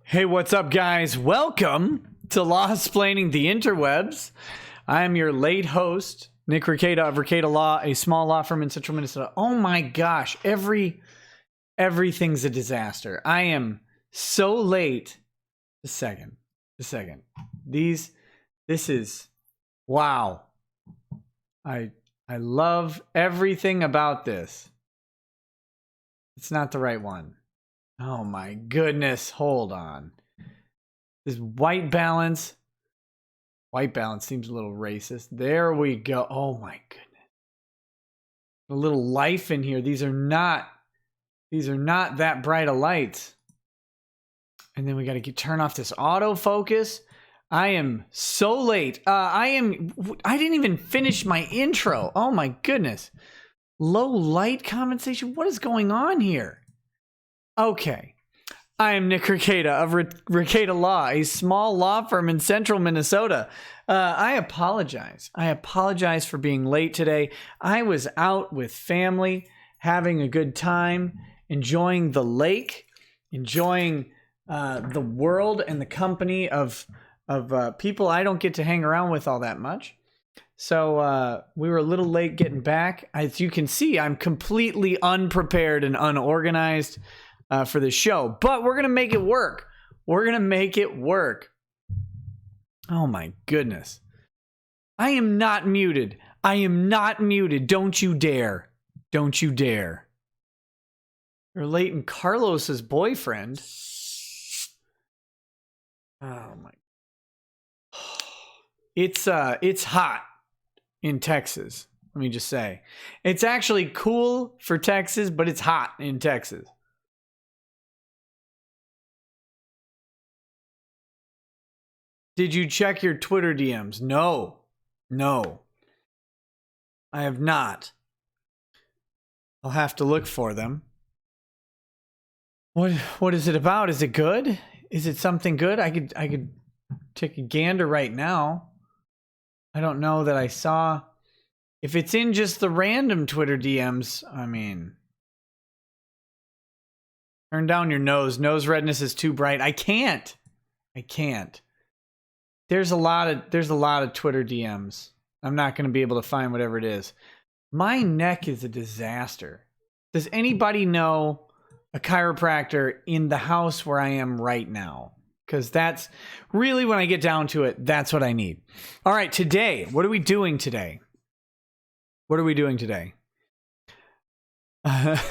Hey, what's up, guys? Welcome to Law-Splaining the Interwebs. I am your late host, Nick Rekieta of Rekieta Law, a small law firm in Central Minnesota. Oh my gosh, everything's a disaster. I am so late. A second. This is wow. I love everything about this. It's not the right one. Oh my goodness, hold on. This white balance seems a little racist. There we go. Oh my goodness. A little life in here. These are not that bright of lights. And then we got to turn off this autofocus. I am so late. I didn't even finish my intro. Oh my goodness. Low light compensation. What is going on here? Okay, I am Nick Rekieta of Rekieta Law, a small law firm in Central Minnesota. I apologize. I apologize for being late today. I was out with family, having a good time, enjoying the lake, enjoying the world and the company of people I don't get to hang around with all that much. So we were a little late getting back. As you can see, I'm completely unprepared and unorganized for the show, but we're gonna make it work. Oh my goodness. I am not muted. Don't you dare. You're late in Carlos's boyfriend. Oh my. It's hot in Texas. Let me just say. It's actually cool for Texas, but it's hot in Texas. Did you check your Twitter DMs? No. I have not. I'll have to look for them. What is it about? Is it good? Is it something good? I could take a gander right now. I don't know that I saw. If it's in just the random Twitter DMs, I mean, turn down your nose. Nose redness is too bright. I can't. There's a lot of Twitter DMs. I'm not going to be able to find whatever it is. My neck is a disaster. Does anybody know a chiropractor in the house where I am right now? Because that's really, when I get down to it, that's what I need. All right, today, what are we doing today? Oh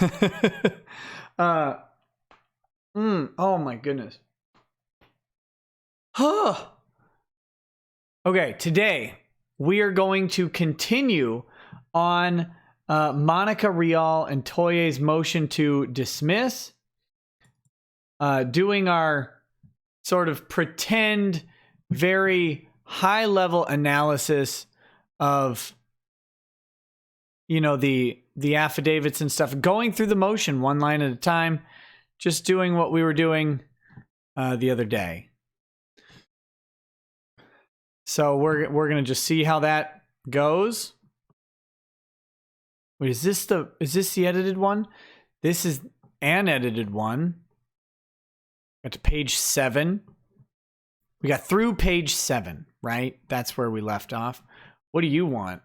my goodness. Huh. Okay, today we are going to continue on Monica Rial and Toye's motion to dismiss, doing our sort of pretend, very high-level analysis of, you know, the affidavits and stuff, going through the motion one line at a time, just doing what we were doing the other day. So we're gonna just see how that goes. Wait, is this the edited one? This is an edited one. Got to page 7. We got through page 7, right? That's where we left off. What do you want?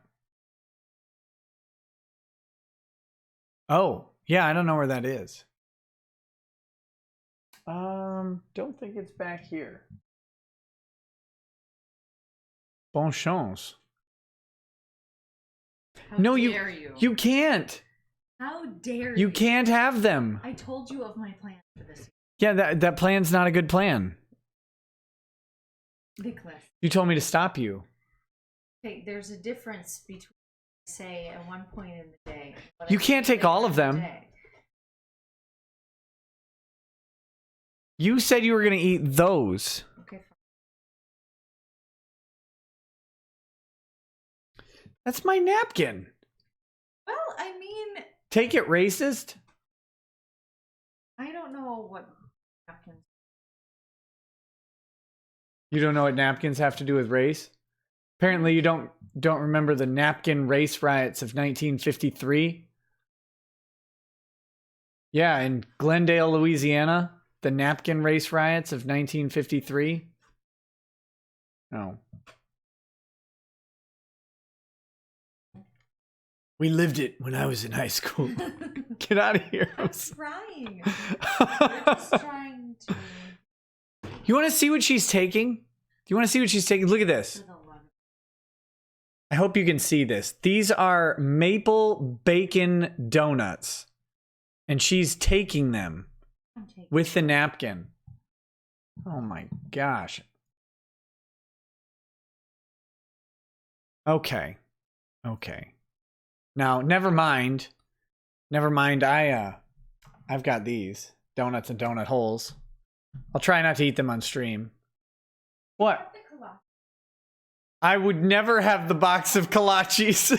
Oh, yeah, I don't know where that is. Don't think it's back here. Bon chance. How dare you? You can't. How dare you? You can't have them. I told you of my plan for this. Yeah, that plan's not a good plan. Nicholas. You told me to stop you. Okay, there's a difference between, say, at one point in the day. You can't take all of them. You said you were going to eat those. Okay, fine. That's my napkin. Well, I mean... Take it, racist. I don't know what napkins... You don't know what napkins have to do with race? Apparently you don't remember the napkin race riots of 1953? Yeah, in Glendale, Louisiana. the napkin race riots of 1953? No. We lived it when I was in high school. Get out of here. I'm trying. We're just trying to. You want to see what she's taking? Do you want to see what she's taking? Look at this. I hope you can see this. These are maple bacon donuts. And she's taking them with the napkin. Oh my gosh. Okay. Okay. Now, never mind. Never mind. I've got these donuts and donut holes. I'll try not to eat them on stream. What? I would never have the box of kolaches.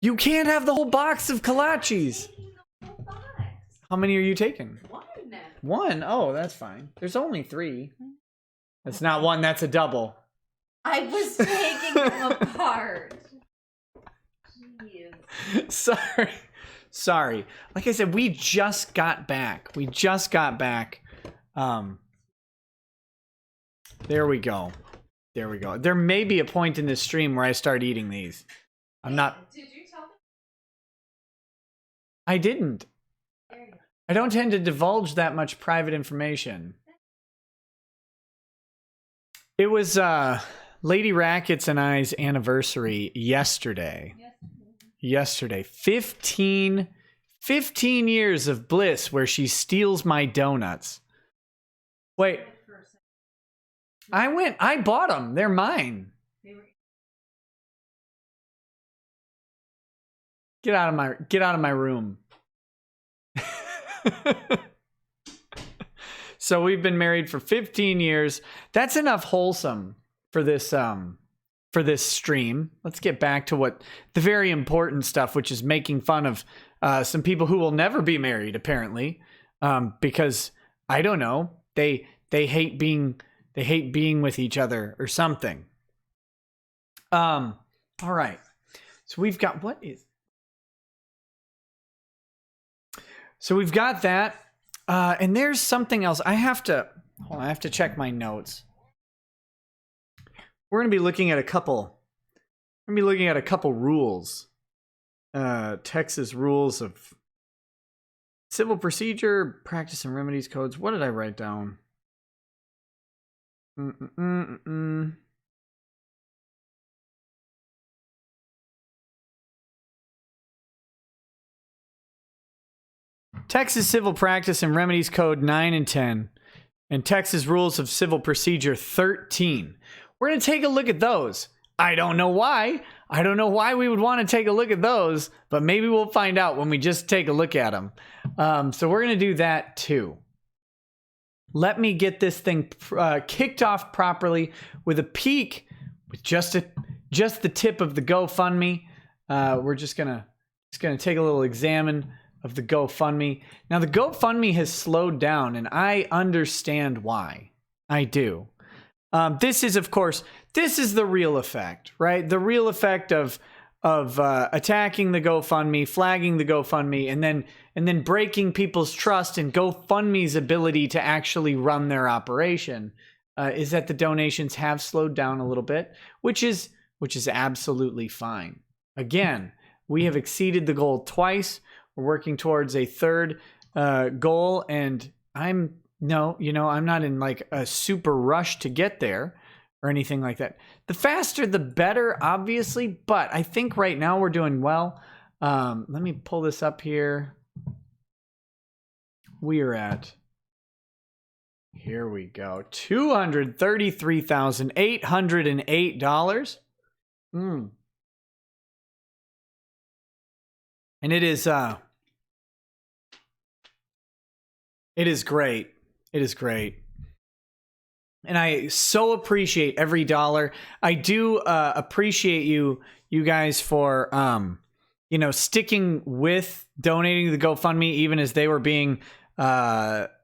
You can't have the whole box of kolaches. How many are you taking? One? Oh, that's fine. There's only 3. That's not one, that's a double. I was taking them apart. Jeez. Sorry. Like I said, we just got back. There we go. There may be a point in this stream where I start eating these. I'm not. Did you tell them? I didn't. There you go. I don't tend to divulge that much private information. It was Lady Rackets and I's anniversary yesterday. Yesterday. 15 years of bliss where she steals my donuts. Wait. I bought them. They're mine. Get out of my room. So we've been married for 15 years. That's enough wholesome for this stream. Let's get back to what the very important stuff, which is making fun of some people who will never be married, apparently, because I don't know, they hate being with each other or something. All right. So we've got So we've got that. And there's something else. I have to check my notes. We're going to be looking at a couple rules. Texas rules of civil procedure, practice and remedies codes. What did I write down? Texas Civil Practice and Remedies Code 9 and 10, and Texas Rules of Civil Procedure 13. We're going to take a look at those. I don't know why. I don't know why we would want to take a look at those, but maybe we'll find out when we just take a look at them. So we're going to do that too. Let me get this thing kicked off properly with a peek, with just the tip of the GoFundMe. We're just gonna take a little examine of the GoFundMe. Now the GoFundMe has slowed down, and I understand why. I do. This is, of course, the real effect, right? The real effect of attacking the GoFundMe, flagging the GoFundMe, and then breaking people's trust in GoFundMe's ability to actually run their operation, is that the donations have slowed down a little bit, which is absolutely fine. Again, we have exceeded the goal twice. We're working towards a third goal, and I'm not in like a super rush to get there or anything like that. The faster, the better, obviously, but I think right now we're doing well. Let me pull this up here. We're at, here we go, $233,808. And it is great. It is great. And I so appreciate every dollar. I do appreciate you guys for sticking with donating to the GoFundMe, even as they were being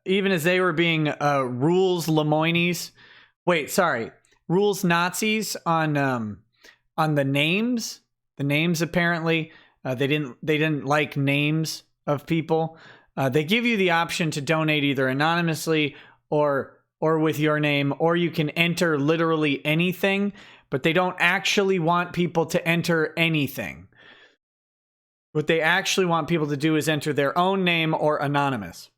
rules Lemoynes. Wait, sorry, rules Nazis on the names The names apparently they didn't like names of people. They give you the option to donate either anonymously or with your name, or you can enter literally anything, but they don't actually want people to enter anything. What they actually want people to do is enter their own name or anonymous.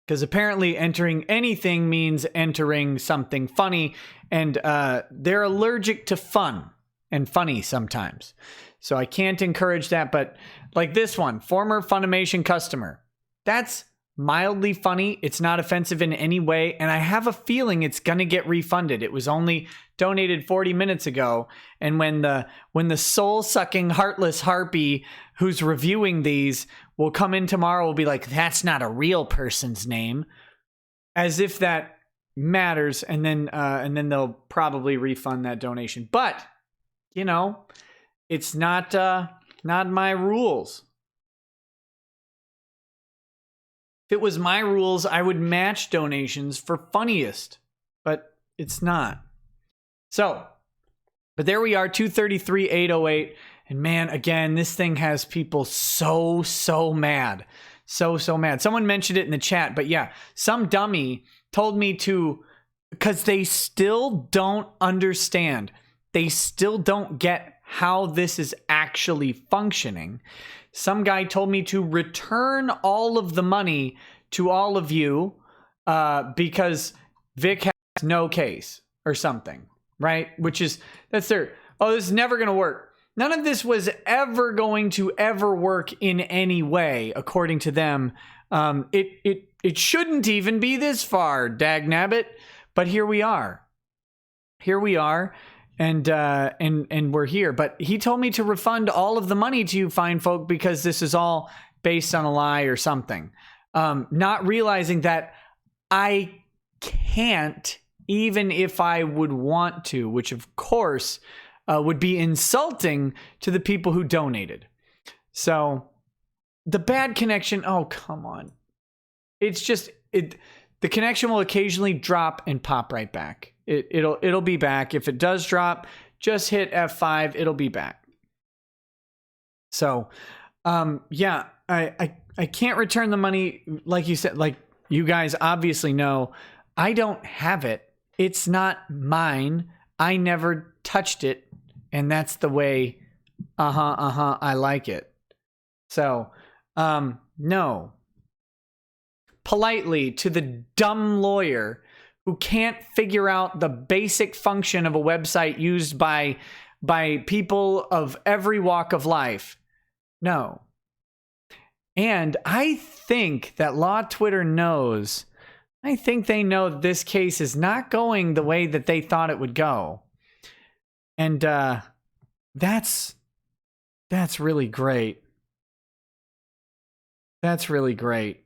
Because apparently entering anything means entering something funny, and they're allergic to fun and funny sometimes. So I can't encourage that, but like this one, former Funimation customer. That's mildly funny. It's not offensive in any way, and I have a feeling it's gonna get refunded. It was only donated 40 minutes ago, and when the soul-sucking heartless harpy who's reviewing these will come in tomorrow, will be like, that's not a real person's name, as if that matters, and then they'll probably refund that donation. But you know, it's not my rules. If it was my rules, I would match donations for funniest, but it's not. So, but there we are, 233,808. And man, again, this thing has people so mad. So mad. Someone mentioned it in the chat, but yeah, some dummy told me to, because they still don't understand. They still don't get how this is actually functioning. Some guy told me to return all of the money to all of you because Vic has no case or something, right? That's their, oh, this is never going to work. None of this was ever going to ever work in any way, according to them. It shouldn't even be this far, dagnabbit. But here we are. And we're here. But he told me to refund all of the money to you fine folk because this is all based on a lie or something. Not realizing that I can't, even if I would want to, which of course would be insulting to the people who donated. So the bad connection, oh, come on. It's just, the connection will occasionally drop and pop right back. It'll be back. If it does drop, just hit F5. It'll be back. So, yeah, I can't return the money. Like you said, like you guys obviously know, I don't have it. It's not mine. I never touched it. And that's the way, I like it. So, no. Politely to the dumb lawyer who can't figure out the basic function of a website used by people of every walk of life. No. And I think that Law Twitter knows. I think they know this case is not going the way that they thought it would go. And that's really great. That's really great.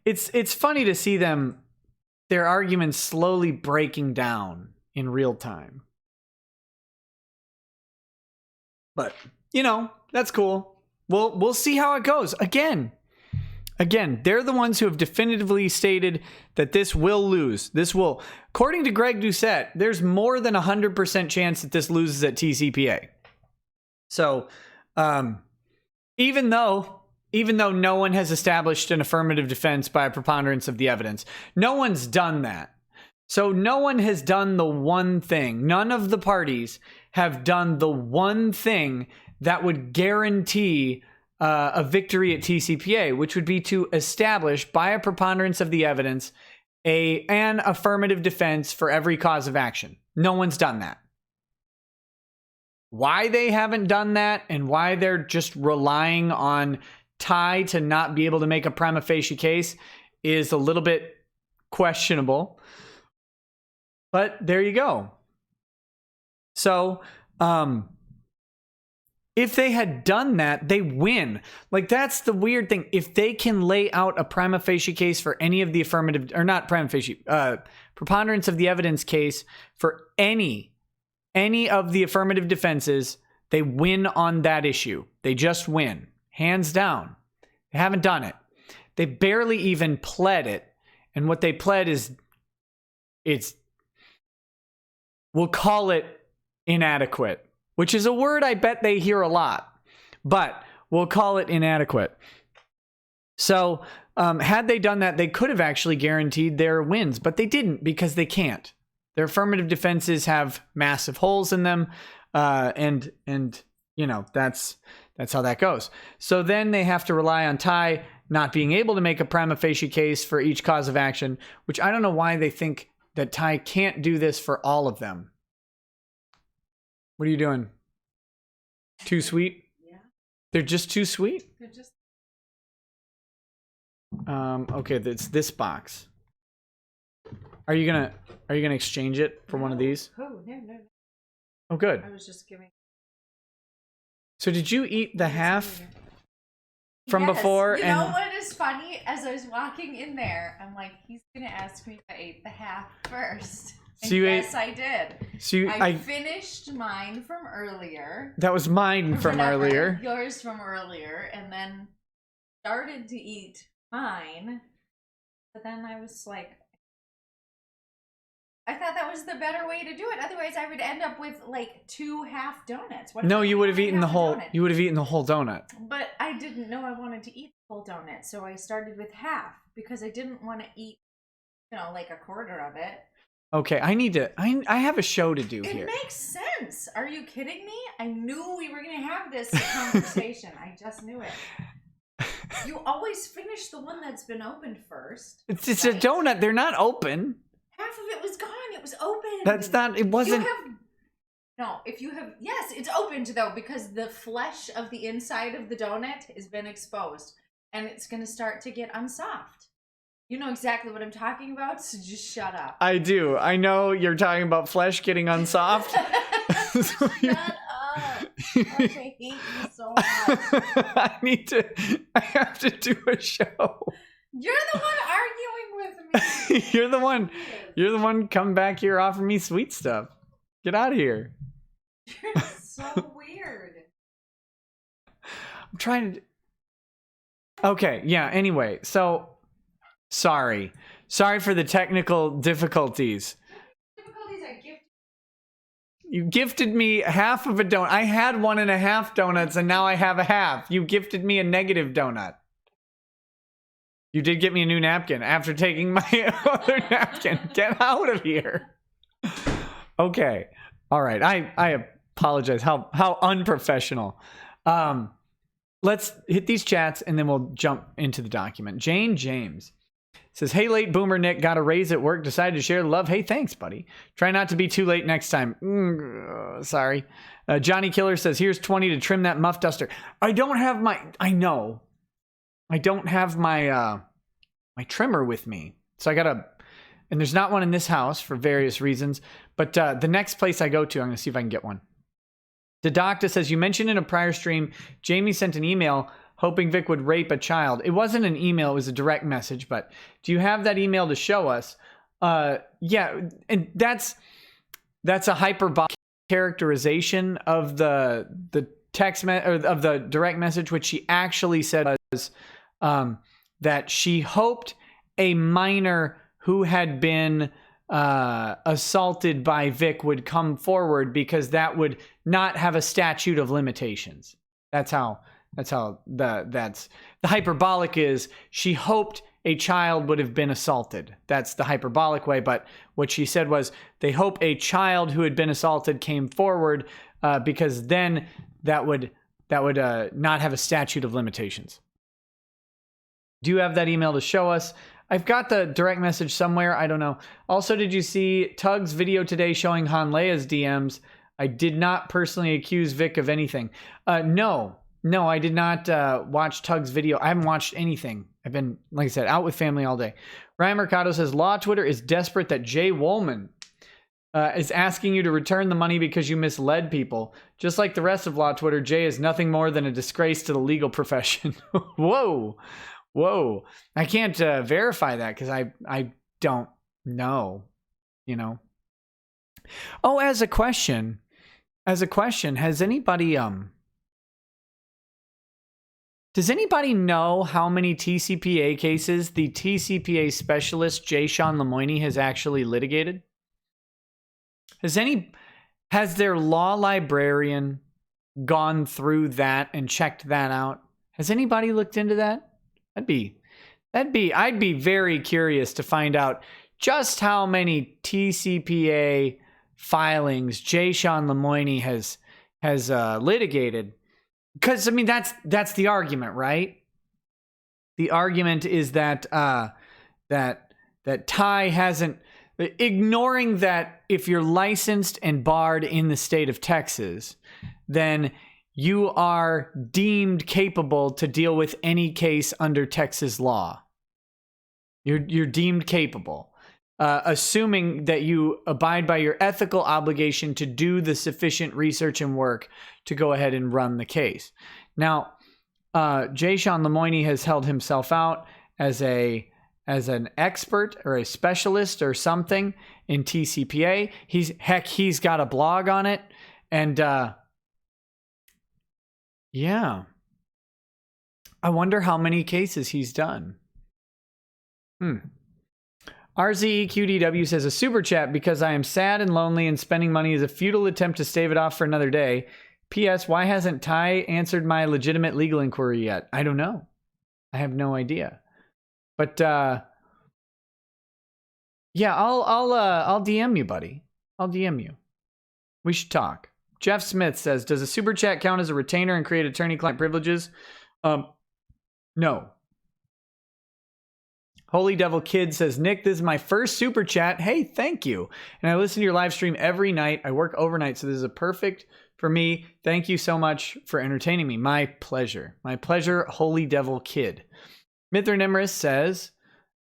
It's funny to see their arguments slowly breaking down in real time. But, that's cool. We'll see how it goes. Again, they're the ones who have definitively stated that this will lose. According to Greg Doucette, there's more than 100% chance that this loses at TCPA. So, even though no one has established an affirmative defense by a preponderance of the evidence, no one's done that. So no one has done the one thing. None of the parties have done the one thing that would guarantee a victory at TCPA, which would be to establish by a preponderance of the evidence an affirmative defense for every cause of action. No one's done that. Why they haven't done that and why they're just relying on Ty to not be able to make a prima facie case is a little bit questionable. But there you go. So, if they had done that, they win. Like, that's the weird thing. If they can lay out a prima facie case for any of the affirmative, or not prima facie, preponderance of the evidence case for any of the affirmative defenses, they win on that issue. They just win. Hands down. They haven't done it. They barely even pled it. And what they pled is, we'll call it inadequate, which is a word I bet they hear a lot, but we'll call it inadequate. So had they done that, they could have actually guaranteed their wins, but they didn't because they can't. Their affirmative defenses have massive holes in them, and you know, that's how that goes. So then they have to rely on Ty not being able to make a prima facie case for each cause of action, which I don't know why they think that Ty can't do this for all of them. What are you doing? Too sweet? Yeah. They're just too sweet? They're just... Okay, it's this box. Are you gonna exchange it for one of these? Oh, no. Oh, good. I was just giving... So did you eat the half from Yes. before? You know what is funny? As I was walking in there, I'm like, he's gonna ask me if I ate the half first. And So you yes, I did. So I finished mine from earlier. That was mine from earlier. Yours from earlier, and then started to eat mine. But then I was like, I thought that was the better way to do it. Otherwise, I would end up with like 2 half donuts. No, you would have eaten the whole. You would have eaten the whole donut. But I didn't know I wanted to eat the whole donut, so I started with half because I didn't want to eat, you know, like a quarter of it. Okay, I have a show to do here. It makes sense. Are you kidding me? I knew we were going to have this conversation. I just knew it. You always finish the one that's been opened first. It's right? A donut. They're not open. Half of it was gone. It was open. That's not. It wasn't. Yes, it's opened though because the flesh of the inside of the donut has been exposed, and it's going to start to get unsoft. You know exactly what I'm talking about, so just shut up. I do. I know you're talking about flesh getting unsoft. Shut up. I hate you so much. I have to do a show. You're the one arguing with me. You're the one coming back here offering me sweet stuff. Get out of here. You're so weird. I'm trying to... Okay, yeah, anyway, so... Sorry for the technical difficulties. You gifted me half of a donut. I had 1.5 donuts and now I have a half. You gifted me a negative donut. You did get me a new napkin after taking my other napkin. Get out of here. Okay. All right. I apologize. How unprofessional. Let's hit these chats and then we'll jump into the document. Jane James says, hey, late boomer Nick, got a raise at work, decided to share the love. Hey, thanks, buddy. Try not to be too late next time. Sorry. Johnny Killer says, here's 20 to trim that muff duster. I don't have my my trimmer with me. So I gotta, and there's not one in this house for various reasons, but the next place I go to, I'm gonna see if I can get one. The doctor says, you mentioned in a prior stream, Jamie sent an email hoping Vic would rape a child. It wasn't an email, it was a direct message, but do you have that email to show us? Yeah, and that's a hyperbolic characterization of the text or of the direct message, which she actually said was that she hoped a minor who had been assaulted by Vic would come forward because that would not have a statute of limitations. That's the hyperbolic is she hoped a child would have been assaulted. That's the hyperbolic way. But what she said was they hope a child who had been assaulted came forward because then that would not have a statute of limitations. Do you have that email to show us? I've got the direct message somewhere. I don't know. Also, did you see Tug's video today showing Hanlea's DMs? I did not personally accuse Vic of anything. No, I did not watch Tug's video. I haven't watched anything. I've been, like I said, out with family all day. Ryan Mercado says, Law Twitter is desperate that Jay Woolman is asking you to return the money because you misled people. Just like the rest of Law Twitter, Jay is nothing more than a disgrace to the legal profession. Whoa. I can't verify that because I don't know, you know. Oh, as a question, has anybody Does anybody know how many TCPA cases the TCPA specialist Jay Sean Lemoyne has actually litigated? Has their law librarian gone through that and checked that out? Has anybody looked into that? I'd be very curious to find out just how many TCPA filings Jay Sean Lemoyne has litigated. Because I mean that's the argument, right? The argument is that that Ty hasn't, ignoring that if you're licensed and barred in the state of Texas, then you are deemed capable to deal with any case under Texas law. You're deemed capable, assuming that you abide by your ethical obligation to do the sufficient research and work to go ahead and run the case. Now, Jay Sean Lemoyne has held himself out as an expert or a specialist or something in TCPA. He's got a blog on it, and yeah, I wonder how many cases he's done. RZEQDW says, a super chat because I am sad and lonely and spending money is a futile attempt to stave it off for another day. P.S. Why hasn't Ty answered my legitimate legal inquiry yet? I don't know. I have no idea. But yeah, I'll DM you, buddy. I'll DM you. We should talk. Jeff Smith says, does a super chat count as a retainer and create attorney-client privileges? No. Holy Devil Kid says, Nick, this is my first super chat. Hey, thank you. And I listen to your live stream every night. I work overnight, so this is a perfect for me. Thank you so much for entertaining me. My pleasure. My pleasure, Holy Devil Kid. Mithra Nimrus says,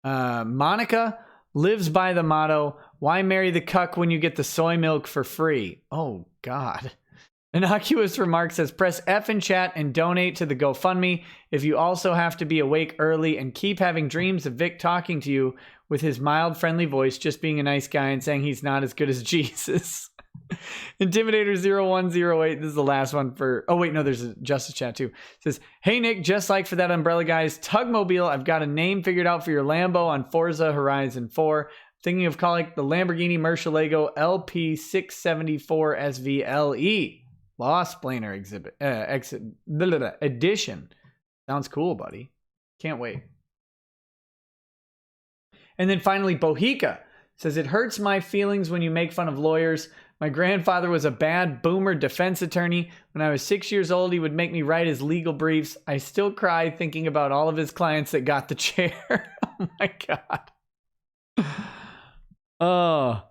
Monica lives by the motto, why marry the cuck when you get the soy milk for free? Oh, God. Innocuous Remark says, press F in chat and donate to the GoFundMe if you also have to be awake early and keep having dreams of Vic talking to you with his mild, friendly voice, just being a nice guy and saying he's not as good as Jesus. Intimidator0108, this is the last one for... Oh, wait, no, there's a Justice Chat, too. It says, hey, Nick, just like for that Umbrella Guys Tugmobile, I've got a name figured out for your Lambo on Forza Horizon 4. Thinking of calling it the Lamborghini Murcielago LP674 SVLE. Law Splainer edition. Sounds cool, buddy. Can't wait. And then finally, Bohica says, it hurts my feelings when you make fun of lawyers. My grandfather was a bad boomer defense attorney. When I was 6 years old, he would make me write his legal briefs. I still cry thinking about all of his clients that got the chair. Oh my God. Oh,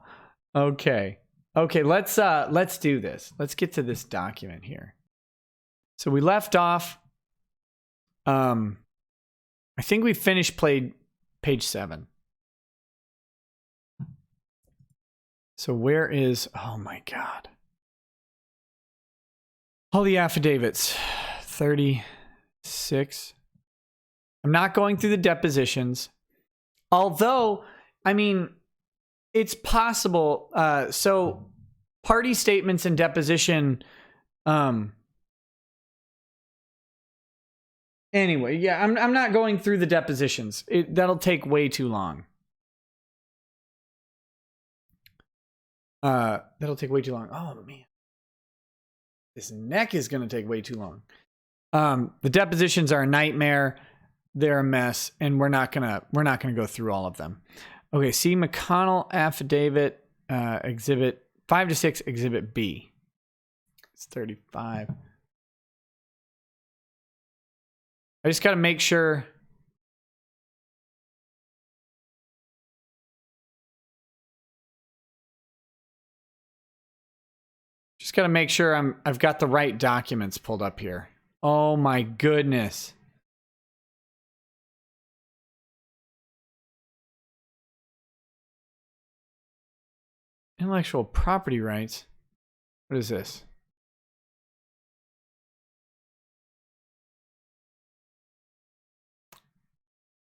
okay. Okay, let's do this. Let's get to this document here. So we left off. I think we finished page 7. So where is? Oh my God. All the affidavits. 36. I'm not going through the depositions. Although, I mean, it's possible. So party statements and deposition. Anyway, yeah, I'm not going through the depositions. That'll take way too long. That'll take way too long. Oh man, this neck is gonna take way too long. The depositions are a nightmare. They're a mess, and we're not gonna go through all of them. Okay, see McConnell affidavit, exhibit 5 to 6, exhibit B. It's 35. I just got to make sure. Just got to make sure I've got the right documents pulled up here. Oh my goodness. Intellectual property rights. What is this?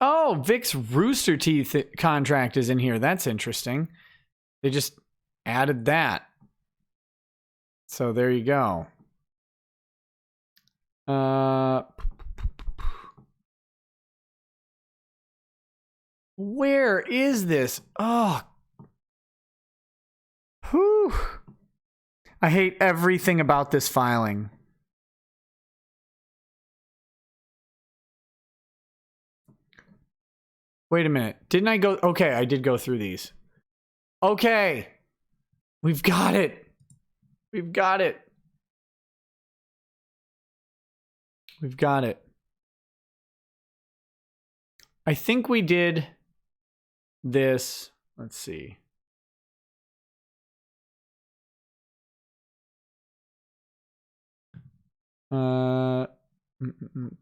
Oh, Vic's Rooster Teeth contract is in here. That's interesting. They just added that. So there you go. Where is this? Oh. Whew. I hate everything about this filing. Wait a minute. Didn't I go? Okay, I did go through these. Okay. We've got it. We've got it. We've got it. I think we did this. Let's see.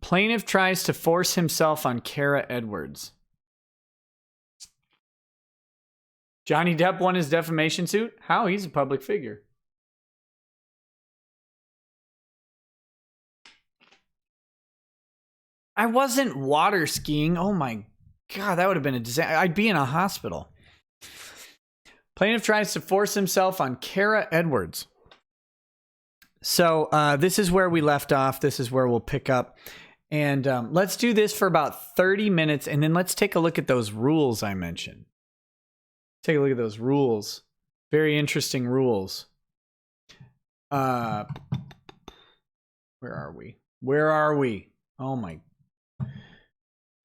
Plaintiff tries to force himself on Kara Edwards. Johnny Depp won his defamation suit? How? He's a public figure. I wasn't water skiing. Oh my God, that would have been a disaster. I'd be in a hospital. Plaintiff tries to force himself on Kara Edwards. So this is where we left off. This is where we'll pick up. And let's do this for about 30 minutes. And then let's take a look at those rules I mentioned. Take a look at those rules. Very interesting rules. Where are we? Where are we? Oh my.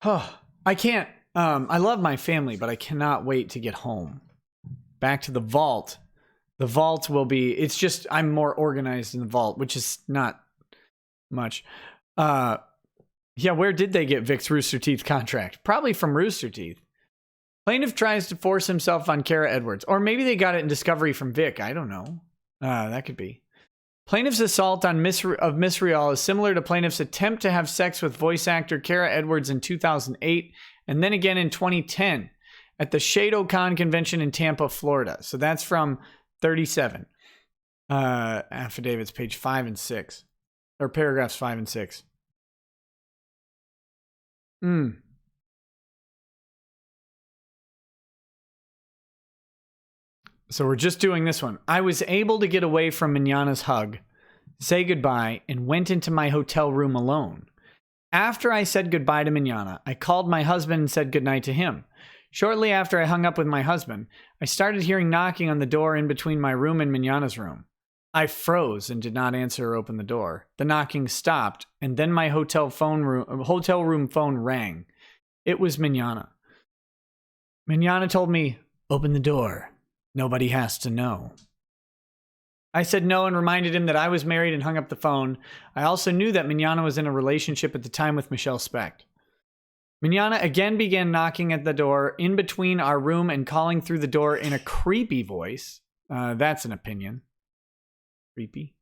Oh, I can't. I love my family, but I cannot wait to get home. Back to the vault. The vault will be, it's just, I'm more organized in the vault, which is not much. Yeah, where did they get Vic's Rooster Teeth contract? Probably from Rooster Teeth. Plaintiff tries to force himself on Kara Edwards. Or maybe they got it in discovery from Vic. I don't know. That could be. Plaintiff's assault on Miss Rial is similar to plaintiff's attempt to have sex with voice actor Kara Edwards in 2008 and then again in 2010 at the ShadoCon convention in Tampa, Florida. So that's from 37. Affidavits, page 5 and 6. Or paragraphs 5 and 6. So we're just doing this one. I was able to get away from Manana's hug, say goodbye, and went into my hotel room alone. After I said goodbye to Manana, I called my husband and said goodnight to him. Shortly after I hung up with my husband, I started hearing knocking on the door in between my room and Manana's room. I froze and did not answer or open the door. The knocking stopped, and then my hotel room phone rang. It was Manana. Manana told me, "Open the door. Nobody has to know." I said no and reminded him that I was married and hung up the phone. I also knew that Manana was in a relationship at the time with Michelle Specht. Manana again began knocking at the door in between our room and calling through the door in a creepy voice. That's an opinion. Creepy.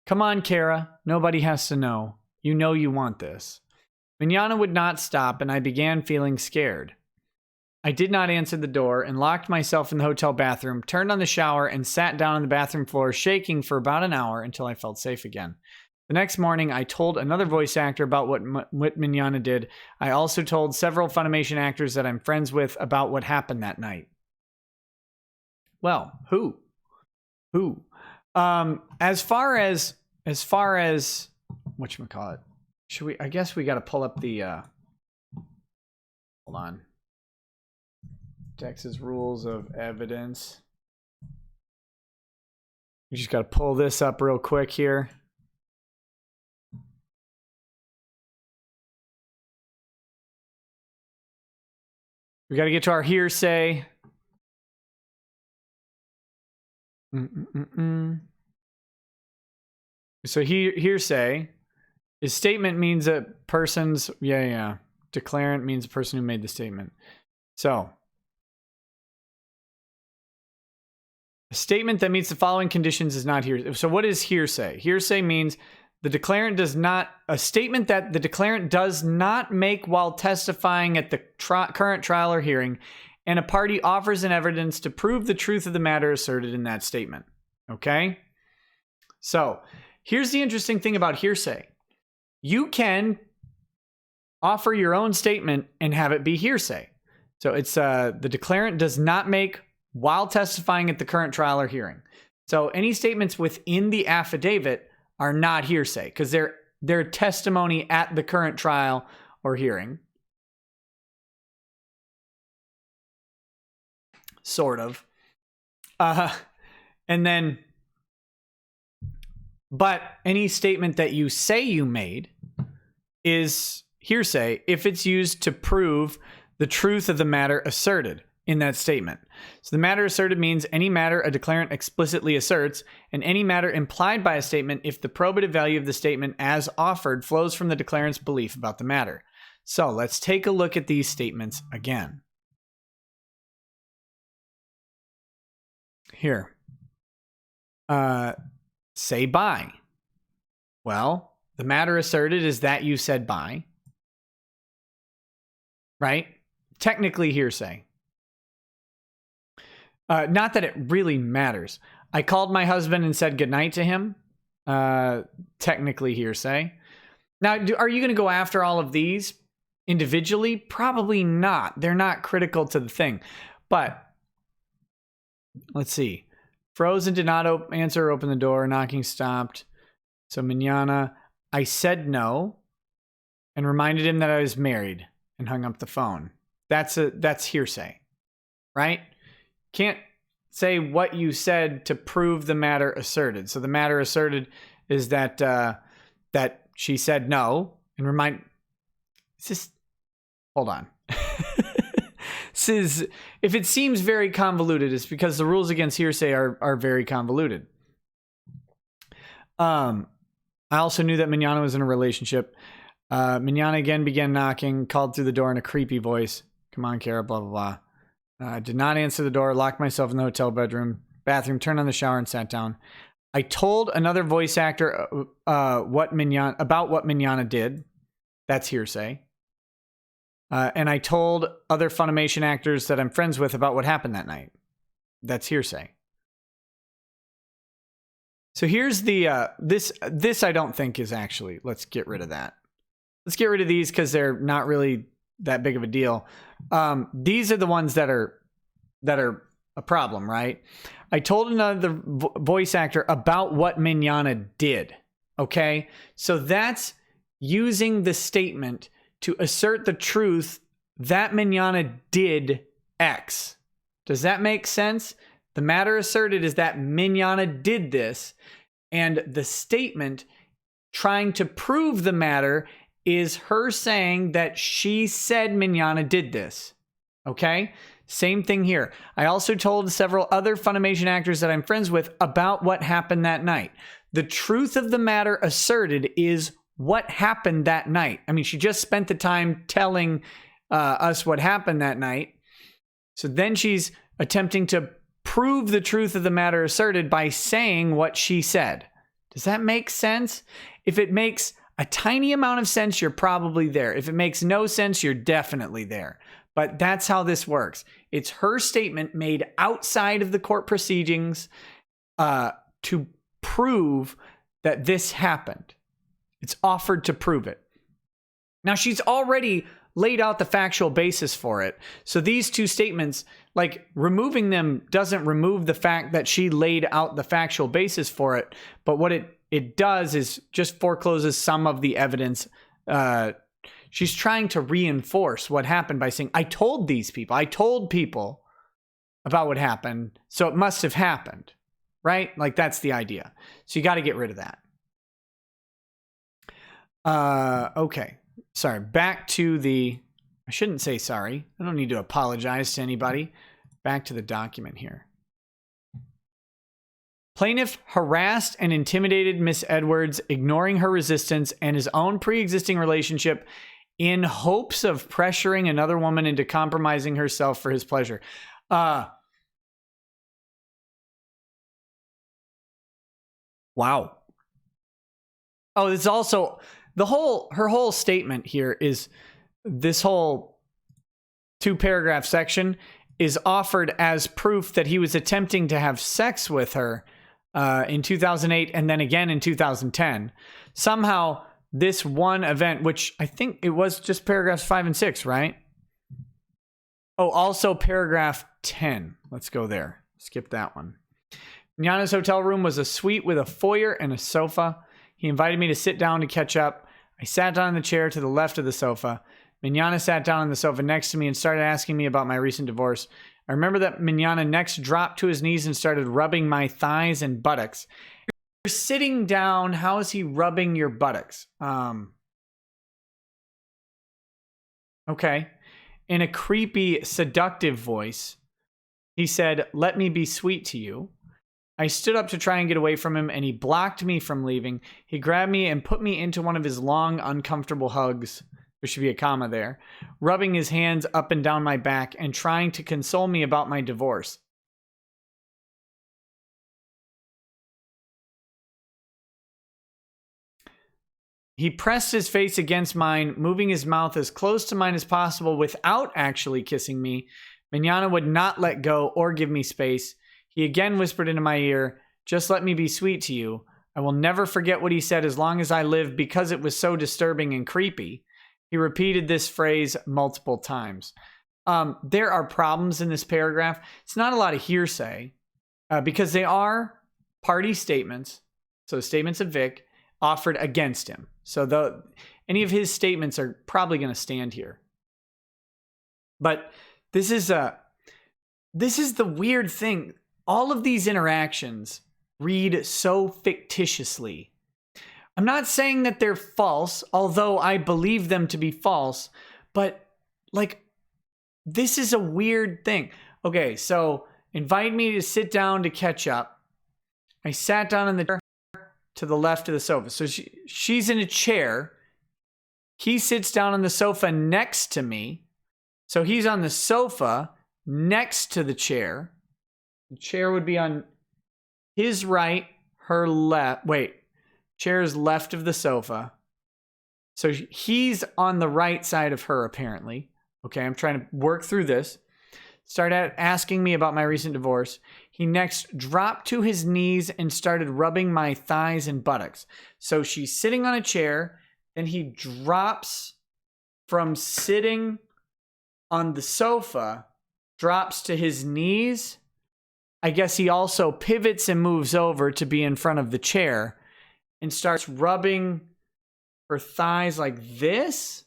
"Come on, Kara. Nobody has to know. You know you want this." Manana would not stop, and I began feeling scared. I did not answer the door and locked myself in the hotel bathroom, turned on the shower, and sat down on the bathroom floor, shaking for about an hour until I felt safe again. The next morning, I told another voice actor about what Manana did. I also told several Funimation actors that I'm friends with about what happened that night. Well, who? As far as whatchamacallit, I guess we got to pull up the, hold on. Texas Rules of Evidence. We just got to pull this up real quick here. We got to get to our hearsay. So hearsay. His statement means a person's, declarant means a person who made the statement. So, a statement that meets the following conditions is not hearsay. So what is hearsay? Hearsay means a statement that the declarant does not make while testifying at the current trial or hearing, and a party offers an evidence to prove the truth of the matter asserted in that statement. Okay? So, here's the interesting thing about hearsay. You can offer your own statement and have it be hearsay. So it's the declarant does not make while testifying at the current trial or hearing. So any statements within the affidavit are not hearsay because they're testimony at the current trial or hearing. sort of. And then, but any statement that you say you made is hearsay if it's used to prove the truth of the matter asserted in that statement. So the matter asserted means any matter a declarant explicitly asserts, and any matter implied by a statement if the probative value of the statement as offered flows from the declarant's belief about the matter. So let's take a look at these statements again. Here. Say bye. Well, the matter asserted is that you said bye. Right? Technically hearsay. Not that it really matters. I called my husband and said goodnight to him. Technically hearsay. Now, are you going to go after all of these individually? Probably not. They're not critical to the thing. But let's see. Frozen did not answer or open the door. Knocking stopped. So manana. I said no and reminded him that I was married and hung up the phone. That's hearsay, right? Can't say what you said to prove the matter asserted. So the matter asserted is that that she said no and hold on. This is, if it seems very convoluted, it's because the rules against hearsay are very convoluted. I also knew that Mignana was in a relationship. Mignana again began knocking, called through the door in a creepy voice. Come on, Kara, blah, blah, blah. Did not answer the door, locked myself in the hotel bathroom, turned on the shower and sat down. I told another voice actor about what Mignana did. That's hearsay. And I told other Funimation actors that I'm friends with about what happened that night. That's hearsay. So here's the, this I don't think is actually, let's get rid of that. Let's get rid of these because they're not really that big of a deal. These are the ones that are a problem, right? I told another voice actor about what Mignana did. Okay. So that's using the statement to assert the truth that Mignana did X. Does that make sense? The matter asserted is that Mignana did this, and the statement trying to prove the matter is her saying that she said Mignana did this. Okay? Same thing here. I also told several other Funimation actors that I'm friends with about what happened that night. The truth of the matter asserted is what happened that night. I mean, she just spent the time telling us what happened that night. So then she's attempting to prove the truth of the matter asserted by saying what she said. Does that make sense? If it makes a tiny amount of sense, you're probably there. If it makes no sense, you're definitely there. But that's how this works. It's her statement made outside of the court proceedings to prove that this happened. It's offered to prove it. Now, she's already laid out the factual basis for it. So these two statements, like removing them doesn't remove the fact that she laid out the factual basis for it. But what it does is just forecloses some of the evidence. She's trying to reinforce what happened by saying, I told people about what happened, so it must have happened, right? Like that's the idea. So you got to get rid of that. Okay. Sorry. Back to I shouldn't say sorry. I don't need to apologize to anybody. Back to the document here. Plaintiff harassed and intimidated Miss Edwards, ignoring her resistance and his own pre-existing relationship in hopes of pressuring another woman into compromising herself for his pleasure. Wow. Oh, it's also her whole statement here is this whole 2-paragraph section is offered as proof that he was attempting to have sex with her in 2008 and then again in 2010. Somehow this one event, which I think it was just paragraphs 5 and 6, right? Oh, also paragraph 10. Let's go there. Skip that one. Mignana's hotel room was a suite with a foyer and a sofa. He invited me to sit down to catch up. I sat down in the chair to the left of the sofa. Mignana sat down on the sofa next to me and started asking me about my recent divorce. I remember that Manana next dropped to his knees and started rubbing my thighs and buttocks. You're sitting down. How is he rubbing your buttocks? Okay. In a creepy, seductive voice, he said, "Let me be sweet to you." I stood up to try and get away from him, and he blocked me from leaving. He grabbed me and put me into one of his long, uncomfortable hugs. There should be a comma there. Rubbing his hands up and down my back and trying to console me about my divorce. He pressed his face against mine, moving his mouth as close to mine as possible without actually kissing me. Manana would not let go or give me space. He again whispered into my ear, "Just let me be sweet to you." I will never forget what he said as long as I live because it was so disturbing and creepy. He repeated this phrase multiple times. There are problems in this paragraph. It's not a lot of hearsay because they are party statements. So statements of Vic offered against him. So any of his statements are probably going to stand here. But this is the weird thing. All of these interactions read so fictitiously. I'm not saying that they're false, although I believe them to be false, but like, this is a weird thing. Okay, so invite me to sit down to catch up. I sat down in the chair to the left of the sofa. So she's in a chair. He sits down on the sofa next to me. So he's on the sofa next to the chair. The chair would be on his right, her left. Wait, chair's left of the sofa. So he's on the right side of her, apparently. Okay, I'm trying to work through this. Started asking me about my recent divorce. He next dropped to his knees and started rubbing my thighs and buttocks. So she's sitting on a chair, then he drops from sitting on the sofa, drops to his knees. I guess he also pivots and moves over to be in front of the chair and starts rubbing her thighs like this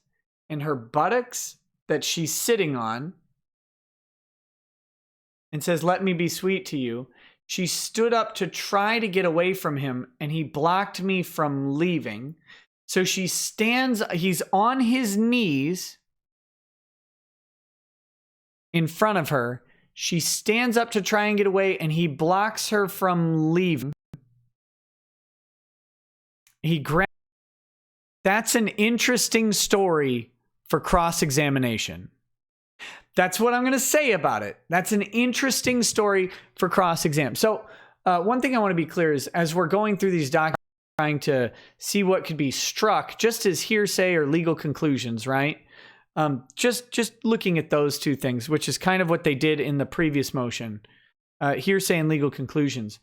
and her buttocks that she's sitting on. And says, "Let me be sweet to you." She stood up to try to get away from him, and he blocked me from leaving. So she stands, he's on his knees in front of her. She stands up to try and get away, and he blocks her from leaving. That's an interesting story for cross-examination. That's what I'm going to say about it. That's an interesting story for cross-exam. So one thing I want to be clear is, as we're going through these documents, trying to see what could be struck just as hearsay or legal conclusions, right? Just looking at those two things, which is kind of what they did in the previous motion, hearsay and legal conclusions.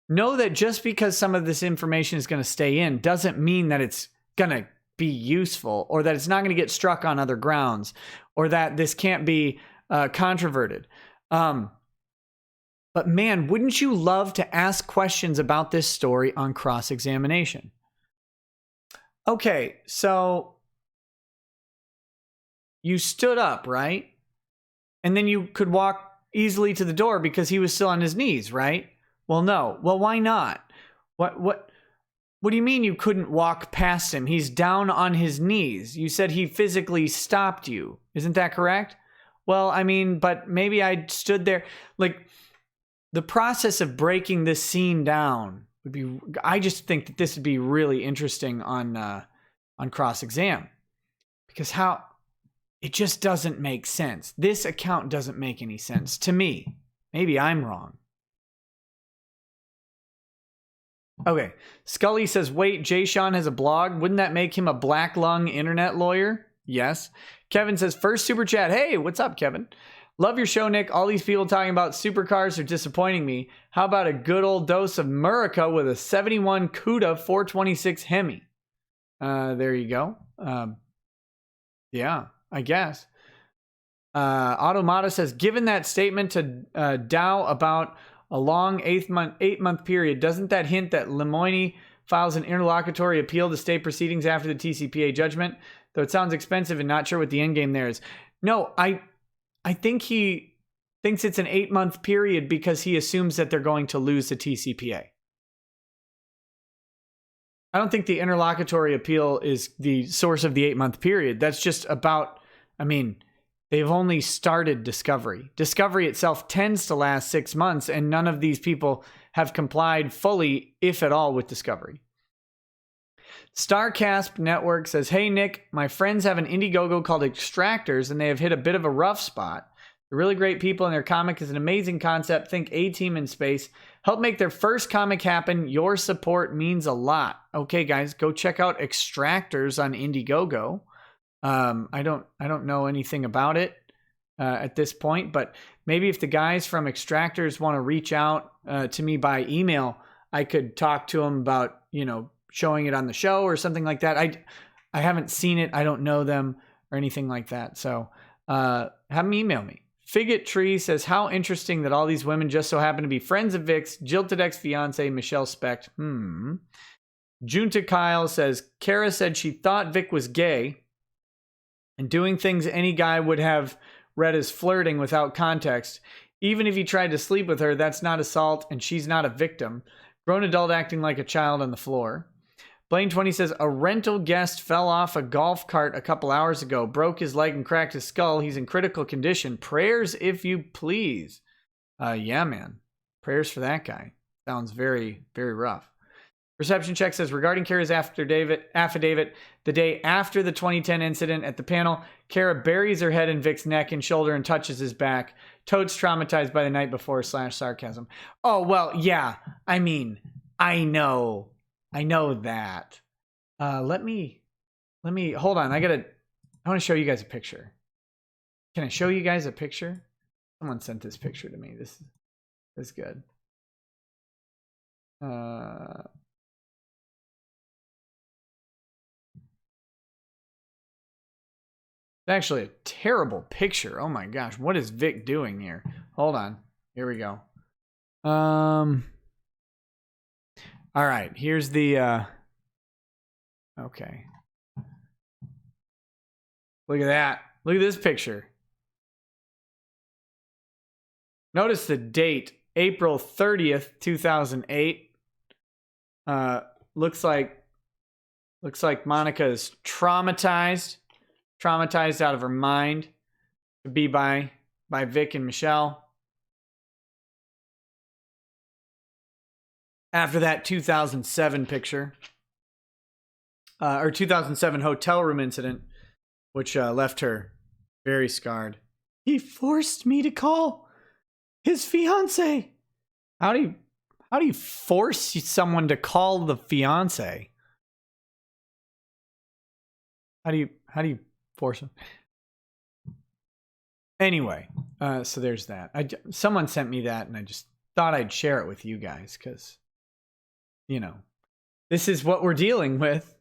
Know that just because some of this information is going to stay in doesn't mean that it's going to be useful, or that it's not going to get struck on other grounds, or that this can't be controverted. But man, wouldn't you love to ask questions about this story on cross-examination? Okay, so you stood up, right? And then you could walk easily to the door because he was still on his knees, right? Well, no. Well, why not? What do you mean you couldn't walk past him? He's down on his knees. You said he physically stopped you. Isn't that correct? Well, I mean, but maybe I stood there. Like, the process of breaking this scene down would be, I just think that this would be really interesting on cross-exam. Because it just doesn't make sense. This account doesn't make any sense to me. Maybe I'm wrong. Okay, Scully says, wait, Jay Sean has a blog. Wouldn't that make him a black lung internet lawyer? Yes. Kevin says, first super chat. Hey, what's up, Kevin? Love your show, Nick. All these people talking about supercars are disappointing me. How about a good old dose of Murica with a 71 CUDA 426 Hemi? There you go. Yeah, I guess. Automata says, given that statement to Dow about a long 8-month period, doesn't that hint that Lemoyne files an interlocutory appeal to state proceedings after the TCPA judgment? Though it sounds expensive and not sure what the end game there is. No, I think he thinks it's an 8-month period because he assumes that they're going to lose the TCPA. I don't think the interlocutory appeal is the source of the 8-month period. That's just about, I mean, they've only started discovery. Discovery itself tends to last 6 months, and none of these people have complied fully, if at all, with discovery. Starcasp Network says, hey, Nick, my friends have an Indiegogo called Extractors, and they have hit a bit of a rough spot. They're really great people, and their comic is an amazing concept. Think A-Team in space. Help make their first comic happen. Your support means a lot. Okay, guys, go check out Extractors on Indiegogo. I don't know anything about it at this point, but maybe if the guys from Extractors want to reach out to me by email, I could talk to them about, showing it on the show or something like that. I haven't seen it. I don't know them or anything like that. So have them email me. Figget Tree says, how interesting that all these women just so happen to be friends of Vic's, jilted ex-fiance Michelle Specht. Junta Kyle says, Kara said she thought Vic was gay and doing things any guy would have read as flirting without context. Even if he tried to sleep with her, that's not assault and she's not a victim. Grown adult acting like a child on the floor. Blaine20 says, a rental guest fell off a golf cart a couple hours ago, broke his leg and cracked his skull. He's in critical condition. Prayers if you please. Yeah, man. Prayers for that guy. Sounds very, very rough. Reception check says, regarding Kara's affidavit, the day after the 2010 incident at the panel, Kara buries her head in Vic's neck and shoulder and touches his back. Toad's traumatized by the night before / sarcasm. Oh, well, yeah. I mean, I know that. Let me hold on. I want to show you guys a picture. Can I show you guys a picture? Someone sent this picture to me. This is good. It's actually a terrible picture. Oh my gosh. What is Vic doing here? Hold on. Here we go. All right, here's the, okay. Look at that. Look at this picture. Notice the date, April 30th, 2008. Looks like Monica is traumatized out of her mind to be by Vic and Michelle. After that 2007 picture, or 2007 hotel room incident, which left her very scarred. He forced me to call his fiance. How do you force someone to call the fiance? How do you force him? Anyway, so there's that. Someone sent me that, and I just thought I'd share it with you guys because, this is what we're dealing with.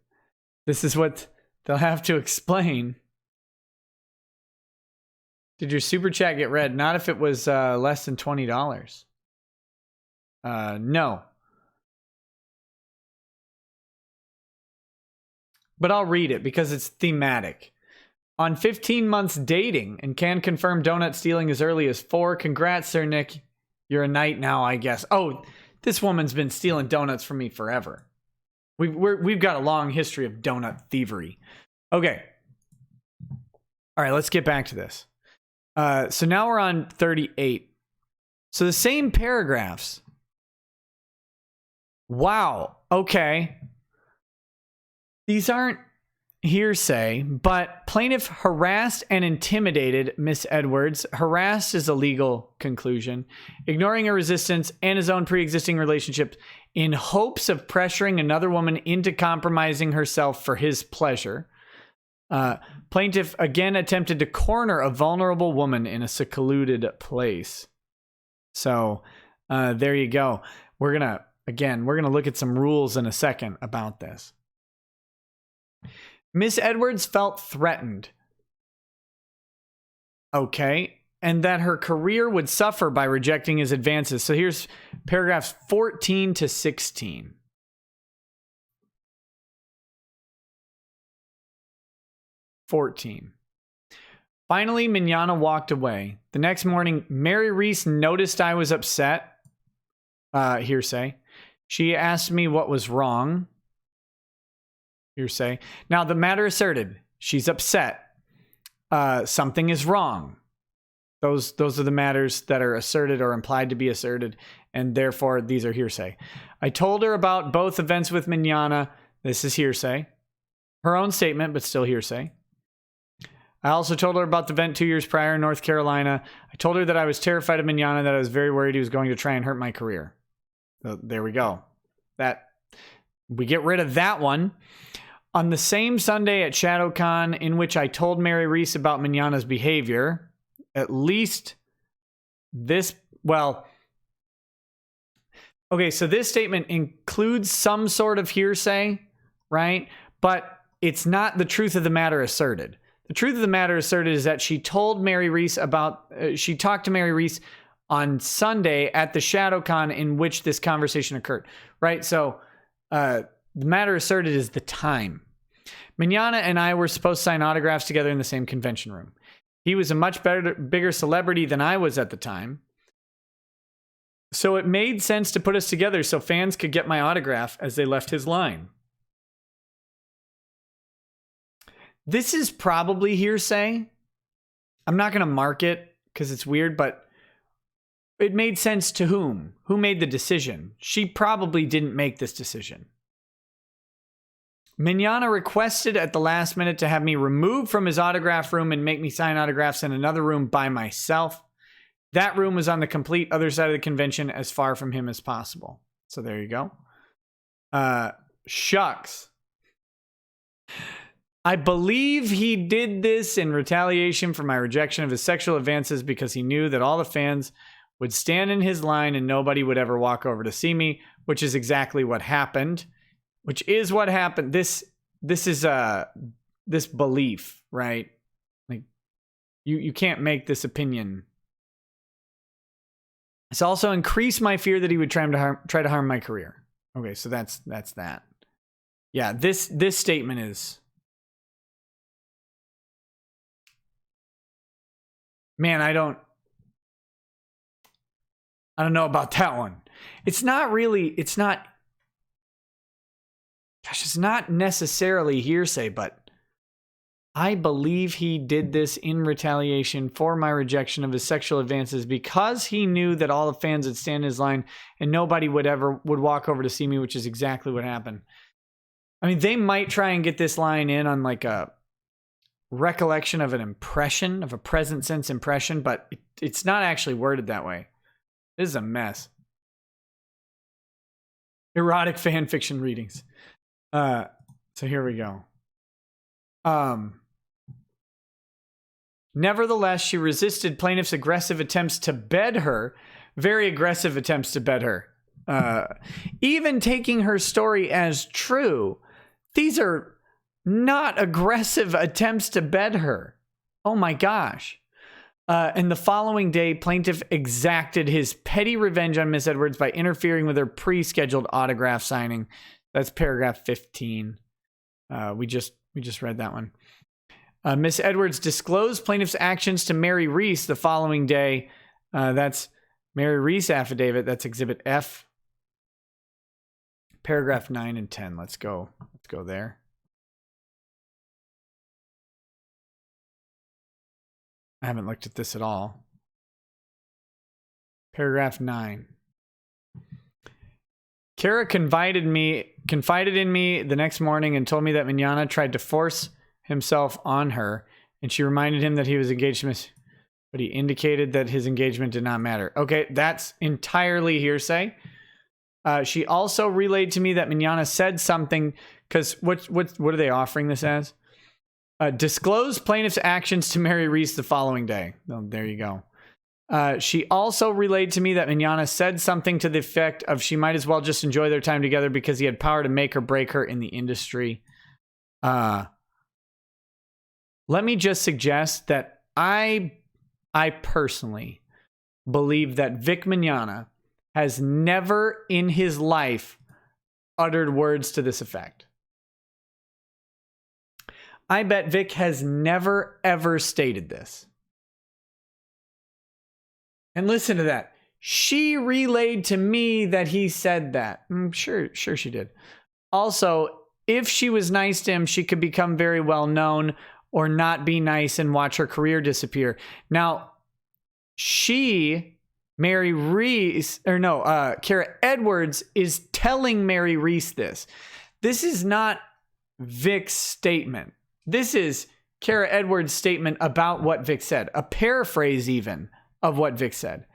This is what they'll have to explain. Did your super chat get read? Not if it was less than $20. No. But I'll read it because it's thematic. On 15 months dating and can confirm donut stealing as early as 4. Congrats, Sir Nick. You're a knight now, I guess. Oh, this woman's been stealing donuts from me forever. We've got a long history of donut thievery. Okay. All right, let's get back to this. So now we're on 38. So the same paragraphs. Wow. Okay. These aren't hearsay, but plaintiff harassed and intimidated Miss Edwards. Harassed is a legal conclusion, ignoring her resistance and his own pre-existing relationship in hopes of pressuring another woman into compromising herself for his pleasure. Plaintiff again attempted to corner a vulnerable woman in a secluded place. So there you go. We're gonna look at some rules in a second about this. Miss Edwards felt threatened. Okay. And that her career would suffer by rejecting his advances. So here's paragraphs 14 to 16. Finally, Mignogna walked away. The next morning, Mary Reese noticed I was upset. Hearsay. She asked me what was wrong. Hearsay. Now, the matter asserted. She's upset. Something is wrong. Those are the matters that are asserted or implied to be asserted, and therefore these are hearsay. I told her about both events with Mignogna. This is hearsay. Her own statement, but still hearsay. I also told her about the event 2 years prior in North Carolina. I told her that I was terrified of Mignogna, that I was very worried he was going to try and hurt my career. So there we go. That we get rid of that one. On the same Sunday at ShadowCon, in which I told Mary Reese about Mignogna's behavior, at least this, well, okay, so this statement includes some sort of hearsay, right? But it's not the truth of the matter asserted. The truth of the matter asserted is that she told Mary Reese about, she talked to Mary Reese on Sunday at the ShadowCon in which this conversation occurred, right? So the matter asserted is the time. Mignogna and I were supposed to sign autographs together in the same convention room. He was a much bigger celebrity than I was at the time. So it made sense to put us together so fans could get my autograph as they left his line. This is probably hearsay. I'm not going to mark it because it's weird, but it made sense to whom? Who made the decision? She probably didn't make this decision. Mignogna requested at the last minute to have me removed from his autograph room and make me sign autographs in another room by myself. That room was on the complete other side of the convention, as far from him as possible. So there you go. Shucks. I believe he did this in retaliation for my rejection of his sexual advances because he knew that all the fans would stand in his line and nobody would ever walk over to see me, which is exactly what happened. Which is what happened. This is this belief, right? Like you can't make this opinion. It's also increased my fear that he would try to harm my career. Okay, so that's that. Yeah, this statement is, man, I don't know about that one. It's not necessarily hearsay, but I believe he did this in retaliation for my rejection of his sexual advances because he knew that all the fans would stand in his line and nobody would walk over to see me, which is exactly what happened. I mean, they might try and get this line in on like a recollection of an impression, of a present sense impression, but it's not actually worded that way. This is a mess. Erotic fan fiction readings. So here we go. Nevertheless, she resisted plaintiff's aggressive attempts to bed her, very aggressive attempts to bed her. Even taking her story as true, these are not aggressive attempts to bed her. Oh my gosh. And the following day, plaintiff exacted his petty revenge on Miss Edwards by interfering with her pre-scheduled autograph signing. That's paragraph 15. We just read that one. Miss Edwards disclosed plaintiff's actions to Mary Reese the following day. That's Mary Reese affidavit. That's Exhibit F. Paragraph 9 and 10. Let's go there. I haven't looked at this at all. Paragraph 9. Kara confided in me the next morning and told me that Mignogna tried to force himself on her, and she reminded him that he was engaged to Miss, but he indicated that his engagement did not matter. Okay, that's entirely hearsay. She also relayed to me that Mignogna said something, because what are they offering this as? Disclosed plaintiff's actions to Mary Reese the following day. Oh, there you go. She also relayed to me that Mignogna said something to the effect of she might as well just enjoy their time together because he had power to make or break her in the industry. Let me just suggest that I personally believe that Vic Mignogna has never in his life uttered words to this effect. I bet Vic has never, ever stated this. And listen to that. She relayed to me that he said that. Sure she did. Also, if she was nice to him, she could become very well known, or not be nice and watch her career disappear. Now, Mary Reese, Kara Edwards is telling Mary Reese this. This is not Vic's statement. This is Kara Edwards' statement about what Vic said. A paraphrase even of what Vic said.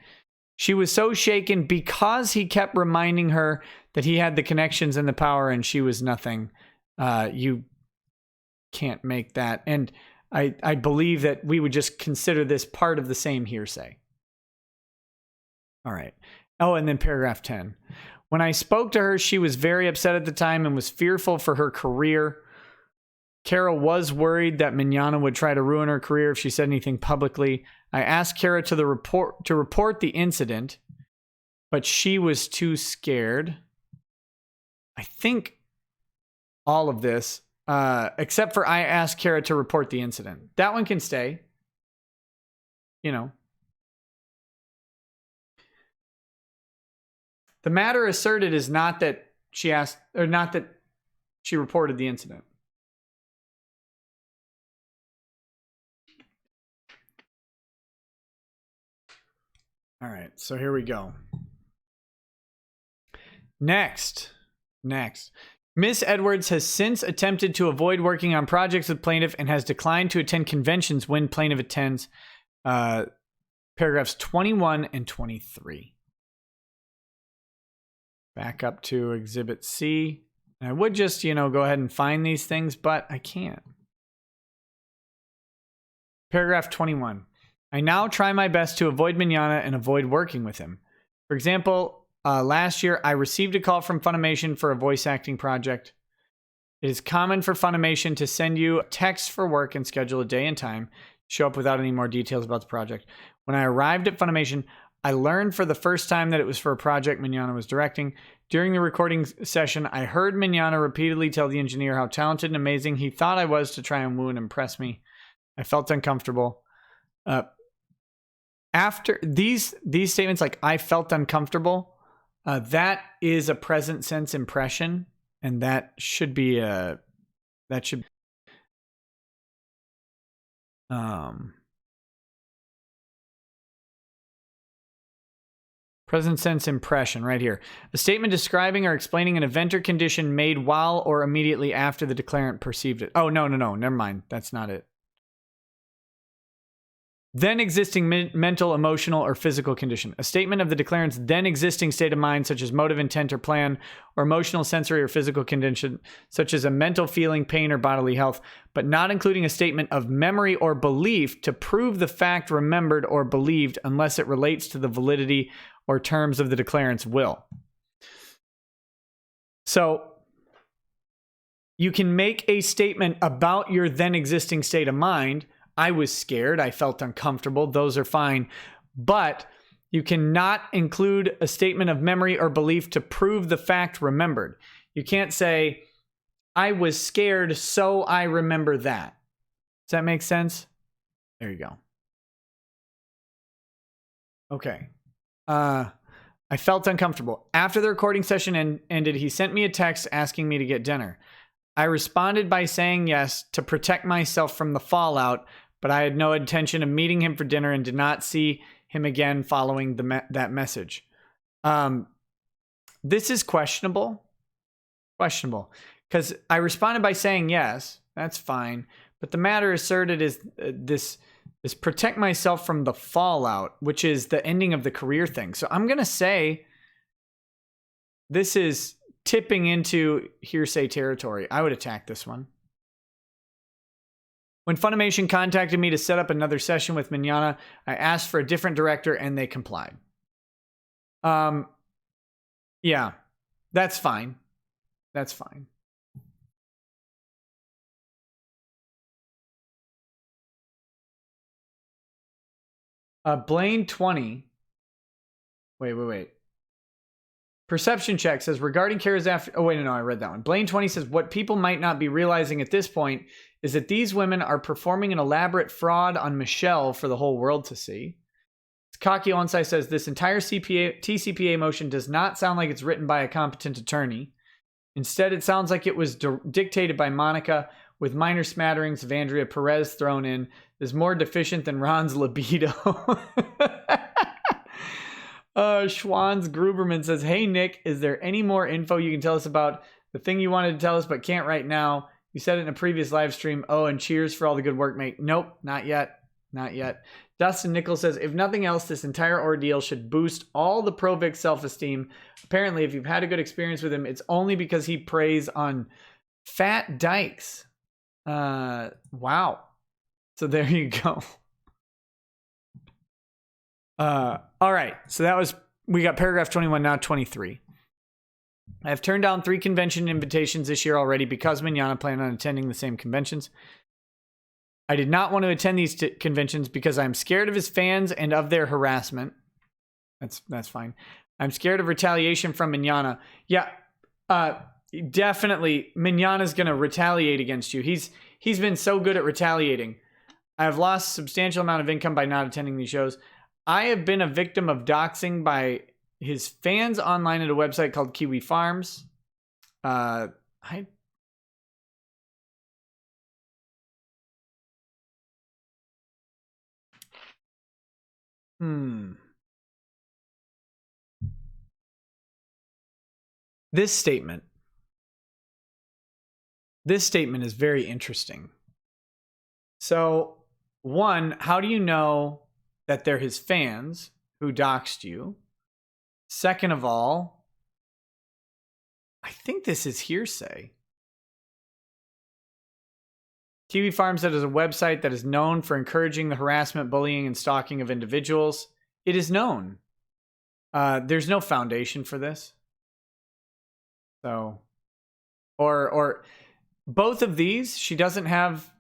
She was so shaken because he kept reminding her that he had the connections and the power and she was nothing. You can't make that. And I believe that we would just consider this part of the same hearsay. All right. Oh, and then paragraph 10. When I spoke to her, she was very upset at the time and was fearful for her career. Kara was worried that Mignogna would try to ruin her career if she said anything publicly. I asked Kara to report the incident, but she was too scared. I think all of this, except for I asked Kara to report the incident. That one can stay. You know. The matter asserted is not that she asked, or not that she reported the incident. All right, so here we go. Next. Miss Edwards has since attempted to avoid working on projects with plaintiff and has declined to attend conventions when plaintiff attends. Paragraphs 21 and 23. Back up to Exhibit C. I would just, go ahead and find these things, but I can't. Paragraph 21. I now try my best to avoid Mignogna and avoid working with him. For example, last year I received a call from Funimation for a voice acting project. It is common for Funimation to send you a text for work and schedule a day and time, show up without any more details about the project. When I arrived at Funimation, I learned for the first time that it was for a project Mignogna was directing. During the recording session, I heard Mignogna repeatedly tell the engineer how talented and amazing he thought I was to try and woo and impress me. I felt uncomfortable. After these statements, like I felt uncomfortable, that is a present sense impression, and that should be present sense impression right here. A statement describing or explaining an event or condition made while or immediately after the declarant perceived it. Oh, no, never mind. That's not it. Then existing mental, emotional, or physical condition. A statement of the declarant's then existing state of mind, such as motive, intent, or plan, or emotional, sensory, or physical condition, such as a mental feeling, pain, or bodily health, but not including a statement of memory or belief to prove the fact remembered or believed unless it relates to the validity or terms of the declarant's will. So you can make a statement about your then existing state of mind. I was scared. I felt uncomfortable. Those are fine. But you cannot include a statement of memory or belief to prove the fact remembered. You can't say, I was scared, so I remember that. Does that make sense? There you go. Okay. I felt uncomfortable. After the recording session ended, he sent me a text asking me to get dinner. I responded by saying yes to protect myself from the fallout, but I had no intention of meeting him for dinner and did not see him again following that message. This is questionable. Because I responded by saying yes, that's fine. But the matter asserted is this protect myself from the fallout, which is the ending of the career thing. So I'm going to say this is tipping into hearsay territory. I would attack this one. When Funimation contacted me to set up another session with Mignogna, I asked for a different director and they complied. Yeah, that's fine. That's fine. Blaine 20. Wait. Perception check says regarding Kara's after. Oh, wait, no, I read that one. Blaine 20 says what people might not be realizing at this point is that these women are performing an elaborate fraud on Michelle for the whole world to see. Kaki Onsai says this entire TCPA motion does not sound like it's written by a competent attorney. Instead, it sounds like it was dictated by Monica with minor smatterings of Andrea Perez thrown in. Is more deficient than Ron's libido. Schwanz Gruberman says, hey, Nick, is there any more info you can tell us about the thing you wanted to tell us but can't right now? You said it in a previous live stream. Oh, and cheers for all the good work, mate. Nope, not yet. Not yet. Dustin Nichols says, if nothing else, this entire ordeal should boost all the pro-Vic self-esteem. Apparently, if you've had a good experience with him, it's only because he preys on fat dykes. Wow. So there you go. All right. So we got paragraph 21, now 23. I have turned down 3 convention invitations this year already because Mignana planned on attending the same conventions. I did not want to attend these conventions because I'm scared of his fans and of their harassment. That's fine. I'm scared of retaliation from Mignana. Yeah, definitely. Mignana's going to retaliate against you. He's been so good at retaliating. I have lost a substantial amount of income by not attending these shows. I have been a victim of doxing by his fans online at a website called Kiwi Farms. This statement is very interesting. So, one, how do you know that they're his fans who doxed you? Second of all, I think this is hearsay. Kiwi Farms, that is a website that is known for encouraging the harassment, bullying, and stalking of individuals. It is known. There's no foundation for this. So, or both of these, she doesn't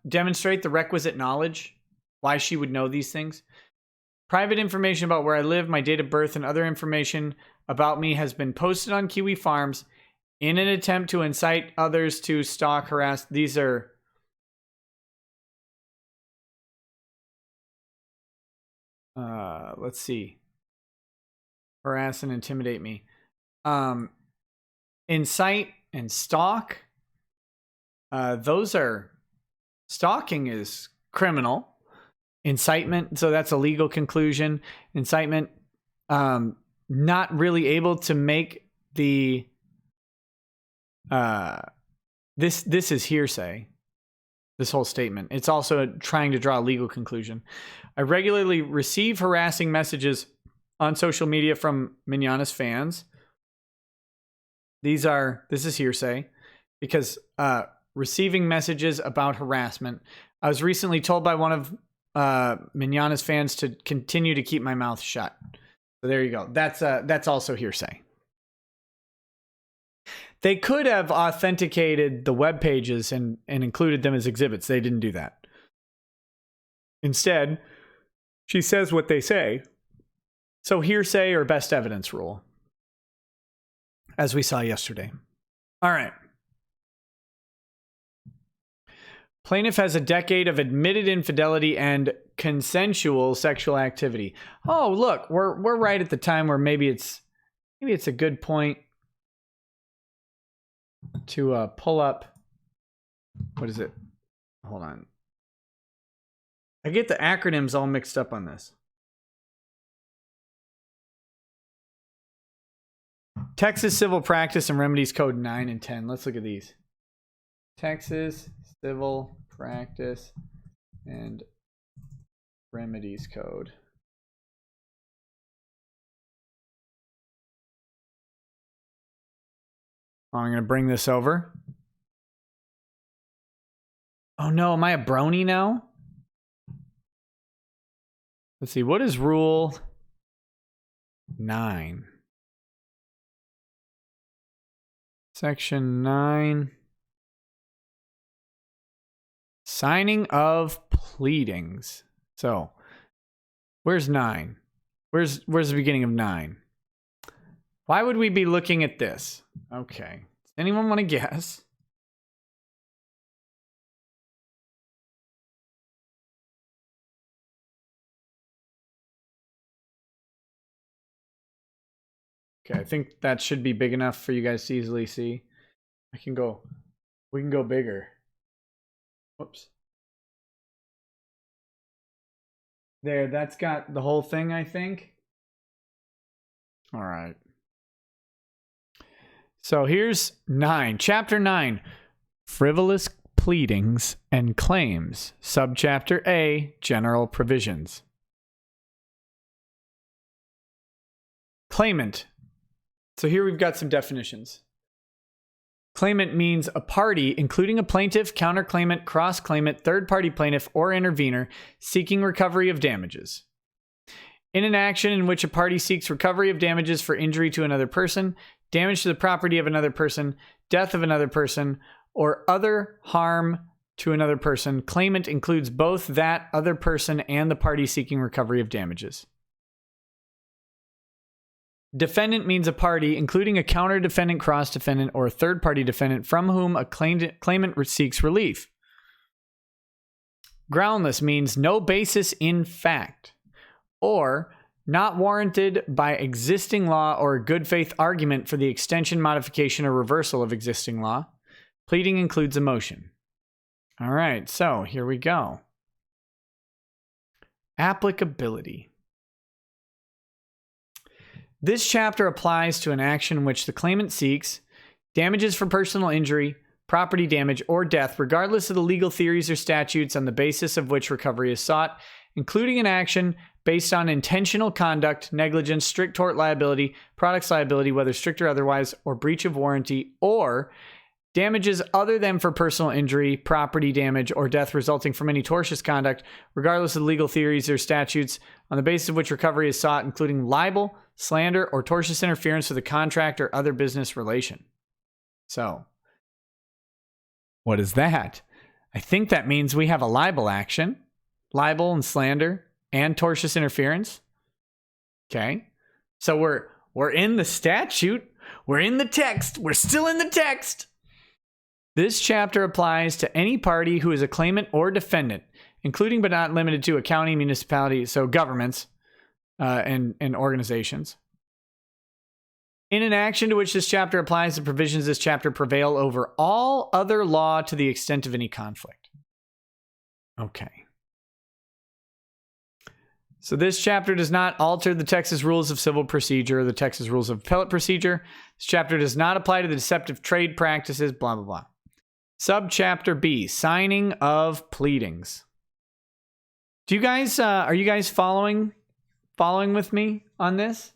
demonstrate the requisite knowledge why she would know these things. Private information about where I live, my date of birth, and other information about me has been posted on Kiwi Farms in an attempt to incite others to stalk, harass. These are... let's see. Harass and intimidate me. Incite and stalk. Those are... Stalking is criminal. Incitement, so that's a legal conclusion. Incitement, not really able to make the... This is hearsay. This whole statement. It's also trying to draw a legal conclusion. I regularly receive harassing messages on social media from Mignana's fans. This is hearsay because receiving messages about harassment. I was recently told by one of Mignana's fans to continue to keep my mouth shut. So there you go. That's also hearsay. They could have authenticated the web pages and included them as exhibits. They didn't do that. Instead, she says what they say. So hearsay or best evidence rule, as we saw yesterday. All right. Plaintiff has a decade of admitted infidelity and consensual sexual activity. Oh, look, we're right at the time where maybe it's a good point to pull up. What is it? Hold on. I get the acronyms all mixed up on this. Texas Civil Practice and Remedies Code 9 and 10. Let's look at these. Texas Civil Practice and Remedies Code. I'm going to bring this over. Oh no, am I a brony now? Let's see, what is Rule 9? Section 9. Signing of pleadings. So, where's 9? Where's the beginning of 9? Why would we be looking at this? Okay. Does anyone want to guess? Okay, I think that should be big enough for you guys to easily see. We can go bigger. Whoops. There, that's got the whole thing, I think. All right. So here's 9. Chapter 9. Frivolous pleadings and claims. Subchapter A. General provisions. Claimant. So here we've got some definitions. Claimant means a party, including a plaintiff, counterclaimant, cross-claimant, third-party plaintiff, or intervener, seeking recovery of damages. In an action in which a party seeks recovery of damages for injury to another person, damage to the property of another person, death of another person, or other harm to another person, claimant includes both that other person and the party seeking recovery of damages. Defendant means a party, including a counter-defendant, cross-defendant, or a third-party defendant from whom a claimant seeks relief. Groundless means no basis in fact, or not warranted by existing law or a good faith argument for the extension, modification, or reversal of existing law. Pleading includes a motion. All right, so here we go. Applicability. This chapter applies to an action in which the claimant seeks damages for personal injury, property damage, or death, regardless of the legal theories or statutes on the basis of which recovery is sought, including an action based on intentional conduct, negligence, strict tort liability, products liability, whether strict or otherwise, or breach of warranty, or damages other than for personal injury, property damage, or death resulting from any tortious conduct, regardless of the legal theories or statutes on the basis of which recovery is sought, including libel, slander, or tortious interference with a contract or other business relation. So, what is that? I think that means we have a libel action, libel and slander, and tortious interference. Okay, so we're in the statute, we're in the text, we're still in the text. This chapter applies to any party who is a claimant or defendant, including but not limited to a county, municipality, so governments and organizations. In an action to which this chapter applies, the provisions of this chapter prevail over all other law to the extent of any conflict. Okay. So this chapter does not alter the Texas Rules of Civil Procedure or the Texas Rules of Appellate Procedure. This chapter does not apply to the deceptive trade practices, blah, blah, blah. Subchapter B, signing of pleadings. Do you guys, are you guys following with me on this?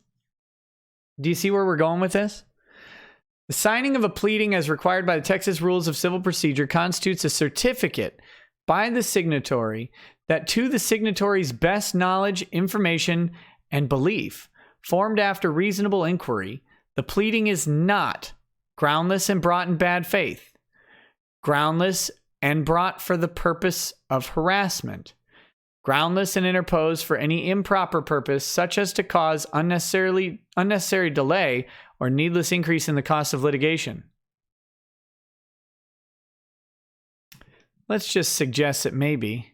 Do you see where we're going with this? The signing of a pleading as required by the Texas Rules of Civil Procedure constitutes a certificate by the signatory that to the signatory's best knowledge, information, and belief, formed after reasonable inquiry, the pleading is not groundless and brought in bad faith, groundless and brought for the purpose of harassment, groundless and interposed for any improper purpose, such as to cause unnecessary delay or needless increase in the cost of litigation. Let's just suggest it may be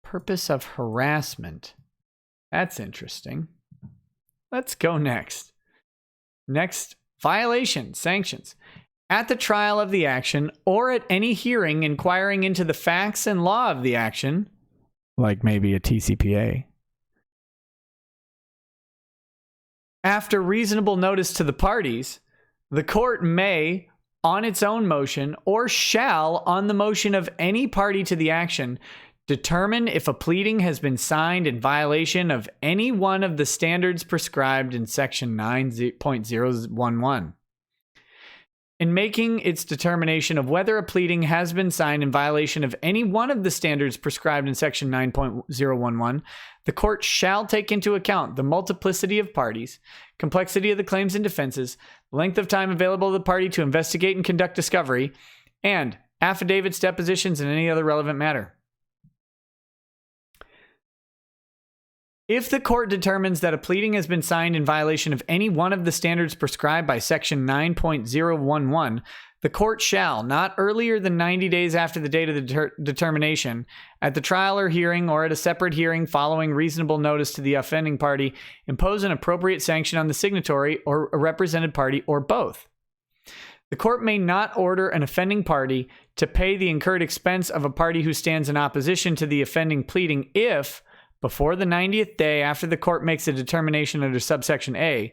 purpose of harassment. That's interesting. Let's go next. Next, violation, sanctions. At the trial of the action or at any hearing inquiring into the facts and law of the action, like maybe a TCPA, after reasonable notice to the parties, the court may, on its own motion, or shall, on the motion of any party to the action, determine if a pleading has been signed in violation of any one of the standards prescribed in Section 9.011. In making its determination of whether a pleading has been signed in violation of any one of the standards prescribed in Section 9.011, the court shall take into account the multiplicity of parties, complexity of the claims and defenses, length of time available to the party to investigate and conduct discovery, and affidavits, depositions, and any other relevant matter. If the court determines that a pleading has been signed in violation of any one of the standards prescribed by Section 9.011, the court shall, not earlier than 90 days after the date of the determination, at the trial or hearing or at a separate hearing following reasonable notice to the offending party, impose an appropriate sanction on the signatory or a represented party or both. The court may not order an offending party to pay the incurred expense of a party who stands in opposition to the offending pleading if, before the 90th day after the court makes a determination under subsection A,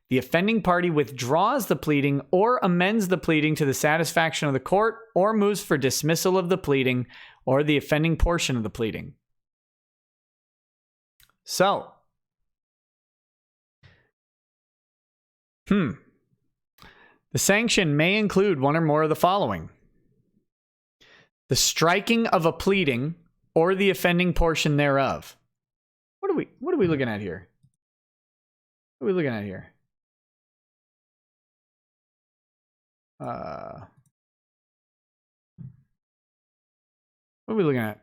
the offending party withdraws the pleading or amends the pleading to the satisfaction of the court or moves for dismissal of the pleading or the offending portion of the pleading. So, the sanction may include one or more of the following: the striking of a pleading or the offending portion thereof. What are we looking at here? What are we looking at here? What are we looking at?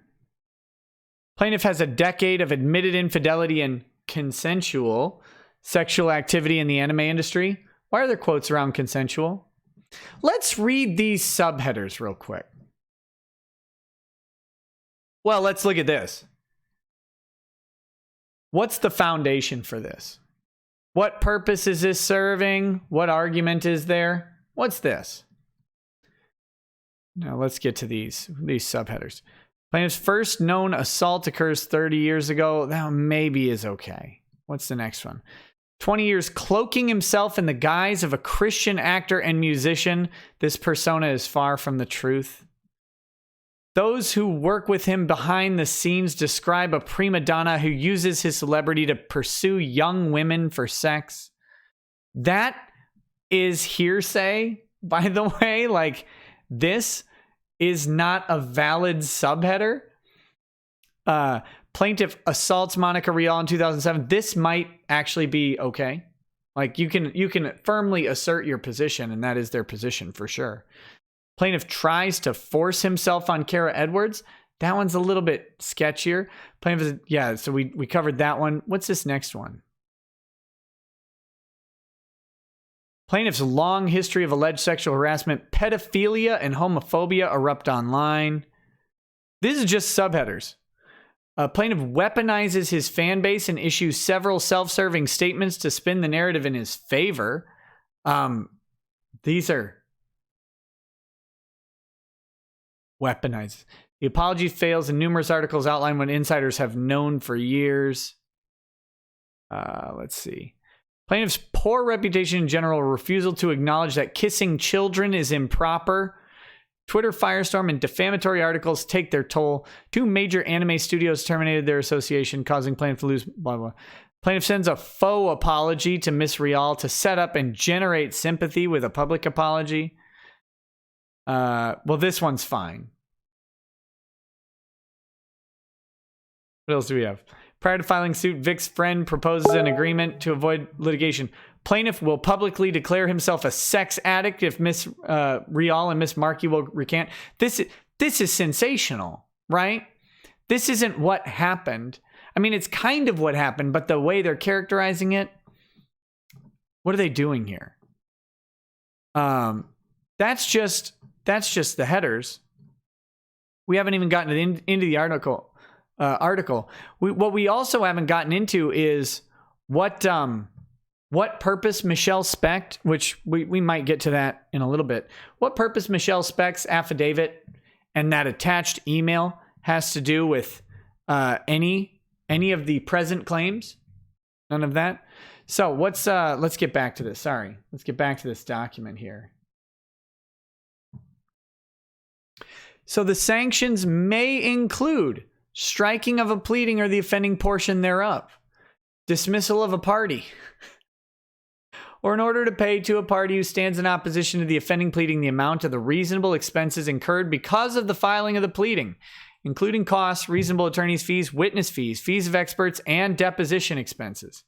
Plaintiff has a decade of admitted infidelity and consensual sexual activity in the anime industry. Why are there quotes around consensual? Let's read these subheaders real quick. Well, let's look at this. What's the foundation for this? What purpose is this serving? What argument is there? What's this? Now let's get to these subheaders. Plaintiff's first known assault occurs 30 years ago. That maybe is okay. What's the next one? 20 years cloaking himself in the guise of a Christian actor and musician. This persona is far from the truth. Those who work with him behind the scenes describe a prima donna who uses his celebrity to pursue young women for sex. That is hearsay, by the way. Like, this is not a valid subheader. Plaintiff assaults Monica Rial in 2007. This might actually be okay. Like, you can firmly assert your position, and that is their position for sure. Plaintiff tries to force himself on Kara Edwards. That one's a little bit sketchier. Plaintiff is, yeah, so we covered that one. What's this next one? Plaintiff's long history of alleged sexual harassment, pedophilia, and homophobia erupt online. This is just subheaders. Plaintiff weaponizes his fan base and issues several self-serving statements to spin the narrative in his favor. These are weaponized. The apology fails, and numerous articles outline what insiders have known for years. Let's see. Plaintiff's poor reputation in general, refusal to acknowledge that kissing children is improper. Twitter firestorm and defamatory articles take their toll. 2 major anime studios terminated their association, causing plaintiff to lose blah, blah. Plaintiff sends a faux apology to Miss Rial to set up and generate sympathy with a public apology. Well, this one's fine. What else do we have? Prior to filing suit, Vic's friend proposes an agreement to avoid litigation. Plaintiff will publicly declare himself a sex addict if Miss Rial and Miss Markey will recant. This is sensational, right? This isn't what happened. I mean, it's kind of what happened, but the way they're characterizing it, what are they doing here? That's just the headers. We haven't even gotten into the article. What we also haven't gotten into is what purpose Michelle Specht, which we might get to that in a little bit. What purpose Michelle Specht's affidavit and that attached email has to do with any of the present claims? None of that. So let's get back to this. Sorry, let's get back to this document here. So the sanctions may include striking of a pleading or the offending portion thereof, dismissal of a party, or in order to pay to a party who stands in opposition to the offending pleading the amount of the reasonable expenses incurred because of the filing of the pleading, including costs, reasonable attorney's fees, witness fees, fees of experts, and deposition expenses.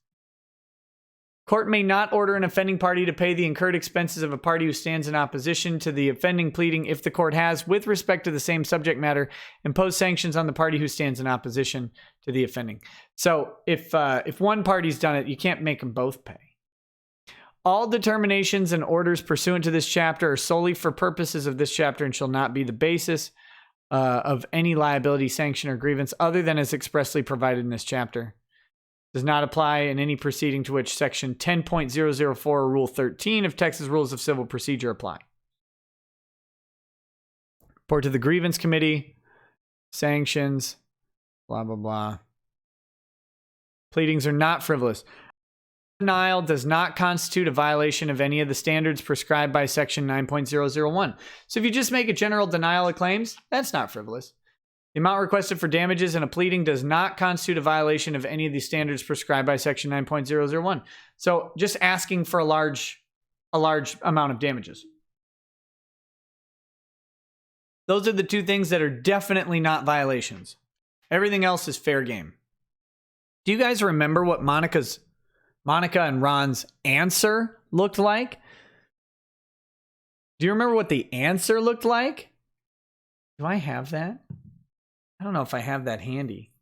Court may not order an offending party to pay the incurred expenses of a party who stands in opposition to the offending pleading if the court has, with respect to the same subject matter, imposed sanctions on the party who stands in opposition to the offending. So if one party's done it, you can't make them both pay. All determinations and orders pursuant to this chapter are solely for purposes of this chapter and shall not be the basis of any liability, sanction, or grievance other than as expressly provided in this chapter. Does not apply in any proceeding to which Section 10.004 or Rule 13 of Texas Rules of Civil Procedure apply. Report to the Grievance Committee, sanctions, blah, blah, blah. Pleadings are not frivolous. Denial does not constitute a violation of any of the standards prescribed by Section 9.001. So if you just make a general denial of claims, that's not frivolous. The amount requested for damages in a pleading does not constitute a violation of any of the standards prescribed by Section 9.001. So just asking for a large amount of damages. Those are the two things that are definitely not violations. Everything else is fair game. Do you guys remember what Monica and Ron's answer looked like? Do you remember what the answer looked like? Do I have that? I don't know if I have that handy.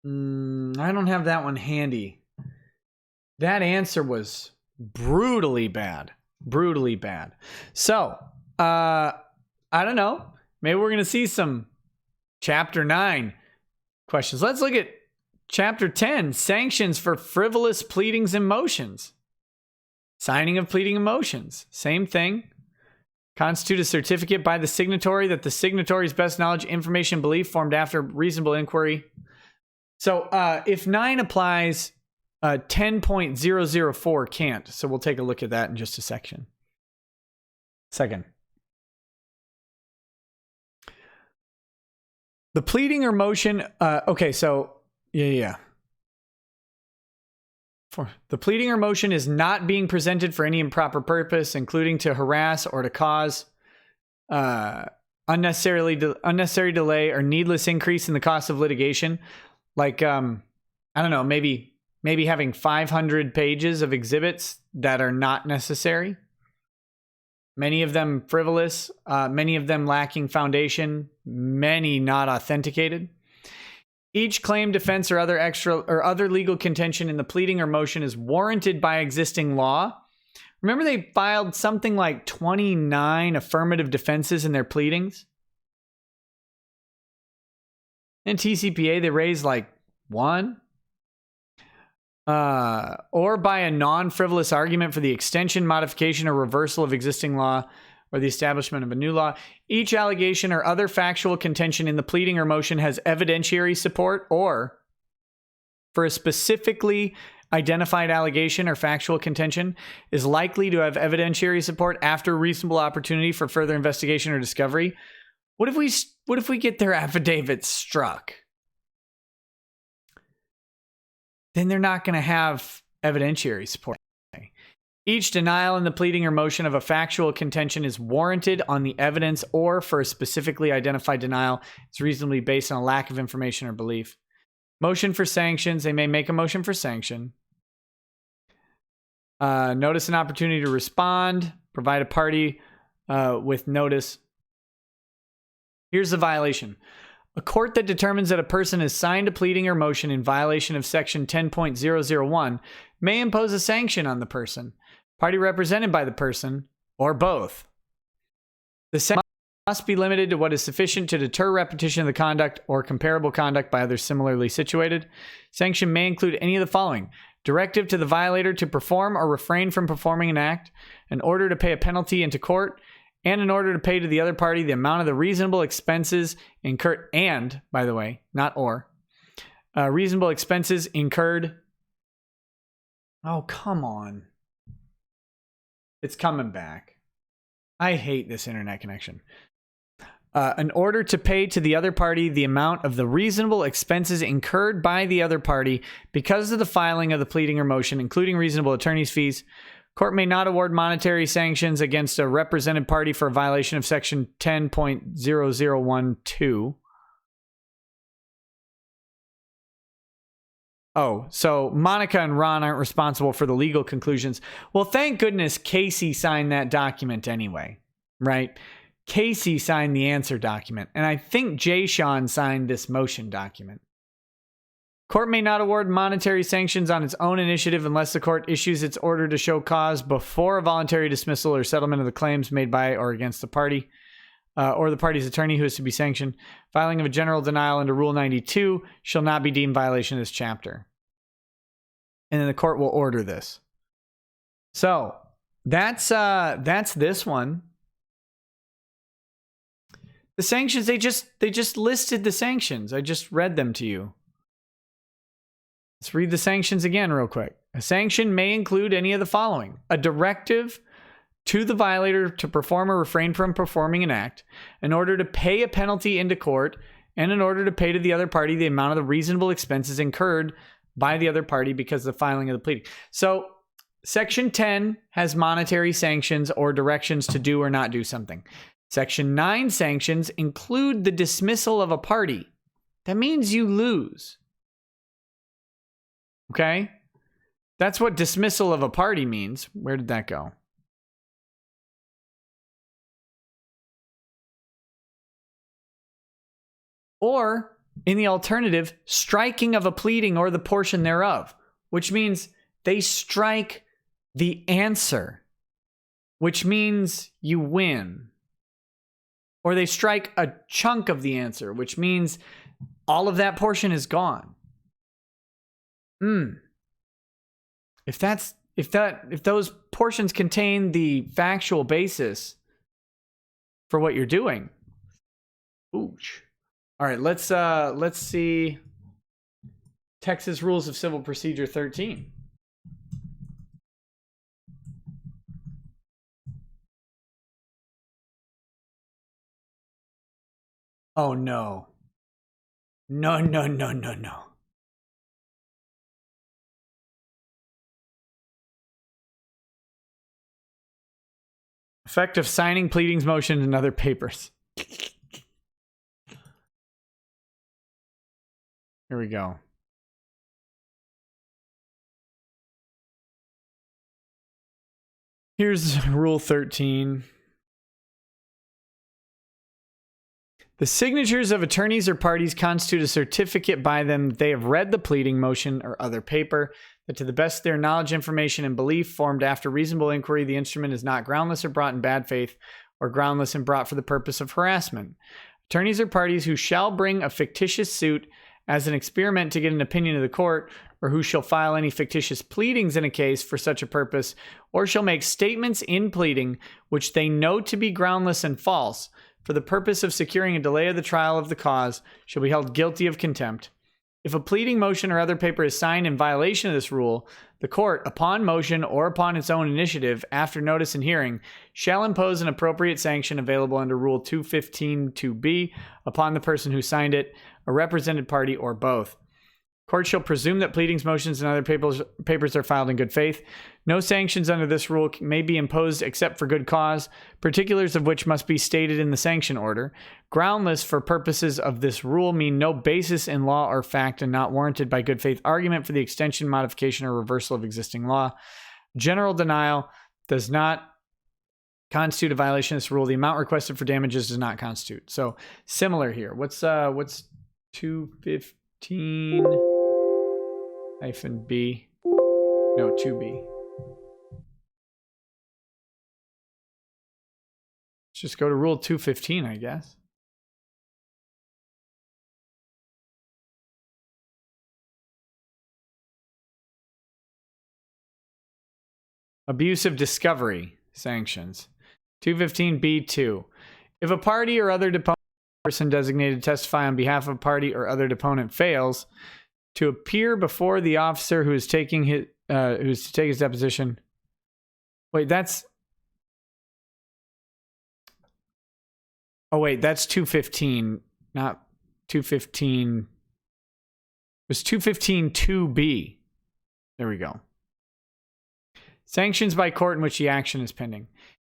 I don't have that one handy. That answer was brutally bad. Brutally bad. So, I don't know. Maybe we're going to see some Chapter 9 questions. Let's look at Chapter 10, Sanctions for Frivolous Pleadings and Motions. Signing of pleading and motions. Same thing. Constitute a certificate by the signatory that the signatory's best knowledge, information, belief formed after reasonable inquiry. So if 9 applies, 10.004 can't. So we'll take a look at that in just a second. The pleading or motion. Okay, so yeah. The pleading or motion is not being presented for any improper purpose, including to harass or to cause unnecessary delay or needless increase in the cost of litigation. Like, I don't know, maybe having 500 pages of exhibits that are not necessary. Many of them frivolous, many of them lacking foundation, many not authenticated. Each claim, defense, or other legal contention in the pleading or motion is warranted by existing law. Remember, they filed something like 29 affirmative defenses in their pleadings. In TCPA, they raised like 1. Or by a non-frivolous argument for the extension, modification, or reversal of existing law, or the establishment of a new law. Each allegation or other factual contention in the pleading or motion has evidentiary support, or for a specifically identified allegation or factual contention is likely to have evidentiary support after reasonable opportunity for further investigation or discovery. What if we get their affidavits struck? Then they're not going to have evidentiary support. Each denial in the pleading or motion of a factual contention is warranted on the evidence, or for a specifically identified denial is reasonably based on a lack of information or belief. Motion for sanctions. They may make a motion for sanction. Notice an opportunity to respond. Provide a party with notice. Here's the violation. A court that determines that a person has signed a pleading or motion in violation of Section 10.001 may impose a sanction on the person, party represented by the person, or both. The sanction must be limited to what is sufficient to deter repetition of the conduct or comparable conduct by others similarly situated. Sanction may include any of the following: directive to the violator to perform or refrain from performing an act, an order to pay a penalty into court, and in order to pay to the other party the amount of the reasonable expenses incurred, and, by the way, not or, reasonable expenses incurred. Oh, come on. It's coming back. I hate this internet connection. In order to pay to the other party the amount of the reasonable expenses incurred by the other party because of the filing of the pleading or motion, including reasonable attorney's fees, Court may not award monetary sanctions against a represented party for a violation of section 10.0012. Oh, so Monica and Ron aren't responsible for the legal conclusions. Well, thank goodness Casey signed that document anyway, right? Casey signed the answer document, and I think Jay Sean signed this motion document. Court may not award monetary sanctions on its own initiative unless the court issues its order to show cause before a voluntary dismissal or settlement of the claims made by or against the party or the party's attorney who is to be sanctioned. Filing of a general denial under Rule 92 shall not be deemed violation of this chapter. And then the court will order this. So that's this one. The sanctions, they just listed the sanctions. I just read them to you. Let's read the sanctions again real quick. A sanction may include any of the following: a directive to the violator to perform or refrain from performing an act, an order to pay a penalty into court, and an order to pay to the other party the amount of the reasonable expenses incurred by the other party because of the filing of the pleading. So Section 10 has monetary sanctions or directions to do or not do something. Section 9 sanctions include the dismissal of a party. That means you lose. Okay? That's what dismissal of a party means. Where did that go? Or, in the alternative, striking of a pleading or the portion thereof, which means they strike the answer, which means you win. Or they strike a chunk of the answer, which means all of that portion is gone. If those portions contain the factual basis for what you're doing. Ooch. All right, let's see Texas Rules of Civil Procedure 13. Oh no. No. Effect of signing pleadings, motions, and other papers. Here we go. Here's Rule 13. The signatures of attorneys or parties constitute a certificate by them that they have read the pleading, motion, or other paper, that to the best of their knowledge, information, and belief formed after reasonable inquiry, the instrument is not groundless or brought in bad faith, or groundless and brought for the purpose of harassment. Attorneys or parties who shall bring a fictitious suit as an experiment to get an opinion of the court, or who shall file any fictitious pleadings in a case for such a purpose, or shall make statements in pleading which they know to be groundless and false, for the purpose of securing a delay of the trial of the cause, shall be held guilty of contempt. If a pleading, motion, or other paper is signed in violation of this rule, the court, upon motion or upon its own initiative, after notice and hearing, shall impose an appropriate sanction available under Rule 215(2)(b) upon the person who signed it, a represented party, or both. Court shall presume that pleadings, motions, and other papers are filed in good faith. No sanctions under this rule may be imposed except for good cause, particulars of which must be stated in the sanction order. Groundless for purposes of this rule mean no basis in law or fact and not warranted by good faith argument for the extension, modification, or reversal of existing law. General denial does not constitute a violation of this rule. The amount requested for damages does not constitute. So similar here. What's 215 -B? No, 2B. Let's just go to Rule 215, I guess. Abusive discovery sanctions. 215(b)(2). If a party or other deponent person designated to testify on behalf of a party or other deponent fails to appear before the officer who is taking who's to take his deposition. Wait, that's... Oh, wait, that's 215, not 215. It was 215(2)(b). There we go. Sanctions by court in which the action is pending.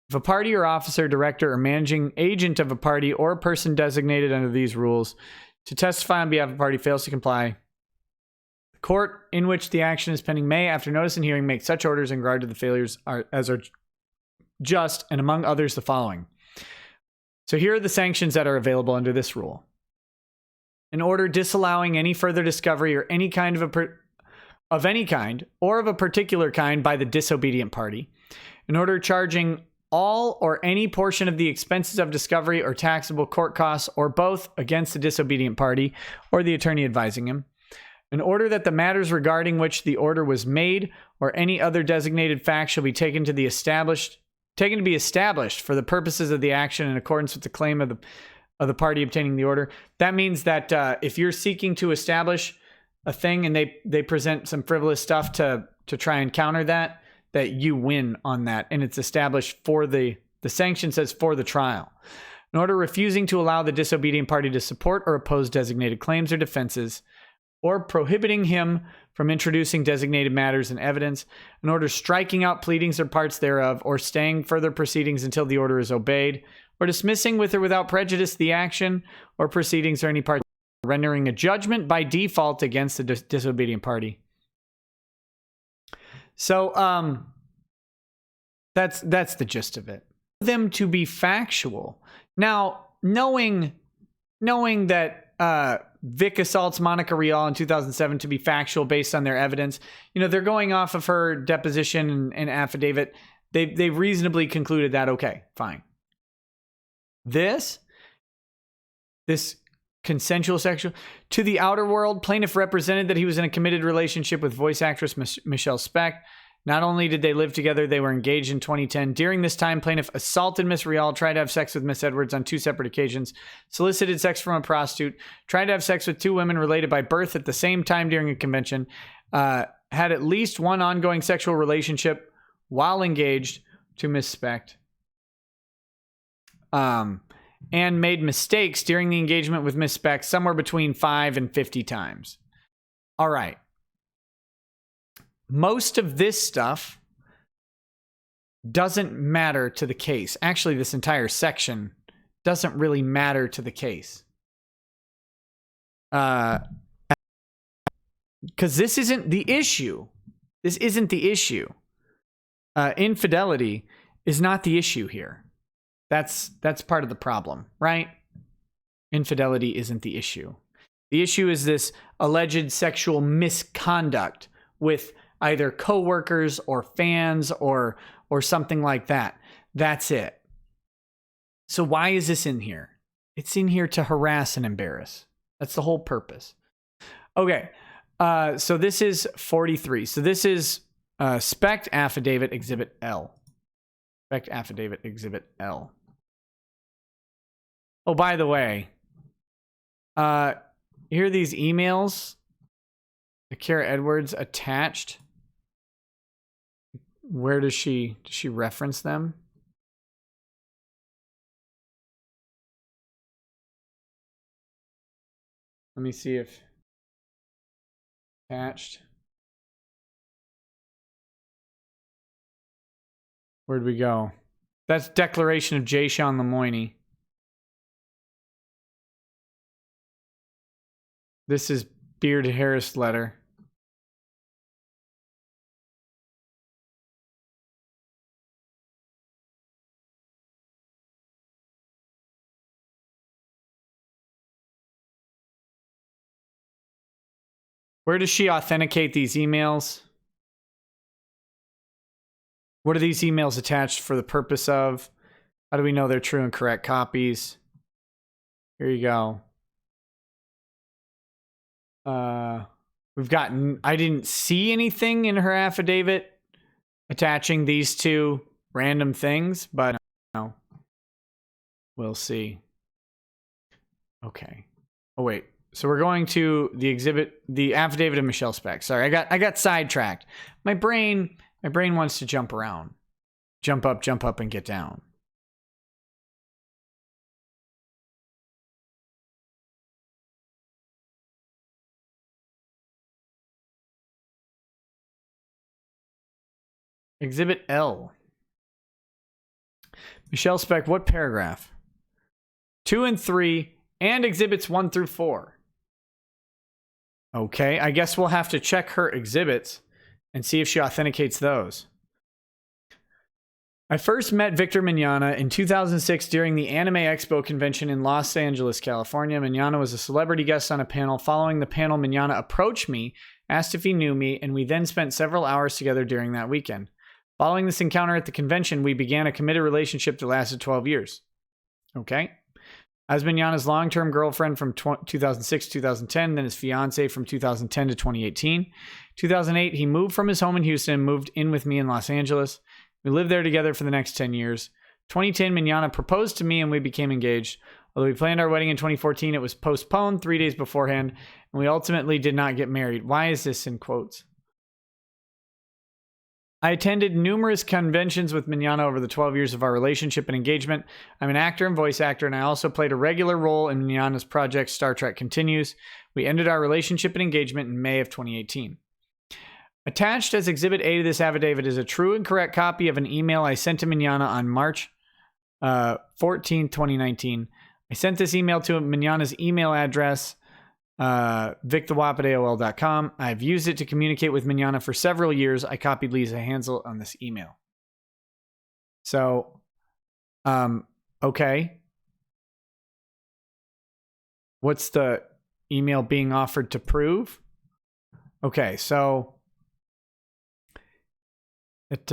If a party or officer, director, or managing agent of a party or a person designated under these rules to testify on behalf of a party fails to comply, the court in which the action is pending may, after notice and hearing, make such orders in regard to the failures as are just, and among others, the following. So here are the sanctions that are available under this rule. An order disallowing any further discovery or any kind of any kind or of a particular kind by the disobedient party. An order charging all or any portion of the expenses of discovery or taxable court costs or both against the disobedient party or the attorney advising him. An order that the matters regarding which the order was made or any other designated fact shall be taken to be established for the purposes of the action in accordance with the claim of the party obtaining the order. That means that if you're seeking to establish a thing and they present some frivolous stuff to try and counter that you win on that, and it's established for the sanction says for the trial. An order refusing to allow the disobedient party to support or oppose designated claims or defenses, or prohibiting him from introducing designated matters and evidence. An order striking out pleadings or parts thereof, or staying further proceedings until the order is obeyed, or dismissing with or without prejudice the action or proceedings or any part, rendering a judgment by default against the disobedient party. So that's the gist of it. Them to be factual. Now, knowing that Vic assaults Monica Rial in 2007 to be factual based on their evidence, they're going off of her deposition and affidavit. They reasonably concluded that, okay, fine. This consensual sexual to the outer world, plaintiff represented that he was in a committed relationship with voice actress Michelle Specht. Not only did they live together, they were engaged in 2010. During this time, plaintiff assaulted Miss Rial, tried to have sex with Miss Edwards on 2 separate occasions, solicited sex from a prostitute, tried to have sex with 2 women related by birth at the same time during a convention, had at least one ongoing sexual relationship while engaged to Miss Specht, and made mistakes during the engagement with Miss Specht somewhere between 5 and 50 times. All right. Most of this stuff doesn't matter to the case. Actually, this entire section doesn't really matter to the case. Because this isn't the issue. This isn't the issue. Infidelity is not the issue here. That's part of the problem, right? Infidelity isn't the issue. The issue is this alleged sexual misconduct with either coworkers or fans or something like that. That's it. So why is this in here? It's in here to harass and embarrass. That's the whole purpose. Okay. So this is 43. So this is Specht Affidavit Exhibit L. Specht Affidavit Exhibit L. Oh, by the way, here are these emails that Kara Edwards attached. Where does she reference them? Let me see if attached. Where'd we go? That's declaration of Jay Sean Lemoyne. This is Beard Harris letter. Where does she authenticate these emails? What are these emails attached for the purpose of? How do we know they're true and correct copies? Here you go. We've gotten, I didn't see anything in her affidavit attaching these 2 random things, but no. We'll see. Okay. Oh, wait. So we're going to the affidavit of Michelle Specht. Sorry, I got sidetracked. My brain wants to jump around. Jump up, and get down. Exhibit L. Michelle Specht, what paragraph? 2 and 3, and exhibits 1 through 4. Okay, I guess we'll have to check her exhibits and see if she authenticates those. I first met Victor Mignogna in 2006 during the Anime Expo convention in Los Angeles, California. Mignogna was a celebrity guest on a panel. Following the panel, Mignogna approached me, asked if he knew me, and we then spent several hours together during that weekend. Following this encounter at the convention, we began a committed relationship that lasted 12 years. Okay. I was Mignogna's long-term girlfriend from 2006 to 2010, then his fiance from 2010 to 2018. 2008, he moved from his home in Houston and moved in with me in Los Angeles. We lived there together for the next 10 years. 2010, Mignogna proposed to me and we became engaged. Although we planned our wedding in 2014, it was postponed 3 days beforehand, and we ultimately did not get married. Why is this in quotes? I attended numerous conventions with Mignogna over the 12 years of our relationship and engagement. I'm an actor and voice actor, and I also played a regular role in Mignogna's project Star Trek Continues. We ended our relationship and engagement in May of 2018. Attached as Exhibit A to this affidavit is a true and correct copy of an email I sent to Mignogna on March 14, 2019. I sent this email to Mignogna's email address, victhewap@aol.com. I've used it to communicate with Mignogna for several years. I copied Lisa Hansel on this email. So, okay. What's the email being offered to prove? Okay, so it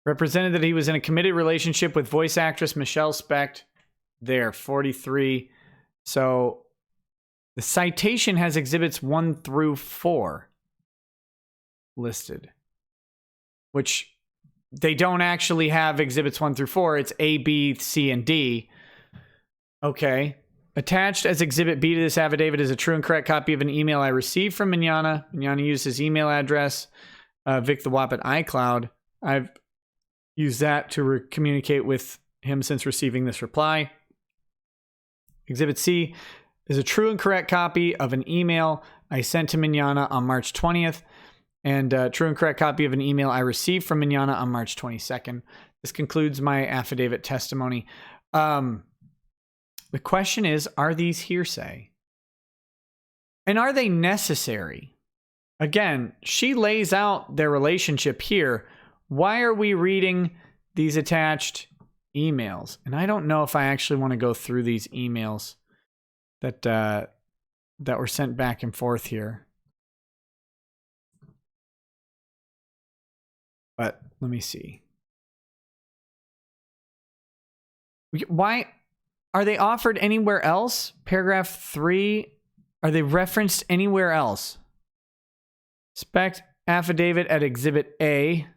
represented that he was in a committed relationship with voice actress Michelle Specht. There, 43. So the citation has exhibits 1 through 4 listed, which they don't actually have exhibits 1 through 4. It's A, B, C, and D. Okay. Attached as Exhibit B to this affidavit is a true and correct copy of an email I received from Mignogna. Mignogna used his email address, victhewap@iCloud. I've used that to communicate with him since receiving this reply. Exhibit C is a true and correct copy of an email I sent to Mignogna on March 20th, and a true and correct copy of an email I received from Mignogna on March 22nd. This concludes my affidavit testimony. The question is, are these hearsay? And are they necessary? Again, she lays out their relationship here. Why are we reading these attached emails? And I don't know if I actually want to go through these emails that were sent back and forth here. But let me see. Why are they offered anywhere else? Paragraph 3. Are they referenced anywhere else? Specht affidavit at Exhibit A.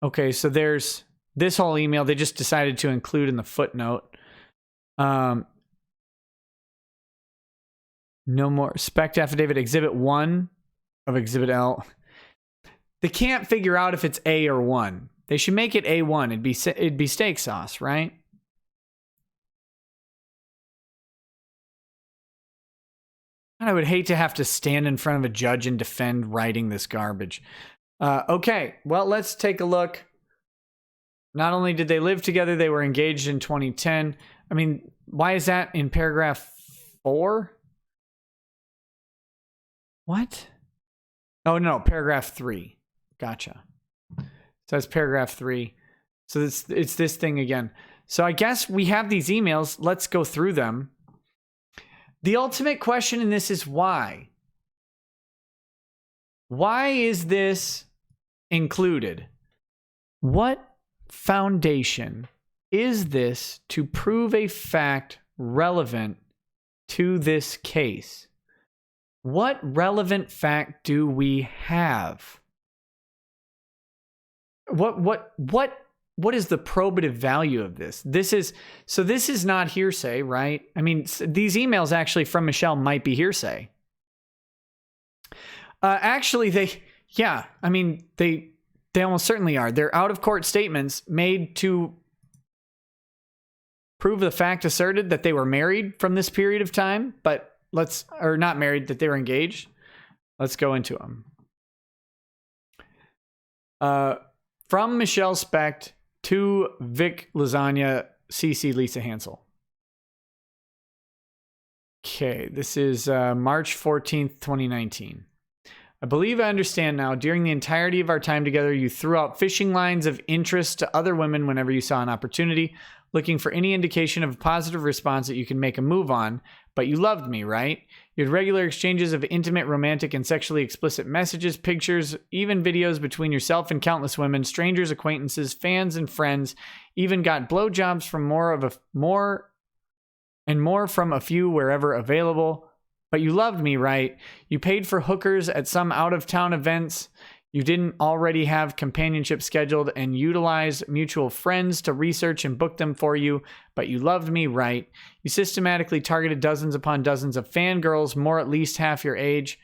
Okay, so there's this whole email they just decided to include in the footnote. No more. Specht affidavit Exhibit 1 of Exhibit L. They can't figure out if it's A or 1. They should make it A1. It'd be steak sauce, right? I would hate to have to stand in front of a judge and defend writing this garbage. Okay, well, let's take a look. Not only did they live together, they were engaged in 2010. I mean, why is that in paragraph 4? What? Oh, no, paragraph 3. Gotcha. So that's paragraph 3. So it's this thing again. So I guess we have these emails. Let's go through them. The ultimate question in this is why? Why is this included? What foundation is this to prove a fact relevant to this case? What relevant fact do we have? What is the probative value of this? This is not hearsay, right? I mean, these emails actually from Michelle might be hearsay. Actually, they almost certainly are. They're out of court statements made to prove the fact asserted that they were married from this period of time, or not married, that they were engaged. Let's go into them. From Michelle Specht to Vic Lasagna, CC Lisa Hansel. Okay, this is March 14th, 2019. I believe I understand now. During the entirety of our time together, you threw out fishing lines of interest to other women whenever you saw an opportunity, looking for any indication of a positive response that you can make a move on. But you loved me, right? You had regular exchanges of intimate, romantic, and sexually explicit messages, pictures, even videos between yourself and countless women, strangers, acquaintances, fans, and friends. Even got blowjobs from more from a few wherever available. But you loved me, right? You paid for hookers at some out-of-town events. You didn't already have companionship scheduled and utilized mutual friends to research and book them for you. But you loved me, right? You systematically targeted dozens upon dozens of fangirls, more at least half your age,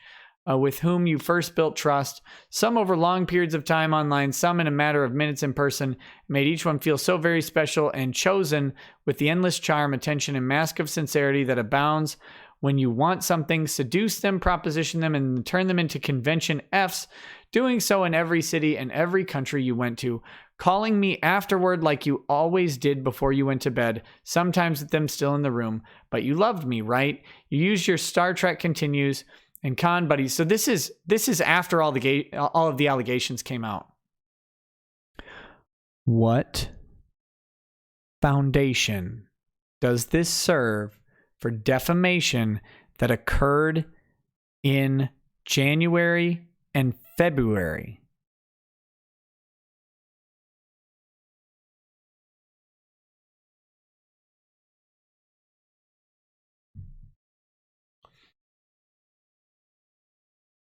with whom you first built trust. Some over long periods of time online, some in a matter of minutes in person. Made each one feel so very special and chosen with the endless charm, attention, and mask of sincerity that abounds when you want something, seduce them, proposition them, and turn them into convention Fs, doing so in every city and every country you went to, calling me afterward like you always did before you went to bed, sometimes with them still in the room. But you loved me, right? You used your Star Trek continues and con buddies. So this is after all of the allegations came out. What foundation does this serve for defamation that occurred in January and February?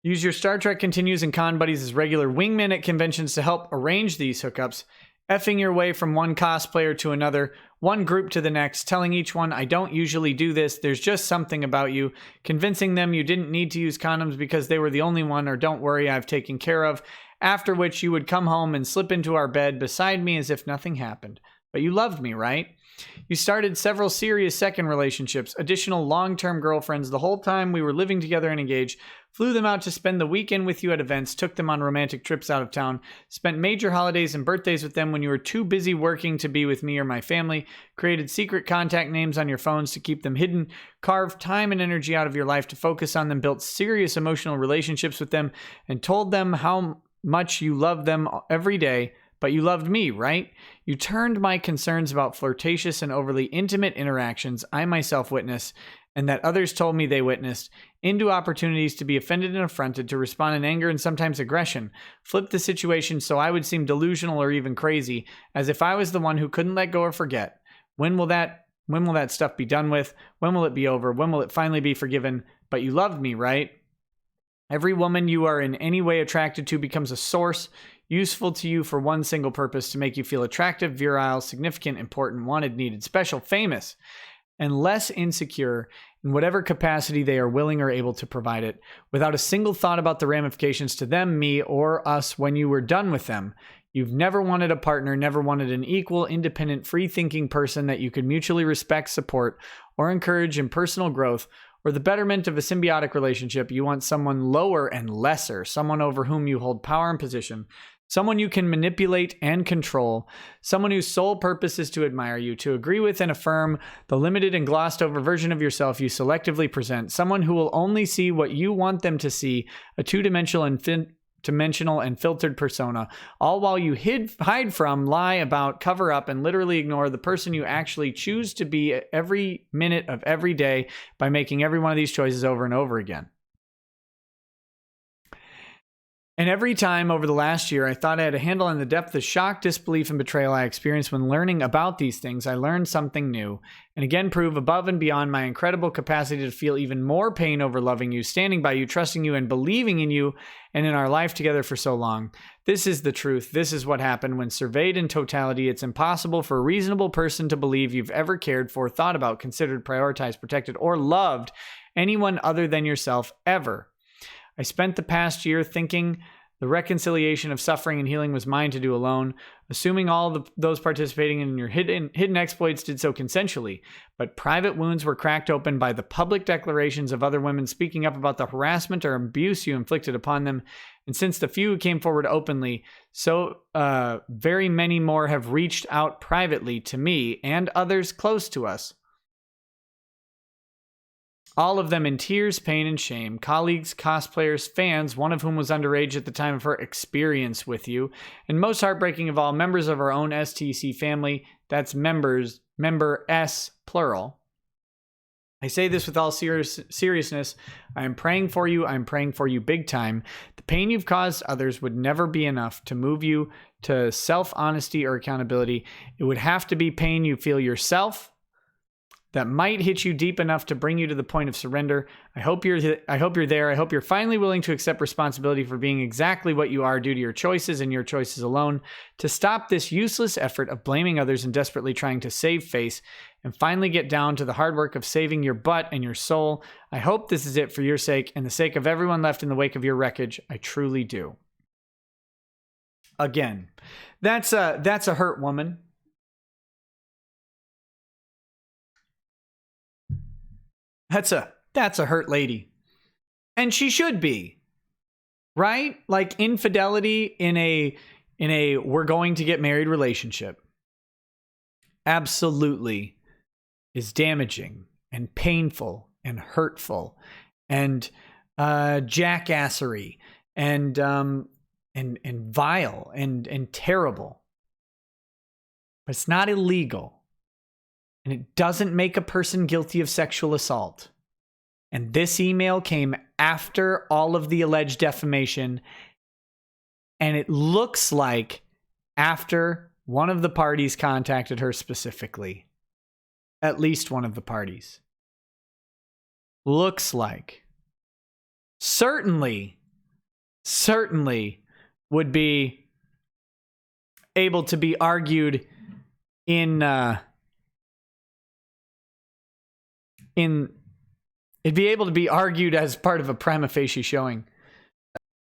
Use your Star Trek continues and con buddies as regular wingmen at conventions to help arrange these hookups, effing your way from one cosplayer to another, one group to the next, telling each one, I don't usually do this, there's just something about you, convincing them you didn't need to use condoms because they were the only one, or don't worry, I've taken care of, after which you would come home and slip into our bed beside me as if nothing happened. But you loved me, right? You started several serious second relationships, additional long-term girlfriends the whole time we were living together and engaged, flew them out to spend the weekend with you at events, took them on romantic trips out of town, spent major holidays and birthdays with them when you were too busy working to be with me or my family, created secret contact names on your phones to keep them hidden, carved time and energy out of your life to focus on them, built serious emotional relationships with them, and told them how much you loved them every day. But you loved me, right? You turned my concerns about flirtatious and overly intimate interactions I myself witnessed, and that others told me they witnessed, into opportunities to be offended and affronted, to respond in anger and sometimes aggression. Flip the situation so I would seem delusional or even crazy, as if I was the one who couldn't let go or forget. When will that stuff be done with? When will it be over? When will it finally be forgiven? But you loved me, right? Every woman you are in any way attracted to becomes a source, useful to you for one single purpose, to make you feel attractive, virile, significant, important, wanted, needed, special, famous, and less insecure in whatever capacity they are willing or able to provide it, without a single thought about the ramifications to them, me, or us when you were done with them. You've never wanted a partner, never wanted an equal, independent, free-thinking person that you could mutually respect, support, or encourage in personal growth, or the betterment of a symbiotic relationship. You want someone lower and lesser, someone over whom you hold power and position, someone you can manipulate and control, someone whose sole purpose is to admire you, to agree with and affirm the limited and glossed over version of yourself you selectively present, someone who will only see what you want them to see, a two-dimensional and filtered persona, all while you hide from, lie about, cover up, and literally ignore the person you actually choose to be every minute of every day by making every one of these choices over and over again. And every time over the last year, I thought I had a handle on the depth of shock, disbelief, and betrayal I experienced when learning about these things. I learned something new, and again prove above and beyond my incredible capacity to feel even more pain over loving you, standing by you, trusting you, and believing in you, and in our life together for so long. This is the truth. This is what happened. When surveyed in totality, it's impossible for a reasonable person to believe you've ever cared for, thought about, considered, prioritized, protected, or loved anyone other than yourself ever. I spent the past year thinking the reconciliation of suffering and healing was mine to do alone, assuming all those participating in your hidden exploits did so consensually. But private wounds were cracked open by the public declarations of other women speaking up about the harassment or abuse you inflicted upon them. And since the few who came forward openly So very many more have reached out privately to me and others close to us. All of them in tears, pain, and shame. Colleagues, cosplayers, fans, one of whom was underage at the time of her experience with you. And most heartbreaking of all, members of our own STC family. That's member S, plural. I say this with all seriousness. I am praying for you. I'm praying for you big time. The pain you've caused others would never be enough to move you to self-honesty or accountability. It would have to be pain you feel yourself that might hit you deep enough to bring you to the point of surrender. I hope you're there. I hope you're finally willing to accept responsibility for being exactly what you are due to your choices and your choices alone, to stop this useless effort of blaming others and desperately trying to save face, and finally get down to the hard work of saving your butt and your soul. I hope this is it for your sake and the sake of everyone left in the wake of your wreckage. I truly do. Again, that's a hurt woman. That's a hurt lady. And she should be. Right? Like infidelity in a we're going to get married relationship absolutely is damaging and painful and hurtful and jackassery and vile and terrible. But it's not illegal. And it doesn't make a person guilty of sexual assault. And this email came after all of the alleged defamation. And it looks like after one of the parties contacted her specifically. At least one of the parties. Looks like. Certainly would be able to be argued it'd be able to be argued as part of a prima facie showing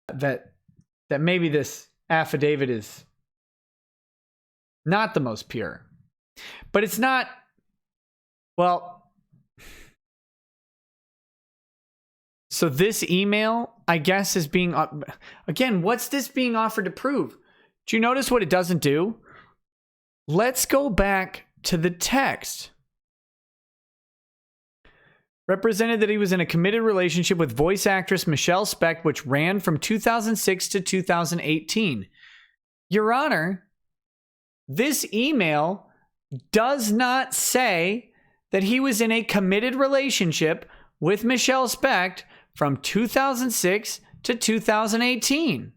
that maybe this affidavit is not the most pure. But it's not, well, so this email, I guess, is being, again, what's this being offered to prove? Do you notice what it doesn't do? Let's go back to the text. Represented that he was in a committed relationship with voice actress Michelle Specht, which ran from 2006 to 2018. Your Honor, this email does not say that he was in a committed relationship with Michelle Specht from 2006 to 2018.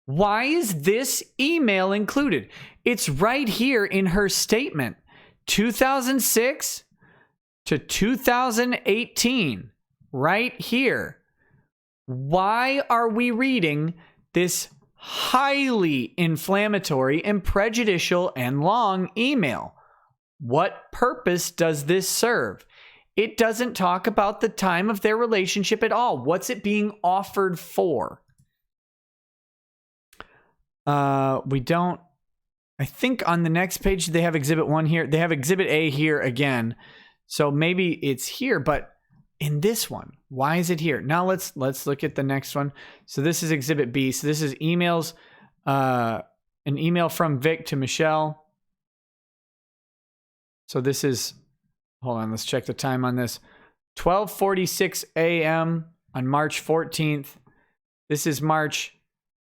Why is this email included? It's right here in her statement. 2006 to 2018, right here. Why are we reading this highly inflammatory and prejudicial and long email? What purpose does this serve? It doesn't talk about the time of their relationship at all. What's it being offered for? We don't, I think on the next page they have Exhibit 1 here. They have Exhibit A here again. So maybe it's here, but in this one, why is it here? Now let's look at the next one. So this is Exhibit B. So this is emails, an email from Vic to Michelle. So this is, hold on, let's check the time on this. 12:46 a.m. on March 14th. This is March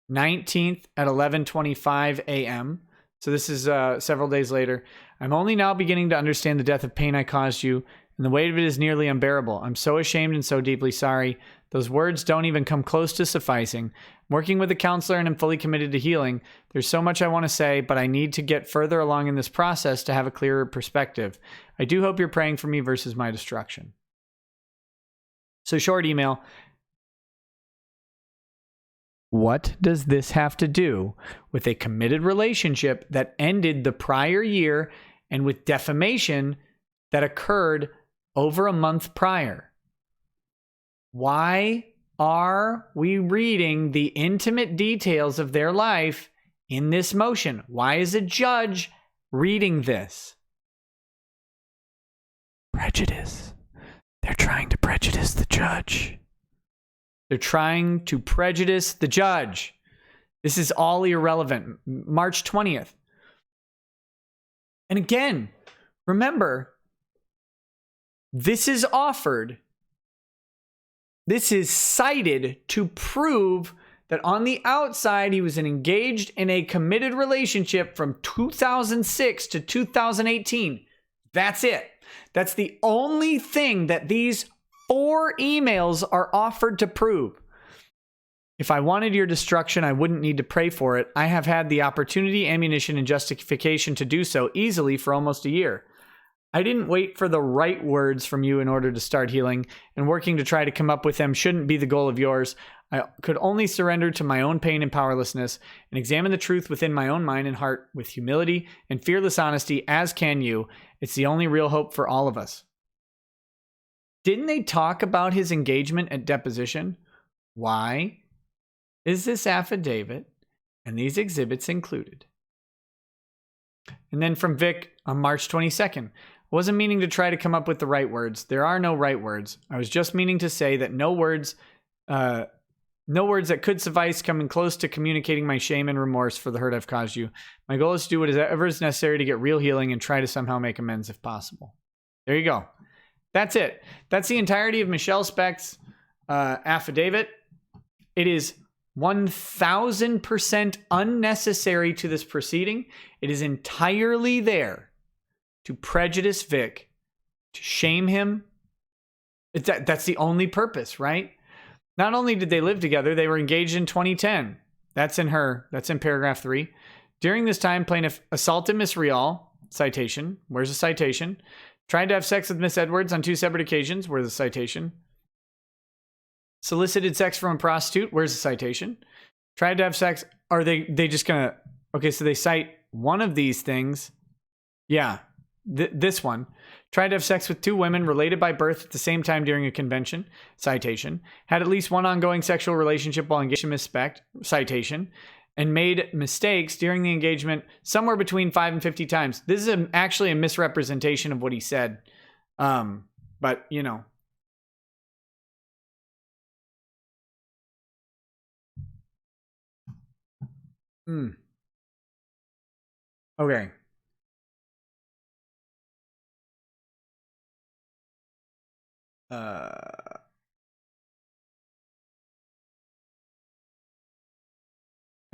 19th at 11:25 a.m. So this is several days later. I'm only now beginning to understand the depth of pain I caused you, and the weight of it is nearly unbearable. I'm so ashamed and so deeply sorry. Those words don't even come close to sufficing. I'm working with a counselor and I'm fully committed to healing. There's so much I want to say, but I need to get further along in this process to have a clearer perspective. I do hope you're praying for me versus my destruction. So short email. What does this have to do with a committed relationship that ended the prior year and with defamation that occurred over a month prior? Why are we reading the intimate details of their life in this motion? Why is a judge reading this? Prejudice. They're trying to prejudice the judge. They're trying to prejudice the judge. This is all irrelevant. March 20th. And again, remember, this is offered. This is cited to prove that on the outside, he was engaged in a committed relationship from 2006 to 2018. That's it. That's the only thing that these 4 emails are offered to prove. If I wanted your destruction, I wouldn't need to pray for it. I have had the opportunity, ammunition, and justification to do so easily for almost a year. I didn't wait for the right words from you in order to start healing, and working to try to come up with them shouldn't be the goal of yours. I could only surrender to my own pain and powerlessness and examine the truth within my own mind and heart with humility and fearless honesty, as can you. It's the only real hope for all of us. Didn't they talk about his engagement at deposition? Why is this affidavit and these exhibits included? And then from Vic on March 22nd. I wasn't meaning to try to come up with the right words. There are no right words. I was just meaning to say that no words that could suffice coming close to communicating my shame and remorse for the hurt I've caused you. My goal is to do whatever is necessary to get real healing and try to somehow make amends if possible. There you go. That's it. That's the entirety of Michelle Specht's affidavit. It is 1000% unnecessary to this proceeding. It is entirely there to prejudice Vic, to shame him. That's the only purpose, right? Not only did they live together, they were engaged in 2010. That's in paragraph 3. During this time, plaintiff assaulted Miss Rial, citation. Where's the citation? Tried to have sex with Miss Edwards on 2 separate occasions. Where's the citation? Solicited sex from a prostitute. Where's the citation? Tried to have sex. Are they just gonna? Okay, so they cite one of these things. Yeah, this one. Tried to have sex with 2 women related by birth at the same time during a convention. Citation. Had at least one ongoing sexual relationship while engaged in Miss Specht. Citation. And made mistakes during the engagement somewhere between 5 and 50 times. This is actually a misrepresentation of what he said. But, you know. Okay.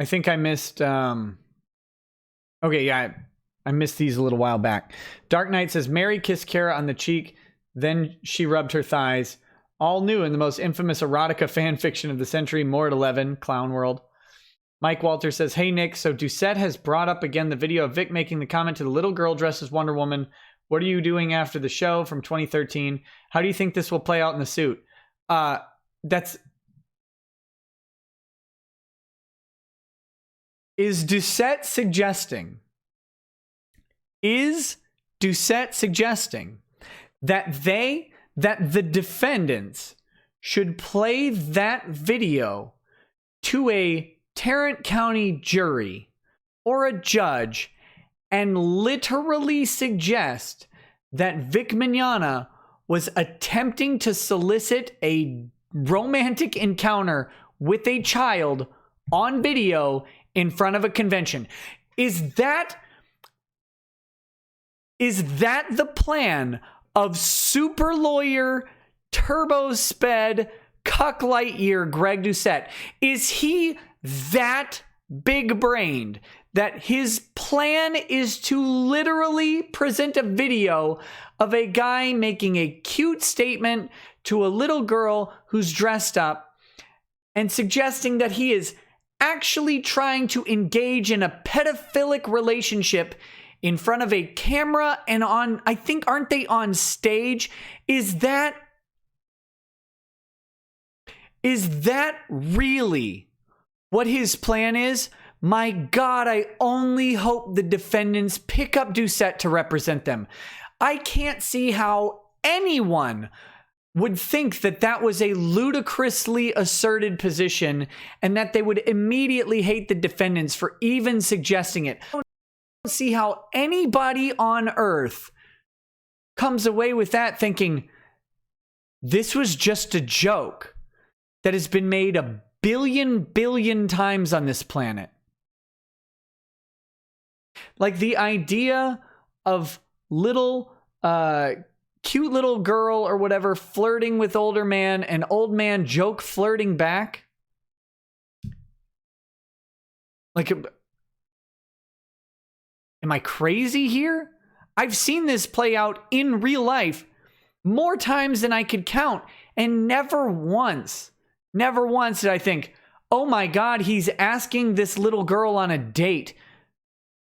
I think I missed, okay, yeah, I missed these a little while back. Dark Knight says, Mary kissed Kara on the cheek, then she rubbed her thighs. All new in the most infamous erotica fan fiction of the century, more at 11, Clown World. Mike Walter says, hey, Nick, so Doucette has brought up again the video of Vic making the comment to the little girl dressed as Wonder Woman. What are you doing after the show from 2013? How do you think this will play out in the suit? Is Doucette suggesting that the defendants should play that video to a Tarrant County jury or a judge and literally suggest that Vic Mignogna was attempting to solicit a romantic encounter with a child on video in front of a convention? Is that the plan of super lawyer, turbo sped, cuck Lightyear Greg Doucette? Is he that big brained that his plan is to literally present a video of a guy making a cute statement to a little girl who's dressed up and suggesting that he is actually trying to engage in a pedophilic relationship in front of a camera and on, I think, aren't they on stage? Is that really what his plan is? My God, I only hope the defendants pick up Doucette to represent them. I can't see how anyone would think that that was a ludicrously asserted position and that they would immediately hate the defendants for even suggesting it. I don't see how anybody on earth comes away with that thinking this was just a joke that has been made a billion times on this planet. Like the idea of little cute little girl or whatever flirting with older man and old man joke flirting back. Like, am I crazy here? I've seen this play out in real life more times than I could count, and never once did I think, oh my God, he's asking this little girl on a date,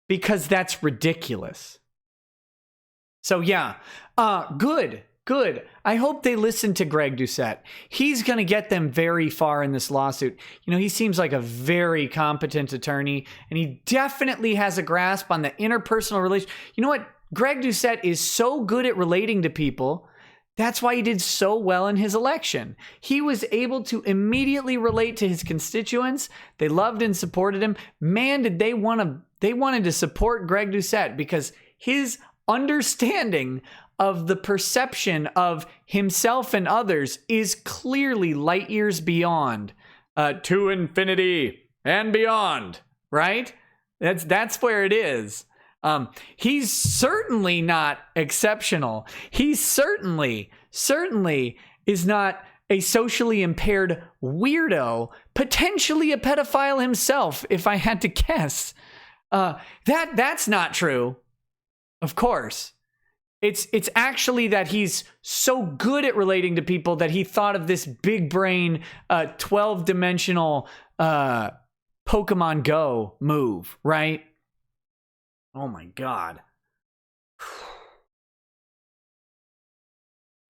because that's ridiculous. So yeah, good. I hope they listen to Greg Doucette. He's going to get them very far in this lawsuit. You know, he seems like a very competent attorney, and he definitely has a grasp on the interpersonal relation. You know what? Greg Doucette is so good at relating to people. That's why he did so well in his election. He was able to immediately relate to his constituents. They loved and supported him. Man, did they wanted to support Greg Doucette, because his understanding of the perception of himself and others is clearly light years beyond, to infinity and beyond, right? That's where it is. He's certainly not exceptional. He certainly is not a socially impaired weirdo, potentially a pedophile himself, if I had to guess. That's not true. Of course. It's actually that he's so good at relating to people that he thought of this big brain, 12-dimensional Pokemon Go move, right? Oh my God.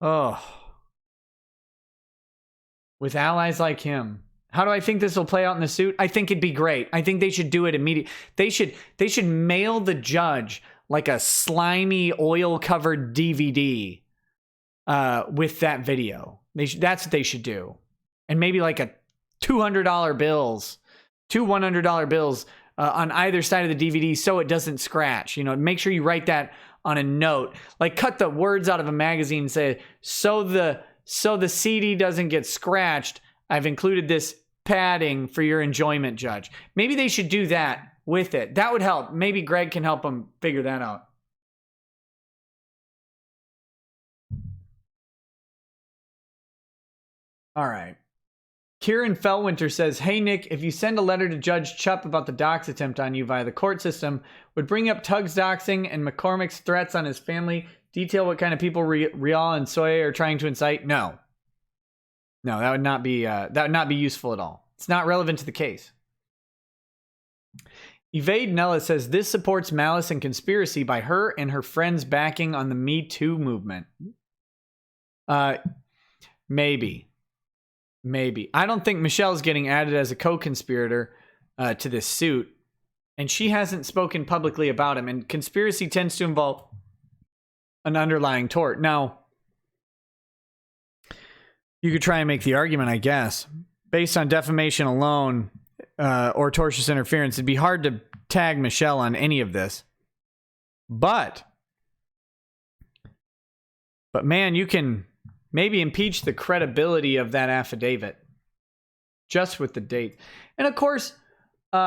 Oh. With allies like him. How do I think this will play out in the suit? I think it'd be great. I think they should do it immediately. They should mail the judge like a slimy oil-covered DVD with that video. That's what they should do. And maybe like a $200 bills, two $100 bills on either side of the DVD so it doesn't scratch. You know, make sure you write that on a note. Like cut the words out of a magazine and say, so the CD doesn't get scratched, I've included this padding for your enjoyment, Judge. Maybe they should do that with it. That would help. Maybe Greg can help them figure that out. All right. Kieran Fellwinter says, hey, Nick, if you send a letter to Judge Chupp about the dox attempt on you via the court system, would bring up Tug's doxing and McCormick's threats on his family, detail what kind of people Rial and Soye are trying to incite? No, that would not be useful at all. It's not relevant to the case. Evade Nella says, this supports malice and conspiracy by her and her friends backing on the Me Too movement. Maybe. I don't think Michelle's getting added as a co-conspirator to this suit, and she hasn't spoken publicly about him, and conspiracy tends to involve an underlying tort. Now, you could try and make the argument, I guess, based on defamation alone or tortious interference, it'd be hard to tag Michelle on any of this. But man, you can maybe impeach the credibility of that affidavit just with the date. And of course, you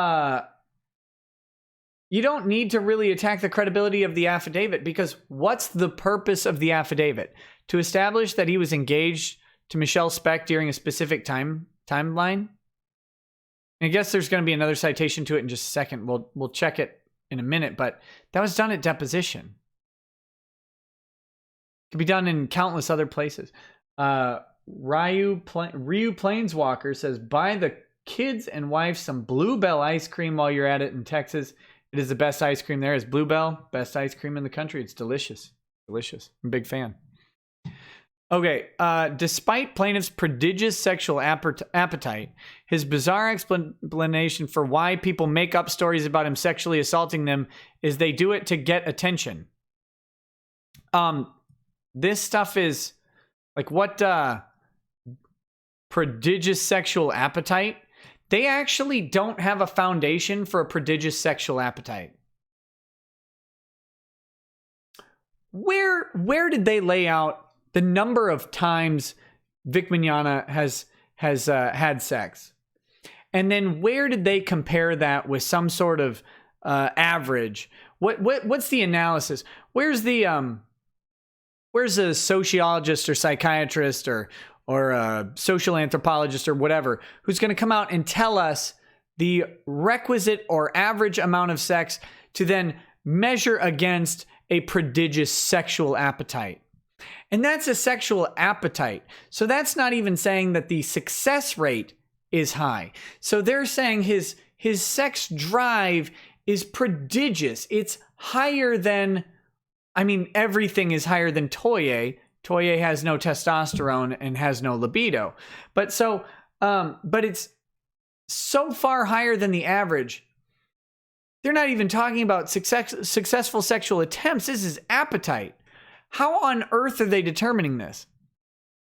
don't need to really attack the credibility of the affidavit, because what's the purpose of the affidavit? To establish that he was engaged to Michelle Specht during a specific timeline? I guess there's going to be another citation to it in just a second. We'll check it in a minute, but that was done at deposition. It could be done in countless other places. Ryu Planeswalker says, buy the kids and wife some Bluebell ice cream while you're at it in Texas. It is the best ice cream there. Is Bluebell best ice cream in the country? It's delicious. Delicious. I'm a big fan. Okay, despite plaintiff's prodigious sexual appetite, his bizarre explanation for why people make up stories about him sexually assaulting them is they do it to get attention. This stuff is like what prodigious sexual appetite? They actually don't have a foundation for a prodigious sexual appetite. Where did they lay out the number of times Vic Mignogna has had sex? And then where did they compare that with some sort of average? What's the analysis? Where's a sociologist or psychiatrist or a social anthropologist or whatever who's going to come out and tell us the requisite or average amount of sex to then measure against a prodigious sexual appetite? And that's a sexual appetite. So that's not even saying that the success rate is high. So they're saying his sex drive is prodigious. It's higher than, I mean, everything is higher than Toye. Toye has no testosterone and has no libido. But it's so far higher than the average. They're not even talking about successful sexual attempts. This is appetite. How on earth are they determining this?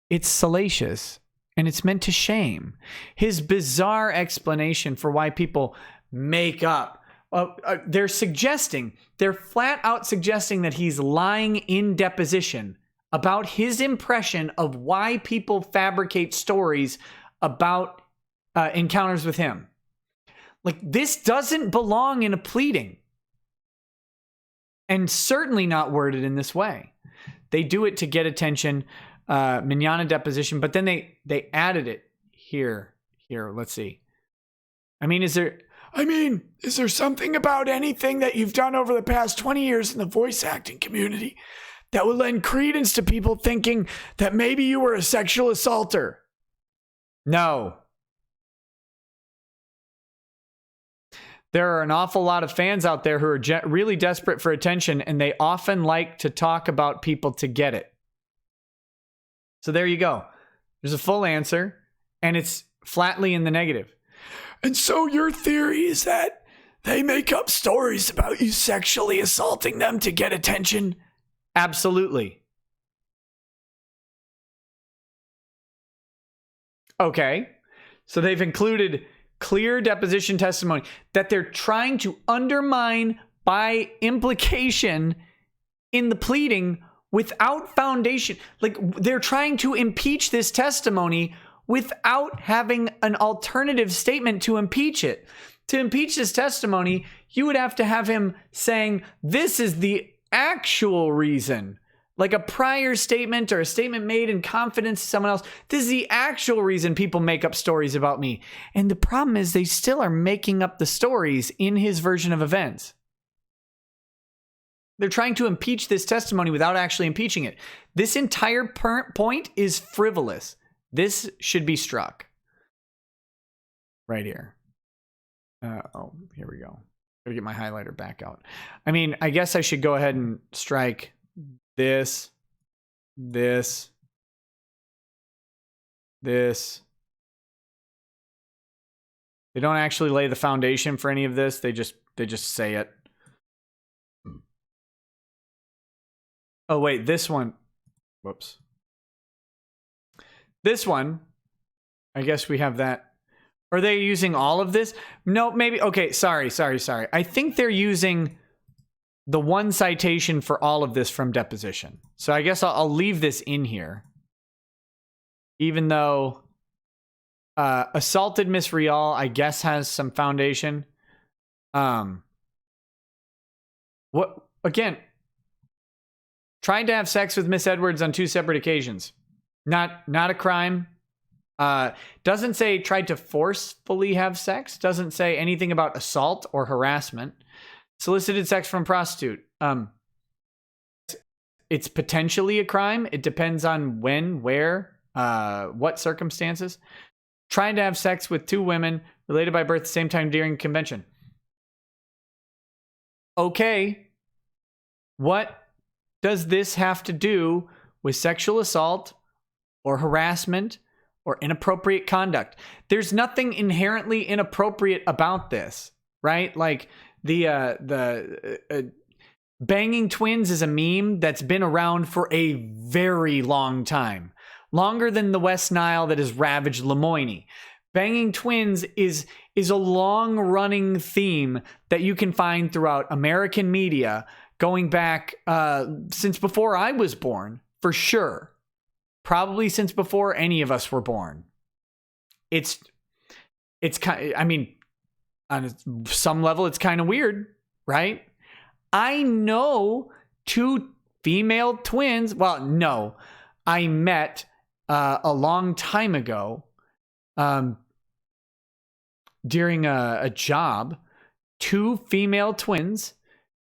It's salacious, and it's meant to shame. His bizarre explanation for why people make up. They're flat out suggesting that he's lying in deposition about his impression of why people fabricate stories about encounters with him. Like, this doesn't belong in a pleading. And certainly not worded in this way. They do it to get attention, manana deposition, but then they added it here. Let's see. Is there something about anything that you've done over the past 20 years in the voice acting community that would lend credence to people thinking that maybe you were a sexual assaulter? No. There are an awful lot of fans out there who are really desperate for attention, and they often like to talk about people to get it. So there you go. There's a full answer, and it's flatly in the negative. And so your theory is that they make up stories about you sexually assaulting them to get attention? Absolutely. Okay. So they've included clear deposition testimony that they're trying to undermine by implication in the pleading without foundation. Like, they're trying to impeach this testimony without having an alternative statement to impeach it. To impeach this testimony, you would have to have him saying, this is the actual reason. Like a prior statement or a statement made in confidence to someone else. This is the actual reason people make up stories about me. And the problem is they still are making up the stories in his version of events. They're trying to impeach this testimony without actually impeaching it. This entire point is frivolous. This should be struck. Right here. Here we go. Gotta get my highlighter back out. I guess I should go ahead and strike this. They don't actually lay the foundation for any of this. They just say it. Oh wait, this one. Whoops. This one. I guess we have that. Are they using all of this? No, maybe. Okay, sorry. I think they're using the one citation for all of this from deposition. So I guess I'll leave this in here. Even though assaulted Miss Rial, I guess, has some foundation. What again? Trying to have sex with Miss Edwards on 2 separate occasions. Not a crime. Doesn't say tried to forcefully have sex. Doesn't say anything about assault or harassment. Solicited sex from prostitute. It's potentially a crime. It depends on when, where, what circumstances. Trying to have sex with 2 women related by birth at the same time during convention. Okay. What does this have to do with sexual assault or harassment or inappropriate conduct? There's nothing inherently inappropriate about this, right? Like the banging twins is a meme that's been around for a very long time, longer than the West Nile that has ravaged Lemoyne. Banging twins is a long-running theme that you can find throughout American media going back since before I was born, for sure. Probably since before any of us were born. It's it's kind. I mean, on some level, it's kind of weird, right? I know two female twins. Well, no, I met a long time ago during a job, two female twins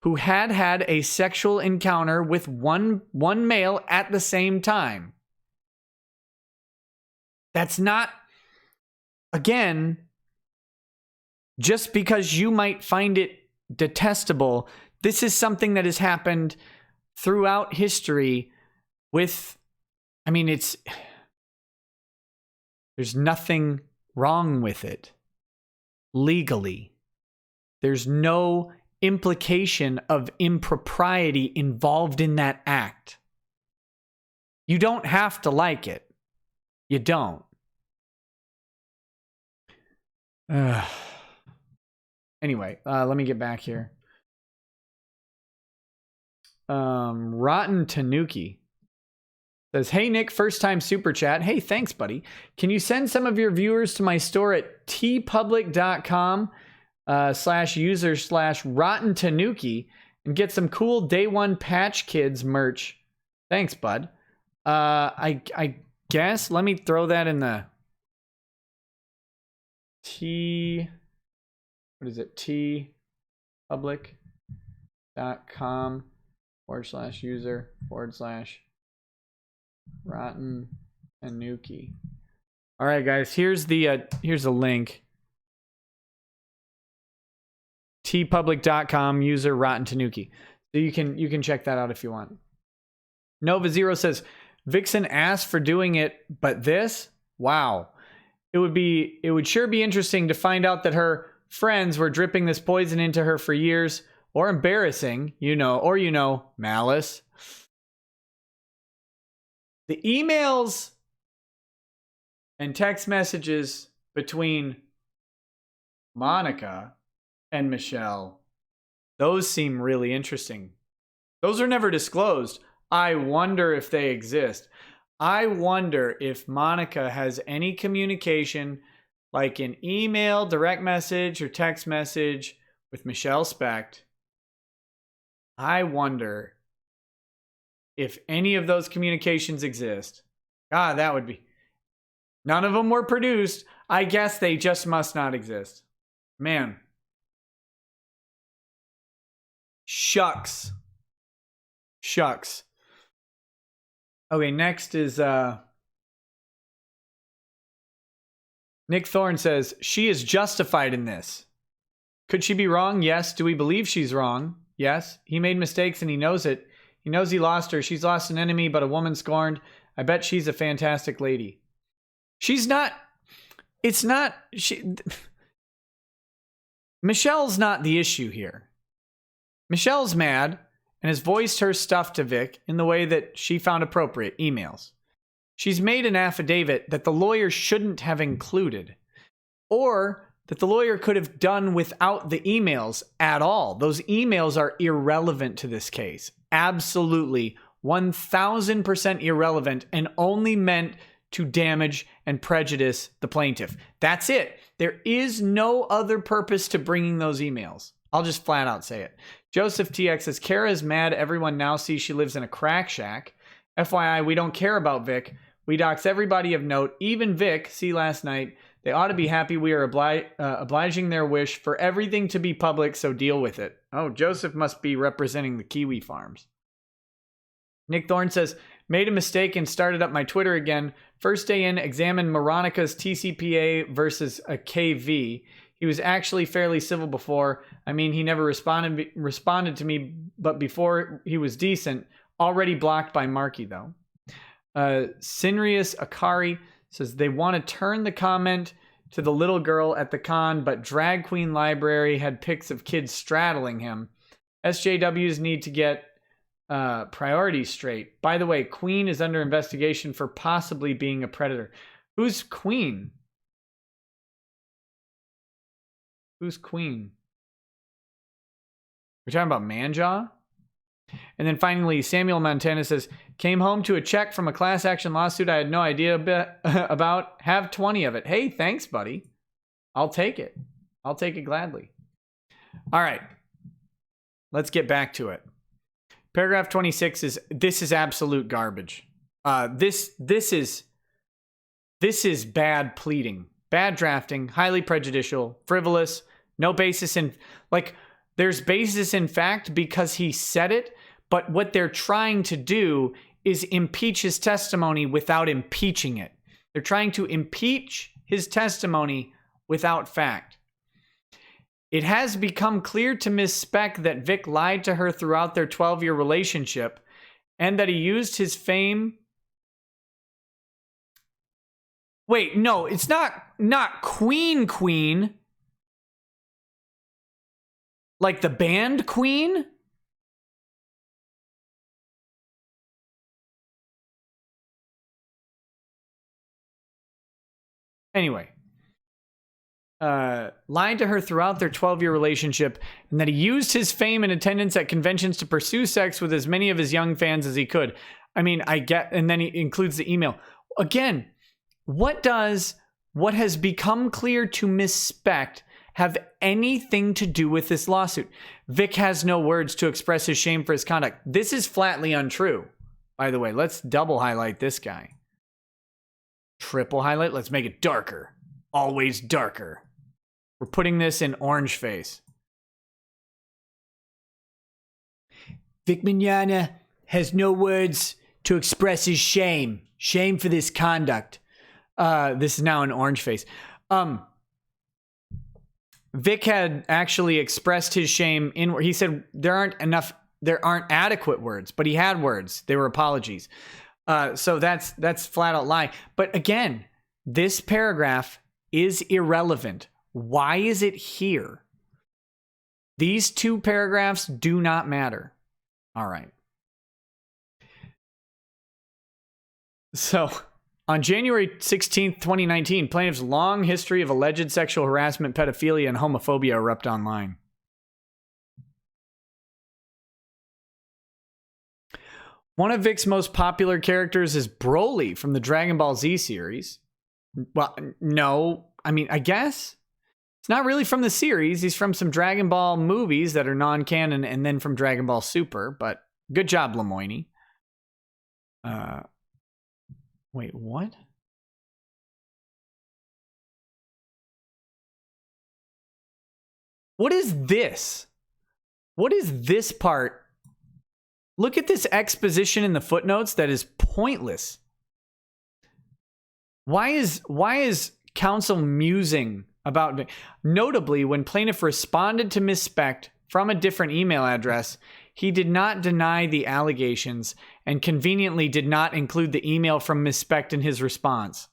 who had a sexual encounter with one male at the same time. That's not, again, just because you might find it detestable, this is something that has happened throughout history with, I mean, there's nothing wrong with it legally. There's no implication of impropriety involved in that act. You don't have to like it. You don't. Anyway, let me get back here. Rotten Tanuki says, hey, Nick, first time super chat. Hey, thanks, buddy. Can you send some of your viewers to my store at tpublic.com /user/Rotten Tanuki and get some cool day one Patch Kids merch? Thanks, bud. I guess let me throw that in the what is it? tpublic.com /user/Rotten Tanuki. All right, guys, here's the link. tpublic.com user Rotten Tanuki. So you can check that out if you want. Nova Zero says, Vixen asked for doing it, but this? Wow. It would sure be interesting to find out that her friends were dripping this poison into her for years, or embarrassing, Malice. The emails and text messages between Monica and Michelle, those seem really interesting. Those are never disclosed. I wonder if they exist. I wonder if Monica has any communication, like an email, direct message, or text message with Michelle Specht. I wonder if any of those communications exist. God, that would be... None of them were produced. I guess they just must not exist. Man. Shucks. Okay, next is Nick Thorne says, she is justified in this. Could she be wrong? Yes. Do we believe she's wrong? Yes. He made mistakes and he knows it. He knows he lost her. She's lost an enemy, but a woman scorned. I bet she's a fantastic lady. She's not. It's not. Michelle's not the issue here. Michelle's mad and has voiced her stuff to Vic in the way that she found appropriate, emails. She's made an affidavit that the lawyer shouldn't have included, or that the lawyer could have done without the emails at all. Those emails are irrelevant to this case. Absolutely 1000% irrelevant and only meant to damage and prejudice the plaintiff. That's it. There is no other purpose to bringing those emails. I'll just flat out say it. Joseph TX says, Kara is mad. Everyone now sees she lives in a crack shack. FYI, we don't care about Vic. We dox everybody of note, even Vic. See last night. They ought to be happy we are obliging their wish for everything to be public, so deal with it. Oh, Joseph must be representing the Kiwi farms. Nick Thorne says, made a mistake and started up my Twitter again. First day in, examined Moronica's TCPA versus a KV. He was actually fairly civil before. I mean, he never responded to me, but before he was decent. Already blocked by Marky, though. Sinrius Akari says they want to turn the comment to the little girl at the con, but Drag Queen Library had pics of kids straddling him. SJWs need to get priorities straight. By the way, Queen is under investigation for possibly being a predator. Who's Queen? Who's Queen? We're talking about Manjaw? And then finally, Samuel Montana says, came home to a check from a class action lawsuit I had no idea about. Have 20 of it. Hey, thanks, buddy. I'll take it. I'll take it gladly. All right. Let's get back to it. Paragraph 26 is absolute garbage. This is bad pleading, bad drafting, highly prejudicial, frivolous, no basis in, like, there's basis in fact because he said it, but what they're trying to do is impeach his testimony without impeaching it. They're trying to impeach his testimony without fact. It has become clear to Ms. Specht that Vic lied to her throughout their 12-year relationship and that he used his fame. Wait, no, it's not Queen. Like the band Queen? Anyway. Lied to her throughout their 12-year relationship and that he used his fame and attendance at conventions to pursue sex with as many of his young fans as he could. I mean, and then he includes the email. Again, what has become clear to Miss Specht have anything to do with this lawsuit? Vic has no words to express his shame for his conduct. This is flatly untrue. By the way, let's double highlight this guy. Triple highlight. Let's make it darker. Always darker. We're putting this in orange face. Vic Mignogna has no words to express his shame. Shame for this conduct. This is now in orange face. Vic had actually expressed his shame in. He said there aren't adequate words, but he had words. They were apologies. So that's flat out lie. But again, this paragraph is irrelevant. Why is it here? These two paragraphs do not matter. All right. So, on January 16th, 2019, plaintiff's long history of alleged sexual harassment, pedophilia, and homophobia erupt online. One of Vic's most popular characters is Broly from the Dragon Ball Z series. Well, no, I mean, I guess it's not really from the series. He's from some Dragon Ball movies that are non-canon and then from Dragon Ball Super, but good job, Lemoyne. Wait, what? What is this? What is this part? Look at this exposition in the footnotes that is pointless. Why is counsel musing about... Notably, when plaintiff responded to Ms. Specht from a different email address, he did not deny the allegations and conveniently did not include the email from Ms. Specht in his response.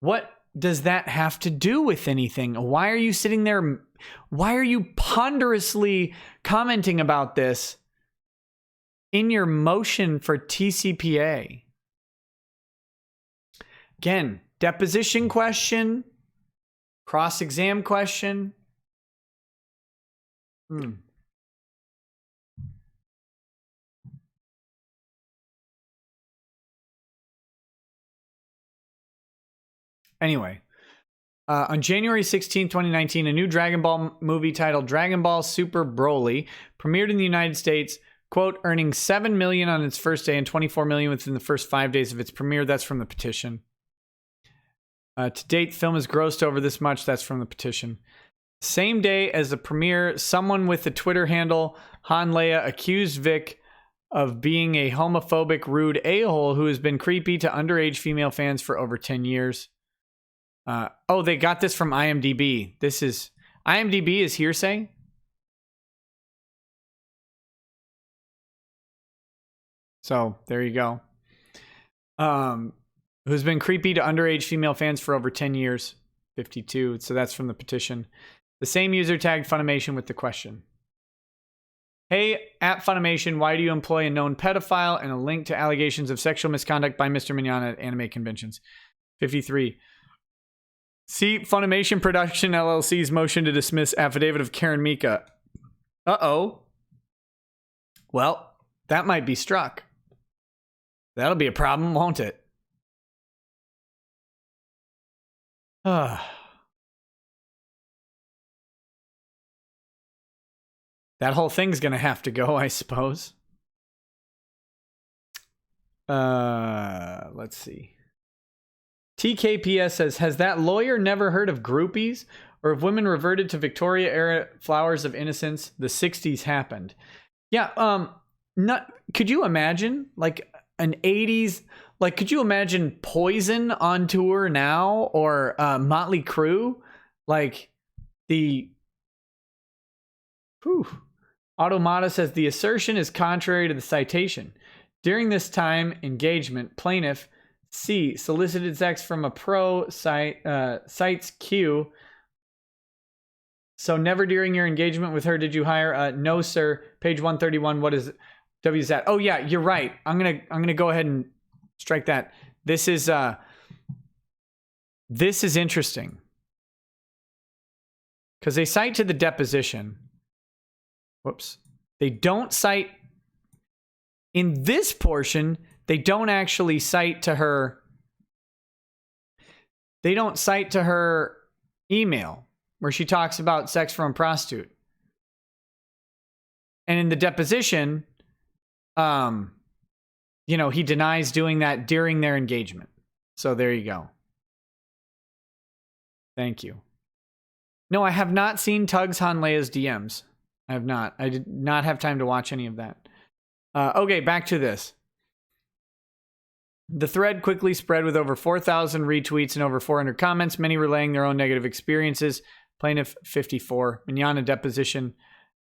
What does that have to do with anything? Why are you sitting there? Why are you ponderously commenting about this in your motion for TCPA? Again, deposition question, cross-exam question. Anyway, on January 16, 2019, a new Dragon Ball movie titled Dragon Ball Super Broly premiered in the United States, quote, earning $7 million on its first day and $24 million within the first 5 days of its premiere. That's from the petition. To date, the film has grossed over this much. That's from the petition. Same day as the premiere, someone with the Twitter handle Hanleia accused Vic of being a homophobic, rude a-hole who has been creepy to underage female fans for over 10 years. Oh, they got this from IMDb. IMDb is Hearsay. So there you go. Who's been creepy to underage female fans for over 10 years. 52. So that's from the petition. The same user tagged Funimation with the question. Hey, at Funimation, why do you employ a known pedophile and a link to allegations of sexual misconduct by Mr. Mignogna at anime conventions? 53. See Funimation Production LLC's motion to dismiss affidavit of Karen Mika. Uh-oh. Well, that might be struck. That'll be a problem, won't it? That whole thing's gonna have to go, I suppose. Let's see. TKPS says, has that lawyer never heard of groupies? Or have women reverted to Victoria-era flowers of innocence? The 60s happened. Yeah, could you imagine, like, an 80s... Like, could you imagine Poison on tour now? Or Motley Crue? Like, the... Whew. Automata says, the assertion is contrary to the citation. During this time, engagement, plaintiff C solicited sex from a pro site's Q. So never during your engagement with her did you hire? No, sir. Page 131. What is W is that? Oh yeah, you're right. I'm gonna go ahead and strike that. This is interesting because they cite to the deposition. Whoops. They don't cite in this portion. They don't actually cite to her. They don't cite to her email where she talks about sex from a prostitute. And in the deposition, he denies doing that during their engagement. So there you go. Thank you. No, I have not seen Tugs Hanlea's DMs. I have not. I did not have time to watch any of that. Okay, back to this. The thread quickly spread with over 4,000 retweets and over 400 comments, many relaying their own negative experiences. Plaintiff 54. Manana deposition.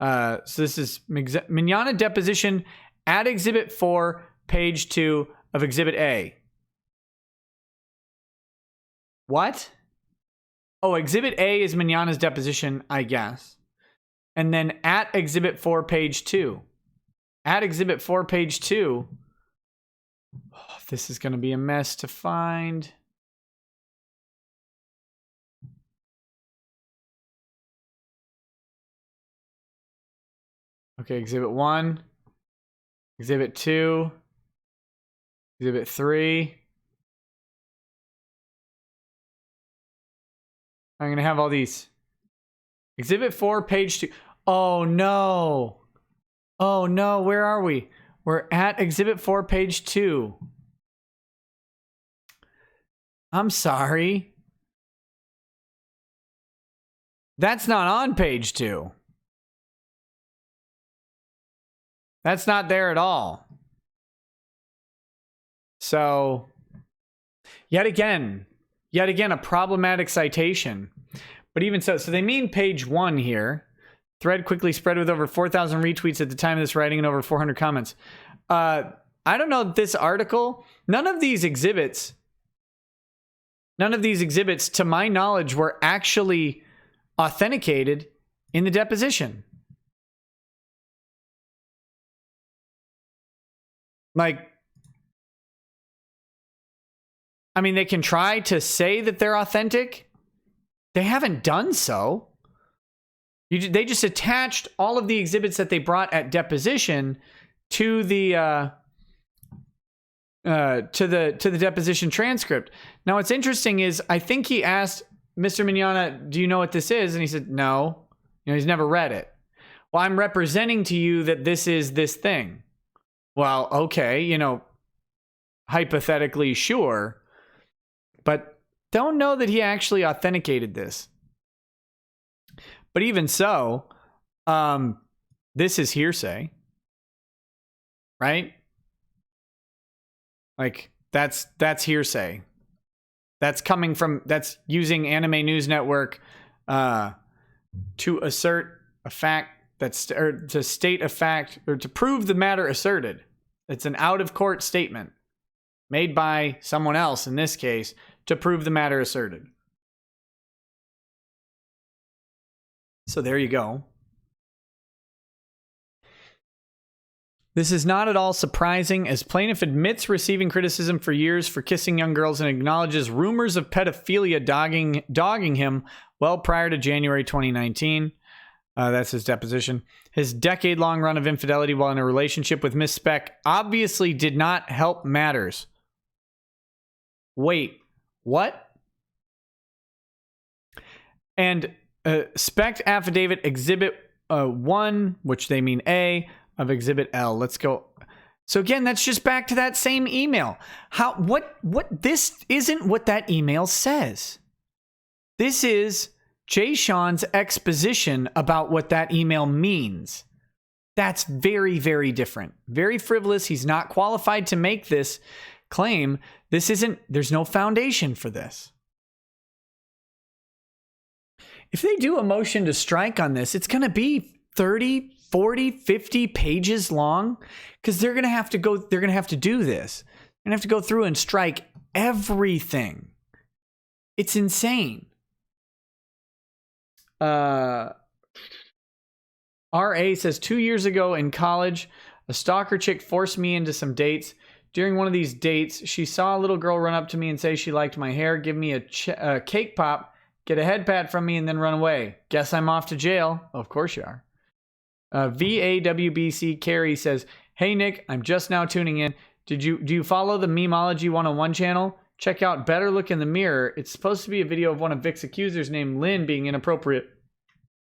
So this is Manana deposition at Exhibit 4, page 2 of Exhibit A. What? Oh, Exhibit A is Manana's deposition, I guess. And then at Exhibit 4, page 2. At Exhibit 4, page 2. Oh, this is going to be a mess to find. Okay, Exhibit 1. Exhibit 2. Exhibit 3. I'm going to have all these. Exhibit 4, page 2. Oh, no. Oh, no. Where are we? We're at Exhibit 4, page 2. I'm sorry. That's not on page 2. That's not there at all. So, yet again, a problematic citation. But even so they mean page 1 here. Thread quickly spread with over 4,000 retweets at the time of this writing and over 400 comments. I don't know this article. None of these exhibits, to my knowledge, were actually authenticated in the deposition. Like, I mean, they can try to say that they're authentic. They haven't done so. They just attached all of the exhibits that they brought at deposition to the deposition transcript. Now, what's interesting is I think he asked Mr. Manana, "Do you know what this is?" And he said, "No." He's never read it. Well, I'm representing to you that this is this thing. Well, okay, hypothetically, sure, but don't know that he actually authenticated this. But even so, this is hearsay, right? Like, that's hearsay. That's using Anime News Network to assert a fact to state a fact or to prove the matter asserted. It's an out-of-court statement made by someone else, in this case, to prove the matter asserted. So there you go. This is not at all surprising, as plaintiff admits receiving criticism for years for kissing young girls and acknowledges rumors of pedophilia dogging him well prior to January 2019. That's his deposition. His decade-long run of infidelity while in a relationship with Miss Specht obviously did not help matters. Wait, what? And Specht Affidavit Exhibit 1, which they mean A, of Exhibit L. Let's go. So again, that's just back to that same email. This isn't what that email says. This is Jay Sean's exposition about what that email means. That's very, very different. Very frivolous. He's not qualified to make this claim. There's no foundation for this. If they do a motion to strike on this, it's going to be 30, 40, 50 pages long because they're going to have to do this. They're going to have to go through and strike everything. It's insane. RA says 2 years ago in college, a stalker chick forced me into some dates. During one of these dates, she saw a little girl run up to me and say she liked my hair, give me a cake pop, get a head pat from me, and then run away. Guess I'm off to jail. Oh, of course you are. VAWBC Carrie says, hey Nick, I'm just now tuning in. Do you follow the Memology 101 channel? Check out Better Look in the Mirror. It's supposed to be a video of one of Vic's accusers named Lynn being inappropriate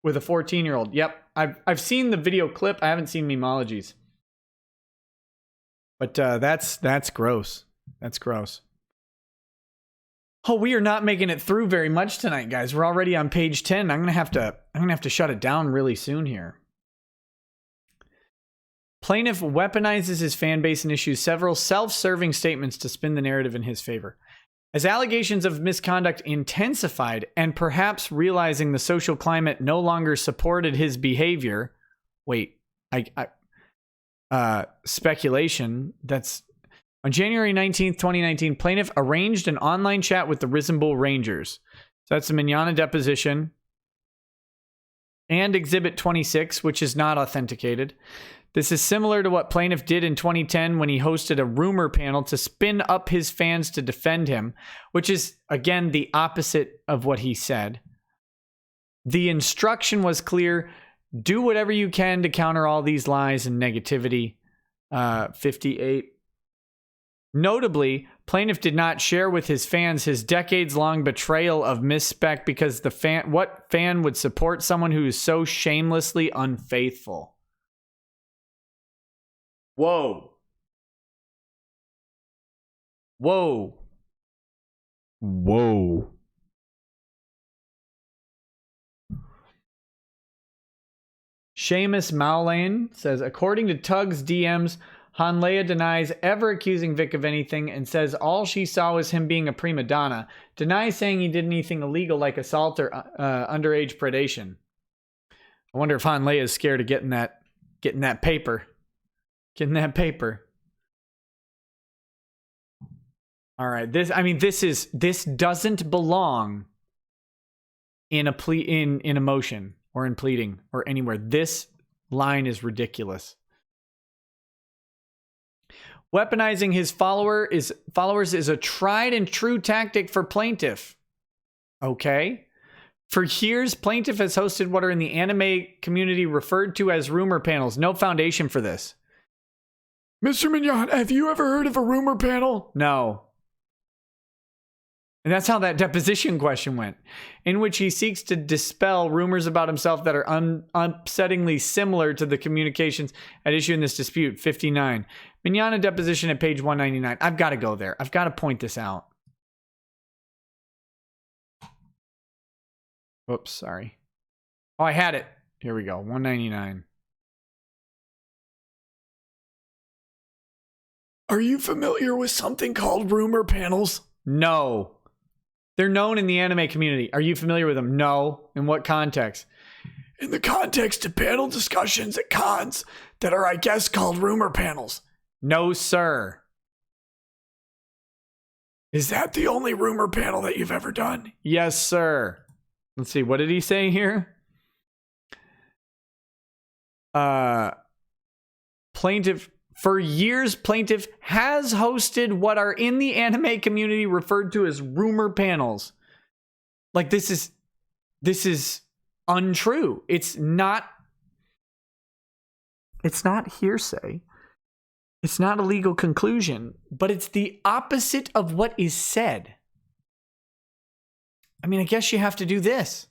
with a 14-year-old. Yep, I've seen the video clip. I haven't seen Memologies. But that's gross. That's gross. Oh, we are not making it through very much tonight, guys. We're already on page 10. I'm gonna have to shut it down really soon here. Plaintiff weaponizes his fan base and issues several self-serving statements to spin the narrative in his favor. As allegations of misconduct intensified and perhaps realizing the social climate no longer supported his behavior. Wait, speculation. That's on January 19th, 2019, plaintiff arranged an online chat with the Risen Bull Rangers. So that's the Mignogna deposition and Exhibit 26, which is not authenticated. This is similar to what plaintiff did in 2010 when he hosted a rumor panel to spin up his fans to defend him, which is, again, the opposite of what he said. The instruction was clear. Do whatever you can to counter all these lies and negativity. 58. Notably, plaintiff did not share with his fans his decades-long betrayal of Miss Specht because what fan would support someone who is so shamelessly unfaithful? Whoa. Whoa. Whoa. Seamus Mowlane says, according to Tug's DMs, Hanlea denies ever accusing Vic of anything and says all she saw was him being a prima donna. Denies saying he did anything illegal like assault or underage predation. I wonder if Hanlea is scared of getting that paper. Getting that paper. All right. This doesn't belong in a plea, in a motion or in pleading or anywhere. This line is ridiculous. Weaponizing his followers is a tried and true tactic for plaintiff. Okay. For years, plaintiff has hosted what are in the anime community referred to as rumor panels. No foundation for this. Mr. Mignon, have you ever heard of a rumor panel? No. And that's how that deposition question went, in which he seeks to dispel rumors about himself that are upsettingly similar to the communications at issue in this dispute. 59. Mignogna deposition at page 199. I've got to go there. I've got to point this out. Whoops, sorry. Oh, I had it. Here we go. 199. Are you familiar with something called rumor panels? No. They're known in the anime community. Are you familiar with them? No. In what context? In the context of panel discussions at cons that are, I guess, called rumor panels. No, sir. Is that the only rumor panel that you've ever done? Yes, sir. Let's see. What did he say here? Plaintiff... For years, plaintiff has hosted what are in the anime community referred to as rumor panels. Like this is untrue. It's not hearsay. It's not a legal conclusion, but it's the opposite of what is said. I mean, I guess you have to do this.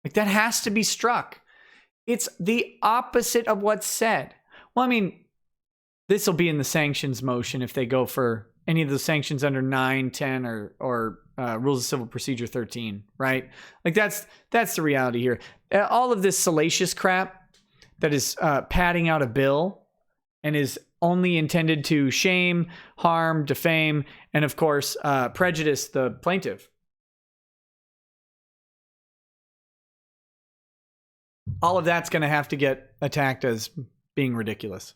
Like, that has to be struck. It's the opposite of what's said. Well, I mean, this will be in the sanctions motion if they go for any of the sanctions under 9, 10, or Rules of Civil Procedure 13, right? Like, that's the reality here. All of this salacious crap that is padding out a bill and is only intended to shame, harm, defame, and of course, prejudice the plaintiff. All of that's going to have to get attacked as being ridiculous.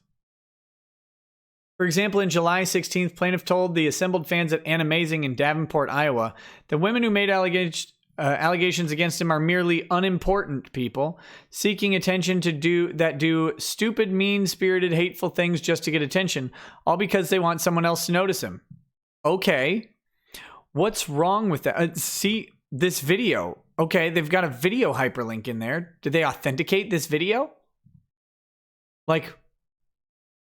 For example, in July 16th, plaintiff told the assembled fans at Animazing in Davenport, Iowa, that women who made allegations against him are merely unimportant people seeking attention to do stupid, mean-spirited, hateful things just to get attention, all because they want someone else to notice him. Okay, what's wrong with that? See this video. Okay, they've got a video hyperlink in there. Did they authenticate this video? Like,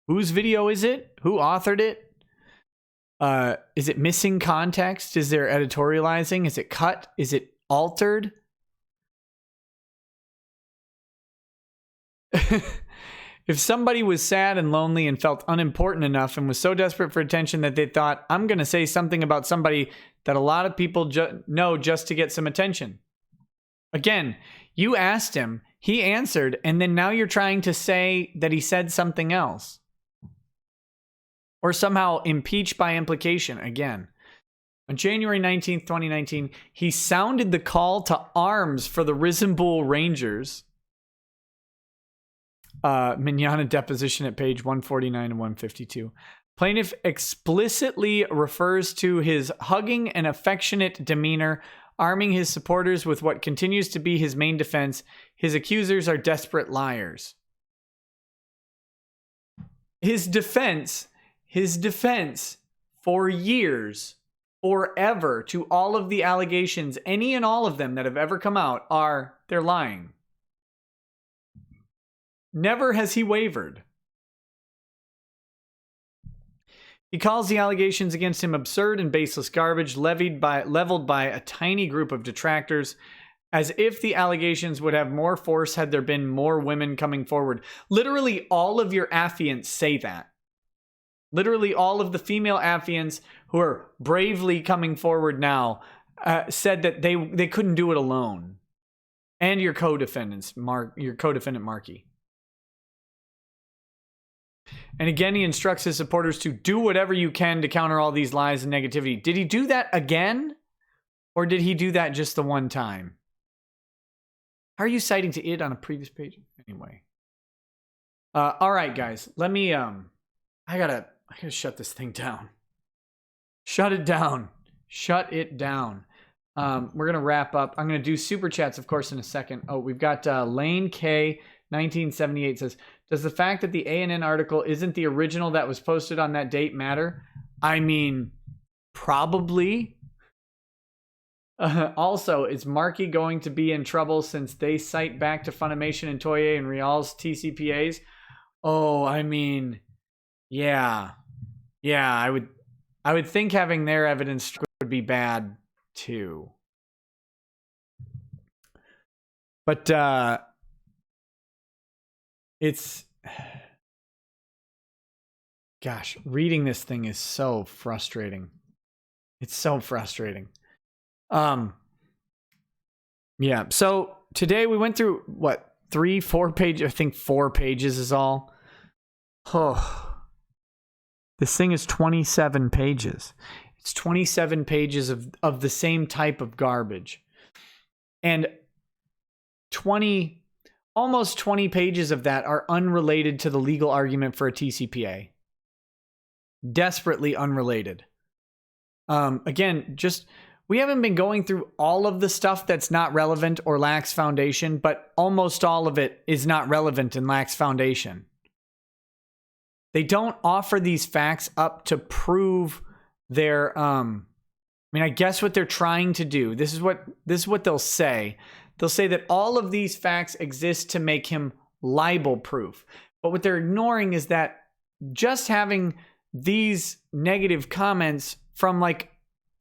whose video is it? Who authored it? Is it missing context? Is there editorializing? Is it cut? Is it altered? If somebody was sad and lonely and felt unimportant enough and was so desperate for attention that they thought, I'm going to say something about somebody that a lot of people know just to get some attention. Again, you asked him, he answered, and then now you're trying to say that he said something else. Or somehow impeach by implication again. On January 19th, 2019, he sounded the call to arms for the Risenbull Rangers. Mignana deposition at page 149 and 152. Plaintiff explicitly refers to his hugging and affectionate demeanor, arming his supporters with what continues to be his main defense. His accusers are desperate liars. His defense for years, forever, to all of the allegations, any and all of them that have ever come out, are they're lying. Never has he wavered. He calls the allegations against him absurd and baseless garbage leveled by a tiny group of detractors, as if the allegations would have more force had there been more women coming forward. Literally all of your affiants say that. Literally all of the female affiants who are bravely coming forward now said that they couldn't do it alone. And your co-defendants, your co-defendant Markey. And again, he instructs his supporters to do whatever you can to counter all these lies and negativity. Did he do that again? Or did he do that just the one time? How are you citing to it on a previous page? Anyway. All right, guys. Let me, I gotta shut this thing down. Shut it down. Shut it down. We're gonna wrap up. I'm gonna do super chats, of course, in a second. Oh, we've got Lane K 1978 says, does the fact that the ANN article isn't the original that was posted on that date matter? I mean, probably. Also, is Markey going to be in trouble since they cite back to Funimation and Toei and Real's TCPAs? Oh, I mean, yeah. Yeah, I would think having their evidence would be bad too. But it's, gosh, reading this thing is so frustrating. It's so frustrating. Yeah. So today we went through what, 3-4 pages? I think 4 pages is all. Oh, this thing is 27 pages. It's 27 pages of the same type of garbage, and almost 20 pages of that are unrelated to the legal argument for a TCPA. Desperately unrelated. Again, we haven't been going through all of the stuff that's not relevant or lacks foundation, but almost all of it is not relevant and lacks foundation. They don't offer these facts up to prove their, I guess what they're trying to do. This is what they'll say. They'll say that all of these facts exist to make him libel proof. But what they're ignoring is that just having these negative comments from like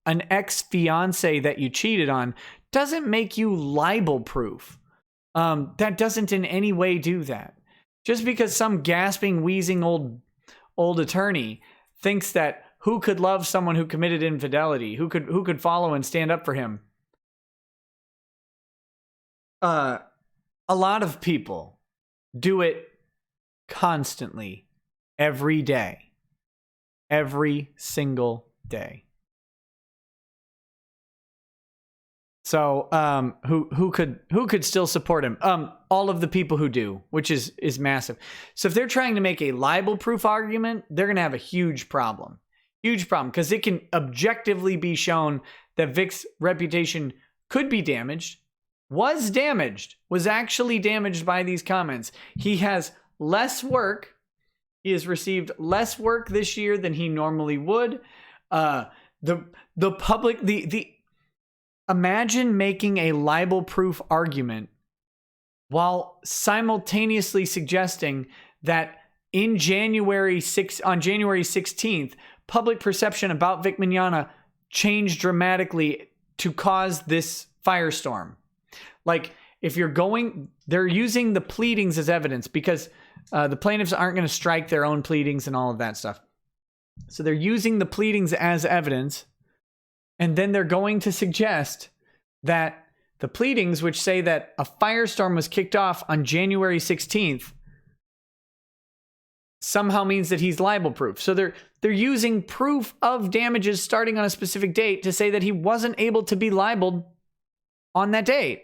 an ex-fiance that you cheated on doesn't make you libel proof. That doesn't in any way do that. Just because some gasping, wheezing old attorney thinks that who could love someone who committed infidelity, who could follow and stand up for him. A lot of people do it constantly, every day, every single day. So, who could still support him? All of the people who do, which is massive. So if they're trying to make a libel-proof argument, they're going to have a huge problem. Huge problem, because it can objectively be shown that Vic's reputation could be damaged, was actually damaged by these comments. He has less work. He has received less work this year than he normally would. The public, imagine making a libel-proof argument while simultaneously suggesting that on January 16th, public perception about Vic Mignogna changed dramatically to cause this firestorm. Like, if you're they're using the pleadings as evidence because the plaintiffs aren't going to strike their own pleadings and all of that stuff. So they're using the pleadings as evidence. And then they're going to suggest that the pleadings, which say that a firestorm was kicked off on January 16th, somehow means that he's libel-proof. So they're using proof of damages starting on a specific date to say that he wasn't able to be libeled on that date.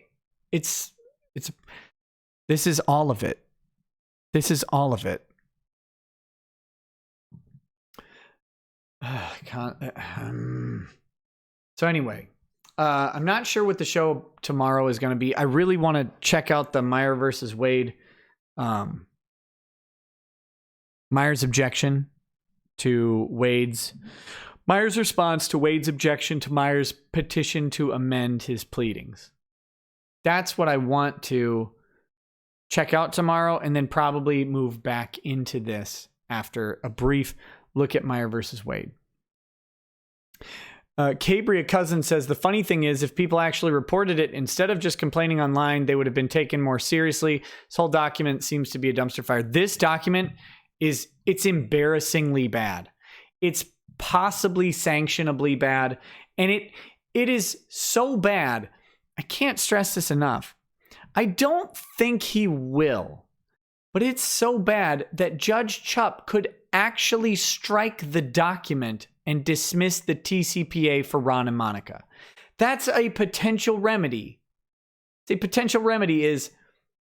This is all of it. This is all of it. So anyway, I'm not sure what the show tomorrow is going to be. I really want to check out the Meyer versus Wade. Meyer's objection to Meyer's response to Wade's objection to Meyer's petition to amend his pleadings. That's what I want to check out tomorrow, and then probably move back into this after a brief look at Meyer versus Wade. Cabria Cousin says, the funny thing is, if people actually reported it, instead of just complaining online, they would have been taken more seriously. This whole document seems to be a dumpster fire. This document it's embarrassingly bad. It's possibly sanctionably bad. And it is so bad. I can't stress this enough. I don't think he will, but it's so bad that Judge Chupp could actually strike the document and dismiss the TCPA for Ron and Monica. That's a potential remedy. The potential remedy is,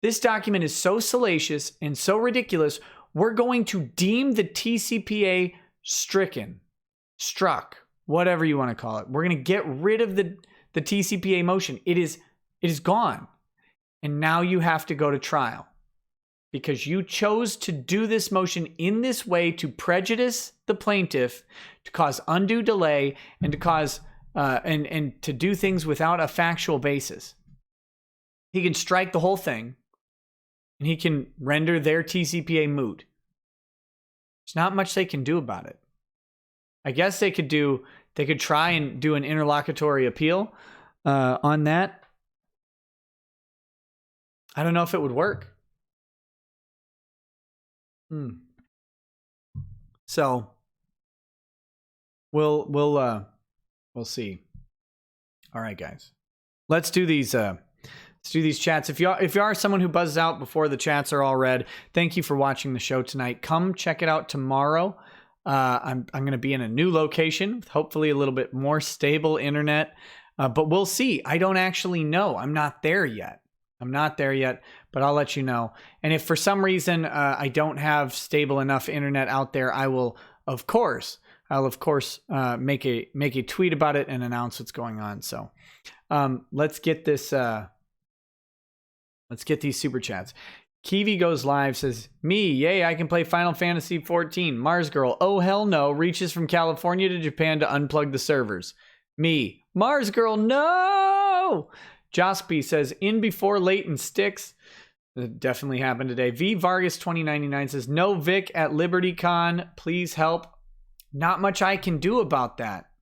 this document is so salacious and so ridiculous, we're going to deem the TCPA struck, whatever you want to call it. We're going to get rid of the TCPA motion. It is gone. And now you have to go to trial because you chose to do this motion in this way to prejudice the plaintiff, to cause undue delay, and to cause and to do things without a factual basis. He can strike the whole thing, and he can render their TCPA moot. There's not much they can do about it. I guess they could try and do an interlocutory appeal on that. I don't know if it would work. So we'll see. All right, guys. Let's do these chats. If you are someone who buzzes out before the chats are all read, thank you for watching the show tonight. Come check it out tomorrow. I'm going to be in a new location with hopefully a little bit more stable internet. But we'll see. I don't actually know. I'm not there yet, but I'll let you know. And if for some reason I don't have stable enough internet out there, I'll of course make a tweet about it and announce what's going on. So let's get this. Let's get these super chats. Kiwi Goes Live says, me, yay, I can play Final Fantasy 14. Mars Girl, oh hell no, reaches from California to Japan to unplug the servers. Me, Mars Girl, no! Jospy says, in before late and sticks. That definitely happened today. V Vargas 2099 says, no Vic at LibertyCon, please help. Not much I can do about that.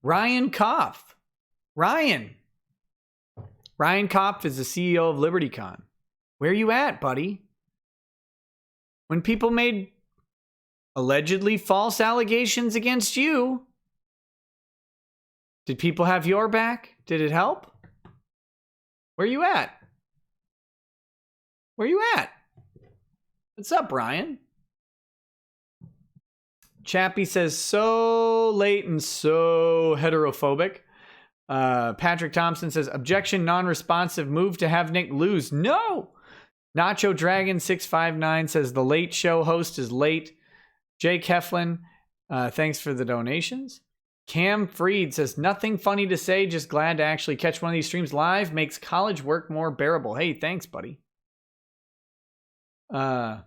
Ryan Kopf. Ryan Kopf is the CEO of LibertyCon. Where you at, buddy? When people made allegedly false allegations against you, did people have your back? Did it help? Where you at? Where you at? What's up, Ryan? Chappie says, so late and so heterophobic. Patrick Thompson says, objection, non-responsive, move to have Nick lose. No! Nacho Dragon 659 says, the late show host is late. Jake Heflin, thanks for the donations. Cam Freed says, nothing funny to say, just glad to actually catch one of these streams live. Makes college work more bearable. Hey, thanks, buddy. Hashirama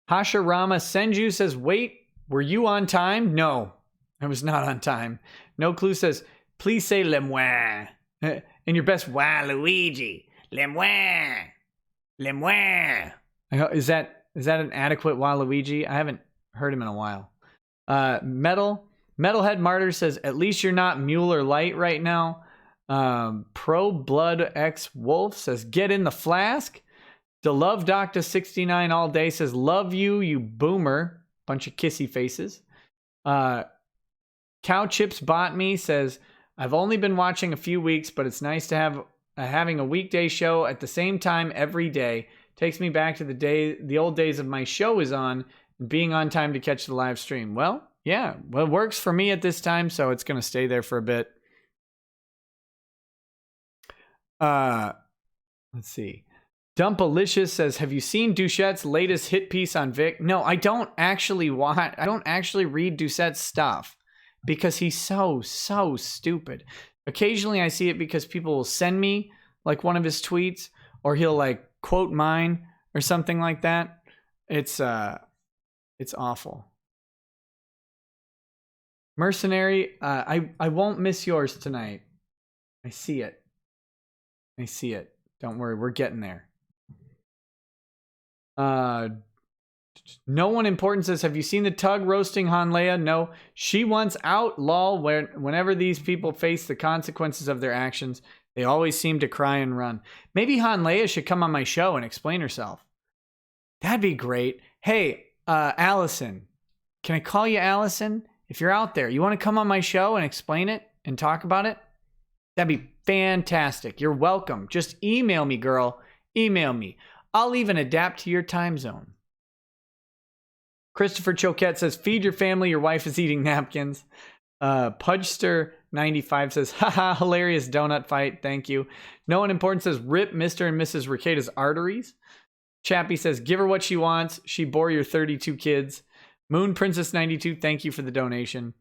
Senju says, wait, were you on time? No, I was not on time. No Clue says, please say le moi. In your best Waluigi. Le moi. Le moi. Is that an adequate Waluigi? I haven't heard him in a while. Metalhead Martyr says, at least you're not Mueller Light right now. Pro Blood X Wolf says, get in the flask. The Love Doctor 69 all day says, love you, you boomer. Bunch of kissy faces. Cow Chips Bought Me says, I've only been watching a few weeks, but it's nice to have having a weekday show at the same time every day. Takes me back to the old days of my show is on and being on time to catch the live stream. Well, yeah, well, it works for me at this time, so it's going to stay there for a bit. Let's see. Dumpalicious says, have you seen Doucette's latest hit piece on Vic? No, I don't actually read Doucette's stuff because he's so stupid. Occasionally I see it because people will send me like one of his tweets, or he'll like quote mine or something like that. It's awful. Mercenary, I won't miss yours tonight. I see it. Don't worry, we're getting there. No one important says, have you seen the Tug roasting Hanlea? No. She wants out, lol. Whenever these people face the consequences of their actions, they always seem to cry and run. Maybe Hanlea should come on my show and explain herself. That'd be great. Hey, Allison. Can I call you Allison? If you're out there, you want to come on my show and explain it and talk about it? That'd be fantastic. You're welcome. Just email me, girl. Email me. I'll even adapt to your time zone. Christopher Choquette says, feed your family, your wife is eating napkins. Pudgster95 says, haha, hilarious donut fight, thank you. No one important says, rip Mr. and Mrs. Rekeda's arteries. Chappie says, give her what she wants. She bore your 32 kids. Moon Princess 92, thank you for the donation.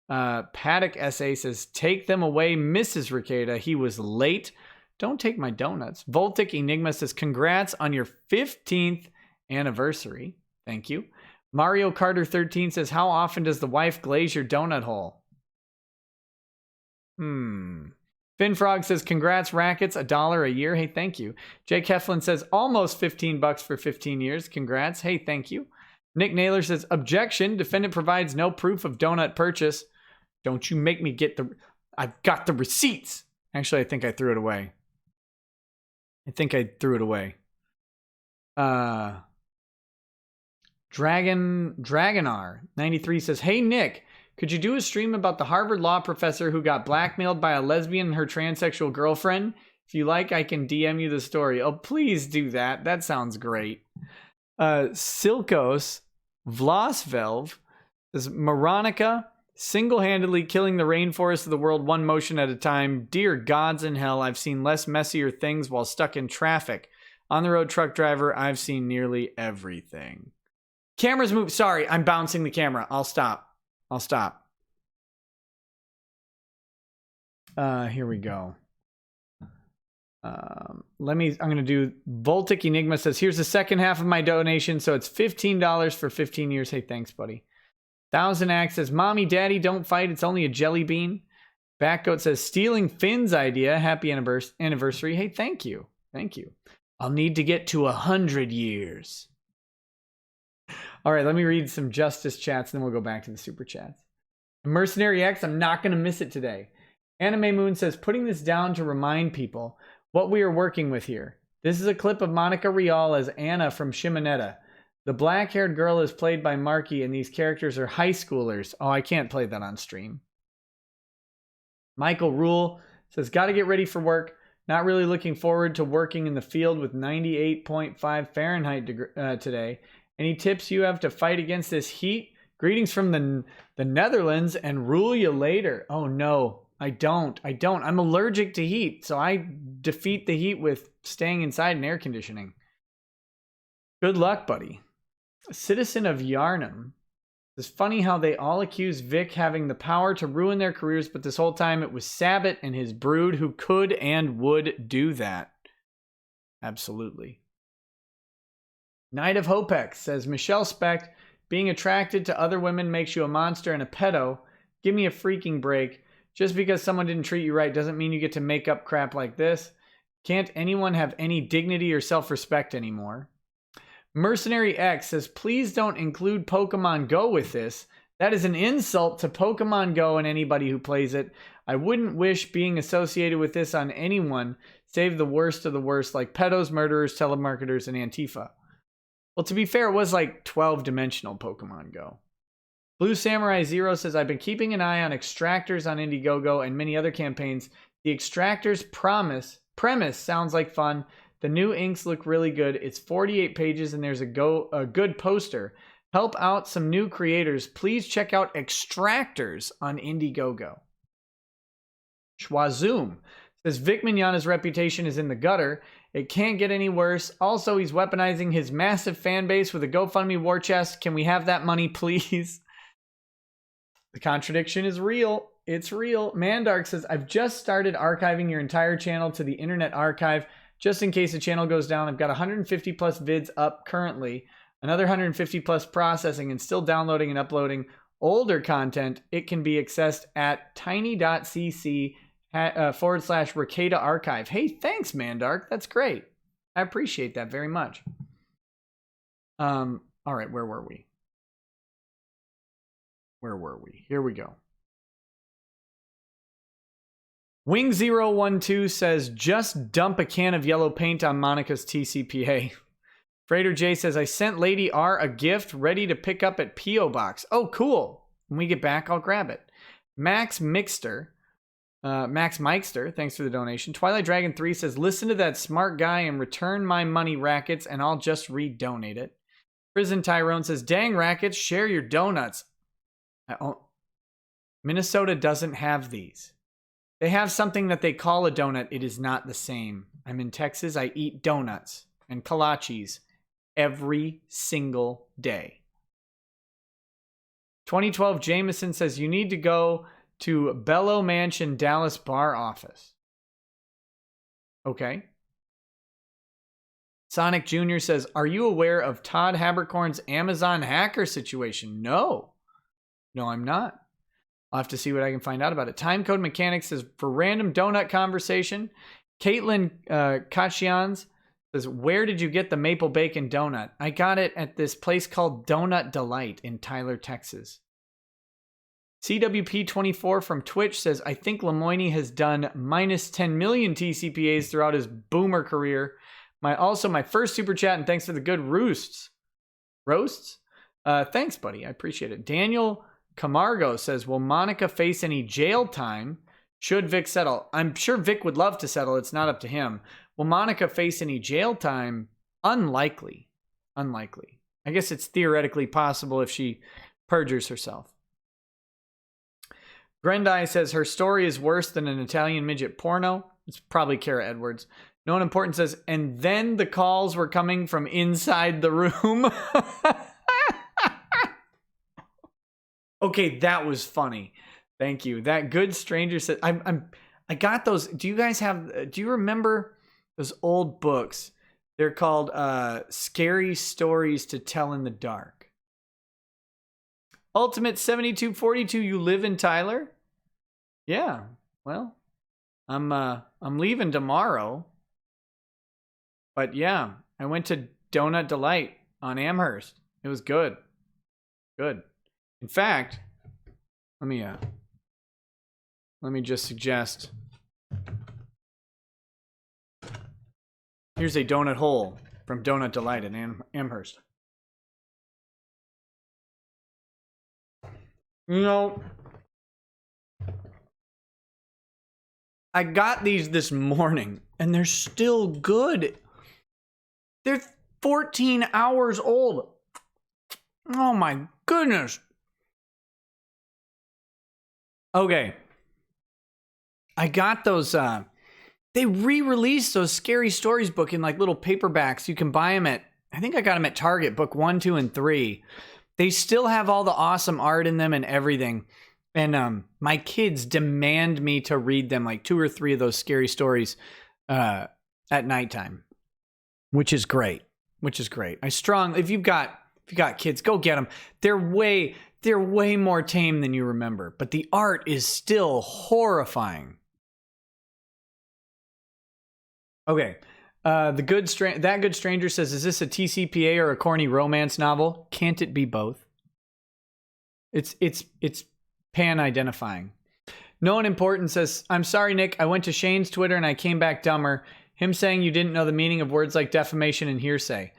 Paddock SA says, take them away, Mrs. Rekeda. He was late. Don't take my donuts. Voltic Enigma says, congrats on your 15th anniversary. Thank you. Mario Carter 13 says, how often does the wife glaze your donut hole? Finfrog says, congrats, Rackets, $1 a year. Hey, thank you. Jake Heflin says, almost $15 for 15 years. Congrats. Hey, thank you. Nick Naylor says, objection. Defendant provides no proof of donut purchase. Don't you make me get I've got the receipts. Actually, I think I threw it away. Dragonar 93 says, hey, Nick, could you do a stream about the Harvard law professor who got blackmailed by a lesbian and her transsexual girlfriend? If you like, I can DM you the story. Oh, please do that. That sounds great. Silkos Vlasvelv says, Moronica single-handedly killing the rainforest of the world one motion at a time. Dear gods in hell, I've seen less messier things while stuck in traffic. On the road truck driver, I've seen nearly everything. Cameras move. Sorry, I'm bouncing the camera. I'll stop. Here we go. I'm going to do Voltic Enigma says, here's the second half of my donation. So it's $15 for 15 years. Hey, thanks, buddy. Thousand Axe says, mommy, daddy, don't fight. It's only a jelly bean. Backgoat says, stealing Finn's idea. Happy anniversary. Hey, thank you. I'll need to get to 100 years. All right, let me read some justice chats, and then we'll go back to the super chats. Mercenary X, I'm not going to miss it today. Anime Moon says, putting this down to remind people what we are working with here. This is a clip of Monica Rial as Anna from Shimonetta. The black-haired girl is played by Marky, and these characters are high schoolers. Oh, I can't play that on stream. Michael Rule says, got to get ready for work. Not really looking forward to working in the field with 98.5 Fahrenheit today. Any tips you have to fight against this heat? Greetings from the Netherlands, and rule you later. Oh, no, I don't. I'm allergic to heat, so I defeat the heat with staying inside and air conditioning. Good luck, buddy. A citizen of Yarnum. It's funny how they all accuse Vic having the power to ruin their careers, but this whole time it was Sabat and his brood who could and would do that. Absolutely. Knight of Hopex says, Michelle Specht, being attracted to other women makes you a monster and a pedo. Give me a freaking break. Just because someone didn't treat you right doesn't mean you get to make up crap like this. Can't anyone have any dignity or self-respect anymore? Mercenary X says, please don't include Pokemon Go with this. That is an insult to Pokemon Go and anybody who plays it. I wouldn't wish being associated with this on anyone, save the worst of the worst, like pedos, murderers, telemarketers, and Antifa. Well, to be fair, it was like 12-dimensional Pokemon Go. Blue Samurai Zero says, I've been keeping an eye on Extractors on Indiegogo and many other campaigns. The Extractors premise sounds like fun. The new inks look really good. It's 48 pages and there's a good poster. Help out some new creators. Please check out Extractors on Indiegogo. Schwazoom says, Vic Mignogna's reputation is in the gutter. It can't get any worse. Also, he's weaponizing his massive fan base with a GoFundMe war chest. Can we have that money, please? The contradiction is real. It's real. Mandark says, I've just started archiving your entire channel to the Internet Archive. Just in case the channel goes down, I've got 150 plus vids up currently, another 150 plus processing, and still downloading and uploading older content. It can be accessed at tiny.cc /Ricada Archive. Hey, thanks, Mandark. That's great. I appreciate that very much. All right, where were we? Here we go. Wing012 says, just dump a can of yellow paint on Monica's TCPA. Freighter J says, I sent Lady R a gift ready to pick up at P.O. Box. Oh, cool. When we get back, I'll grab it. Max Mixter, thanks for the donation. Twilight Dragon 3 says, listen to that smart guy and return my money, Rackets, and I'll just redonate it. Prison Tyrone says, dang, Rackets, share your donuts. Minnesota doesn't have these. They have something that they call a donut. It is not the same. I'm in Texas. I eat donuts and kolaches every single day. 2012 Jameson says, you need to go to Bellow Mansion Dallas bar office. Okay. Sonic Jr. says, are you aware of Todd Habercorn's Amazon hacker situation? No, I'm not. I'll have to see what I can find out about it. Timecode Mechanics says, for random donut conversation, Caitlin Kachians says, where did you get the maple bacon donut? I got it at this place called Donut Delight in Tyler, Texas. CWP24 from Twitch says, I think Lemoyne has done minus 10 million TCPAs throughout his boomer career. My first super chat, and thanks for the good roasts. Roasts? Thanks, buddy. I appreciate it. Daniel Camargo says, will Monica face any jail time? Should Vic settle? I'm sure Vic would love to settle. It's not up to him. Will Monica face any jail time? Unlikely. I guess it's theoretically possible if she perjures herself. Grendai says, her story is worse than an Italian midget porno. It's probably Kara Edwards. No one important says, and then the calls were coming from inside the room. Okay, that was funny. Thank you. That good stranger said, I got those. Do you remember those old books? They're called Scary Stories to Tell in the Dark. Ultimate 7242, you live in Tyler? Yeah. Well, I'm leaving tomorrow. But yeah, I went to Donut Delight on Amherst. It was good. Good. In fact, let me just suggest. Here's a donut hole from Donut Delight in Amherst. You know, I got these this morning, and they're still good. They're 14 hours old. Oh my goodness. Okay. I got those, they re-released those Scary Stories book in like little paperbacks. You can buy them at, I think I got them at Target, book 1, 2, and 3. They still have all the awesome art in them and everything. And my kids demand me to read them, like 2 or 3 of those Scary Stories at nighttime, which is great. If you've got kids, go get them. They're way more tame than you remember, but the art is still horrifying. Okay. That Good Stranger says, is this a TCPA or a corny romance novel? Can't it be both? It's pan-identifying. No one important says, I'm sorry, Nick. I went to Shane's Twitter and I came back dumber. Him saying you didn't know the meaning of words like defamation and hearsay.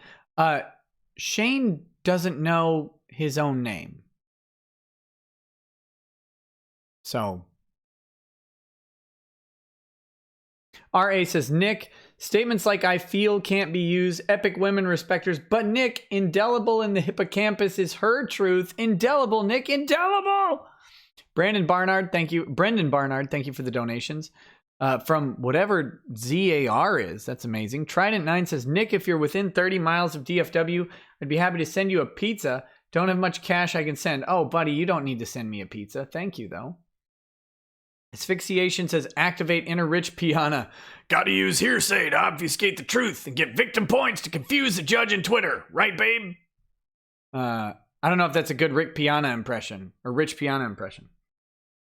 Shane doesn't know his own name. So. RA says, Nick, statements like I feel can't be used. Epic women respecters. But Nick, indelible in the hippocampus is her truth. Indelible, Nick, indelible. Brendan Barnard, thank you for the donations. From whatever ZAR is. That's amazing. Trident9 says, Nick, if you're within 30 miles of DFW, I'd be happy to send you a pizza. Don't have much cash I can send. Oh, buddy, you don't need to send me a pizza. Thank you, though. Asphyxiation says, activate inner rich piana. Gotta use hearsay to obfuscate the truth and get victim points to confuse the judge and Twitter. Right, babe? I don't know if that's a good Rick Piana impression or Rich Piana impression.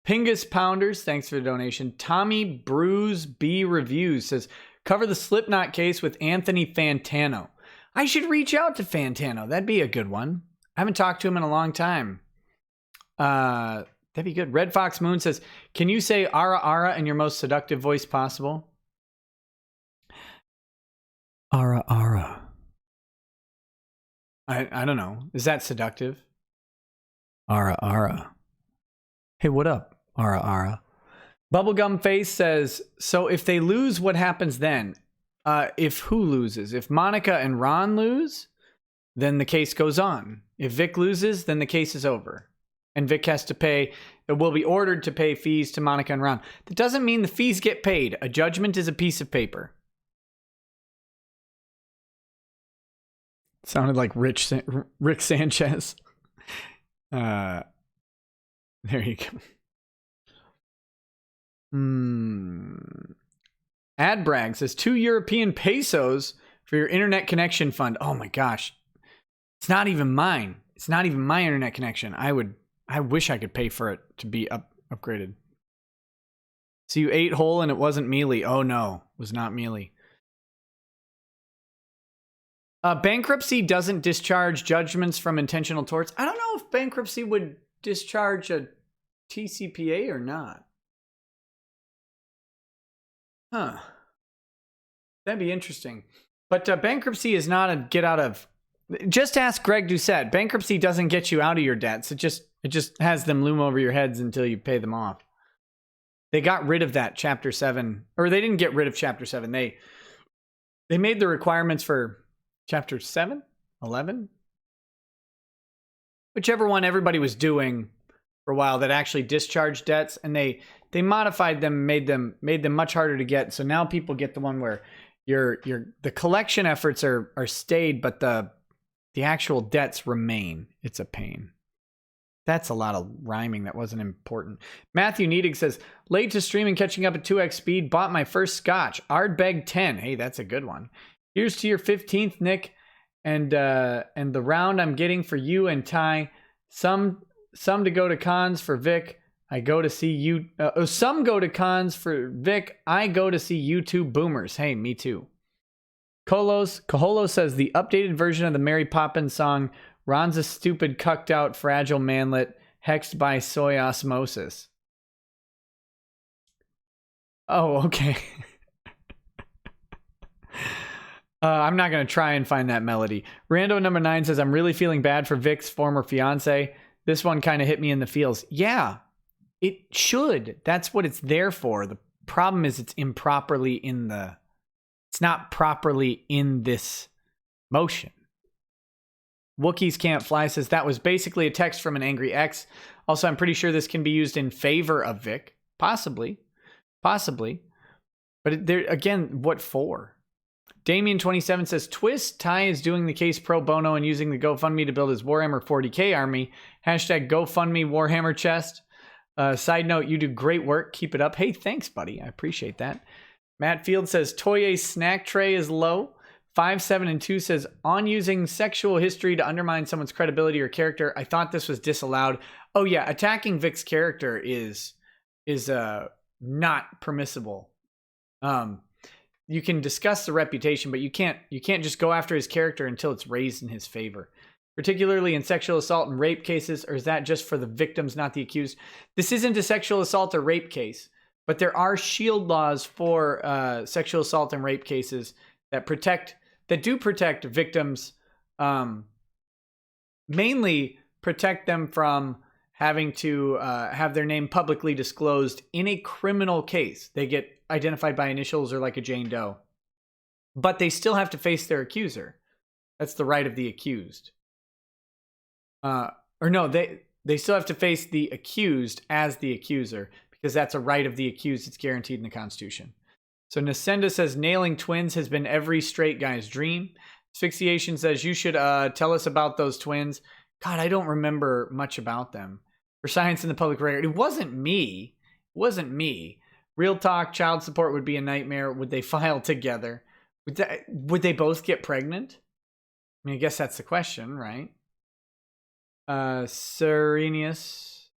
Pingus Pounders, thanks for the donation. Tommy Bruise B Reviews says, cover the Slipknot case with Anthony Fantano. I should reach out to Fantano. That'd be a good one. I haven't talked to him in a long time. That'd be good. Red Fox Moon says, can you say ara ara in your most seductive voice possible? Ara ara. I don't know. Is that seductive? Ara ara. Hey, what up? Ara ara. Bubblegum Face says, so if they lose, what happens then? If who loses? If Monica and Ron lose, then the case goes on. If Vic loses, then the case is over. And Vic has to pay, will be ordered to pay fees to Monica and Ron. That doesn't mean the fees get paid. A judgment is a piece of paper. Sounded like Rick Sanchez. There you go. Adbrag says 2 European pesos for your internet connection fund. Oh my gosh. It's not even mine. It's not even my internet connection. I wish I could pay for it to be upgraded. So you ate whole and it wasn't mealy. Oh no, it was not mealy. Bankruptcy doesn't discharge judgments from intentional torts. I don't know if bankruptcy would discharge a TCPA or not. Huh. That'd be interesting. But bankruptcy is not a get out of... Just ask Greg Doucette. Bankruptcy doesn't get you out of your debts. It just has them loom over your heads until you pay them off. They got rid of that Chapter 7. Or they didn't get rid of Chapter 7. They made the requirements for Chapter 7? 11? Whichever one everybody was doing for a while that actually discharged debts, and they modified them, made them much harder to get. So now people get the one where the collection efforts are stayed, but the actual debts remain. It's a pain. That's a lot of rhyming that wasn't important. Matthew Needig says, late to stream and catching up at 2x speed, bought my first scotch, Ardbeg 10. Hey, that's a good one. Here's to your 15th, Nick, and the round I'm getting for you and Ty. Some to go to cons for Vic. I go to see you. Some go to cons for Vic. I go to see you two boomers. Hey, me too. Caholo says the updated version of the Mary Poppins song Ron's a stupid, cucked out, fragile manlet, hexed by soy osmosis. Oh, okay. I'm not going to try and find that melody. Rando number 9 says, I'm really feeling bad for Vic's former fiance. This one kind of hit me in the feels. Yeah, it should. That's what it's there for. The problem is it's not properly in this motion. Wookiees Can't Fly says, that was basically a text from an angry ex. Also, I'm pretty sure this can be used in favor of Vic. Possibly. But there again, what for? Damien27 says, Twist, Ty is doing the case pro bono and using the GoFundMe to build his Warhammer 40k army. Hashtag GoFundMe Warhammer chest. Side note, you do great work. Keep it up. Hey, thanks, buddy. I appreciate that. Matt Field says, Toye's snack tray is low. 572 says, on using sexual history to undermine someone's credibility or character, I thought this was disallowed. Oh yeah, attacking Vic's character is not permissible. You can discuss the reputation, but you can't just go after his character until it's raised in his favor. Particularly in sexual assault and rape cases, or is that just for the victims, not the accused? This isn't a sexual assault or rape case, but there are shield laws for sexual assault and rape cases that do protect victims, mainly protect them from having to have their name publicly disclosed in a criminal case. They get identified by initials or like a Jane Doe, but they still have to face their accuser. That's the right of the accused. They still have to face the accused as the accuser because that's a right of the accused. It's guaranteed in the Constitution. So Nasenda says, nailing twins has been every straight guy's dream. Asphyxiation says, you should tell us about those twins. God, I don't remember much about them. For science in the public record, it wasn't me. Real talk, child support would be a nightmare. Would they file together? Would they both get pregnant? I mean, I guess that's the question, right? Serenius.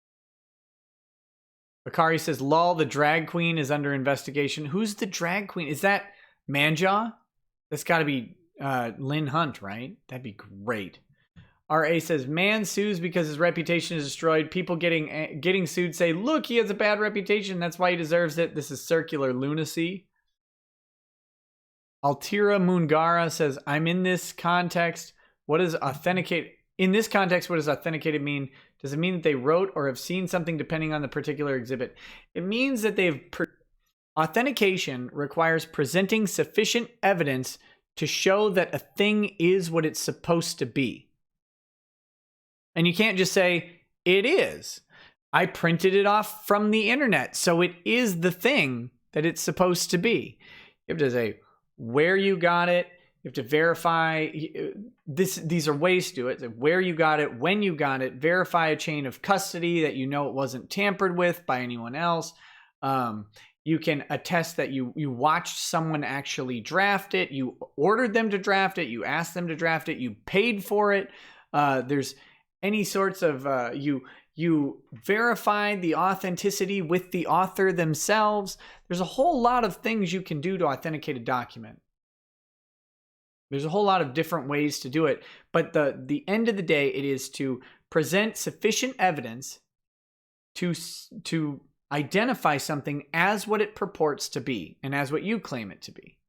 Bakari says, lol, the drag queen is under investigation. Who's the drag queen? Is that Manjaw? That's got to be Lynn Hunt, right? That'd be great. RA says, man sues because his reputation is destroyed. People getting sued say, look, he has a bad reputation. That's why he deserves it. This is circular lunacy. Altira Mungara says, I'm in this context. What does authenticate? In this context, what does authenticated mean? Does it mean that they wrote or have seen something depending on the particular exhibit? It means that authentication requires presenting sufficient evidence to show that a thing is what it's supposed to be. And you can't just say, it is. I printed it off from the internet, so it is the thing that it's supposed to be. You have to say where you got it. You have to verify this. These are ways to do it. Where you got it, when you got it, verify a chain of custody that you know it wasn't tampered with by anyone else. You can attest that you watched someone actually draft it. You ordered them to draft it. You asked them to draft it. You paid for it. There's any sorts of you verify the authenticity with the author themselves. There's a whole lot of things you can do to authenticate a document. There's a whole lot of different ways to do it, but the end of the day, it is to present sufficient evidence to identify something as what it purports to be and as what you claim it to be.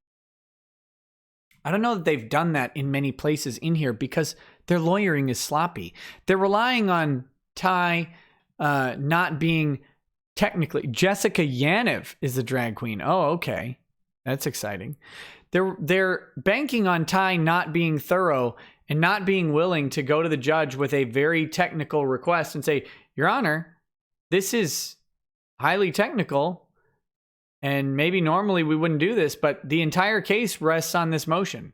I don't know that they've done that in many places in here because their lawyering is sloppy. They're relying on Ty not being technically. Jessica Yaniv is the drag queen. Oh, okay. That's exciting. They're banking on Ty not being thorough and not being willing to go to the judge with a very technical request and say, Your Honor, this is highly technical. And maybe normally we wouldn't do this, but the entire case rests on this motion.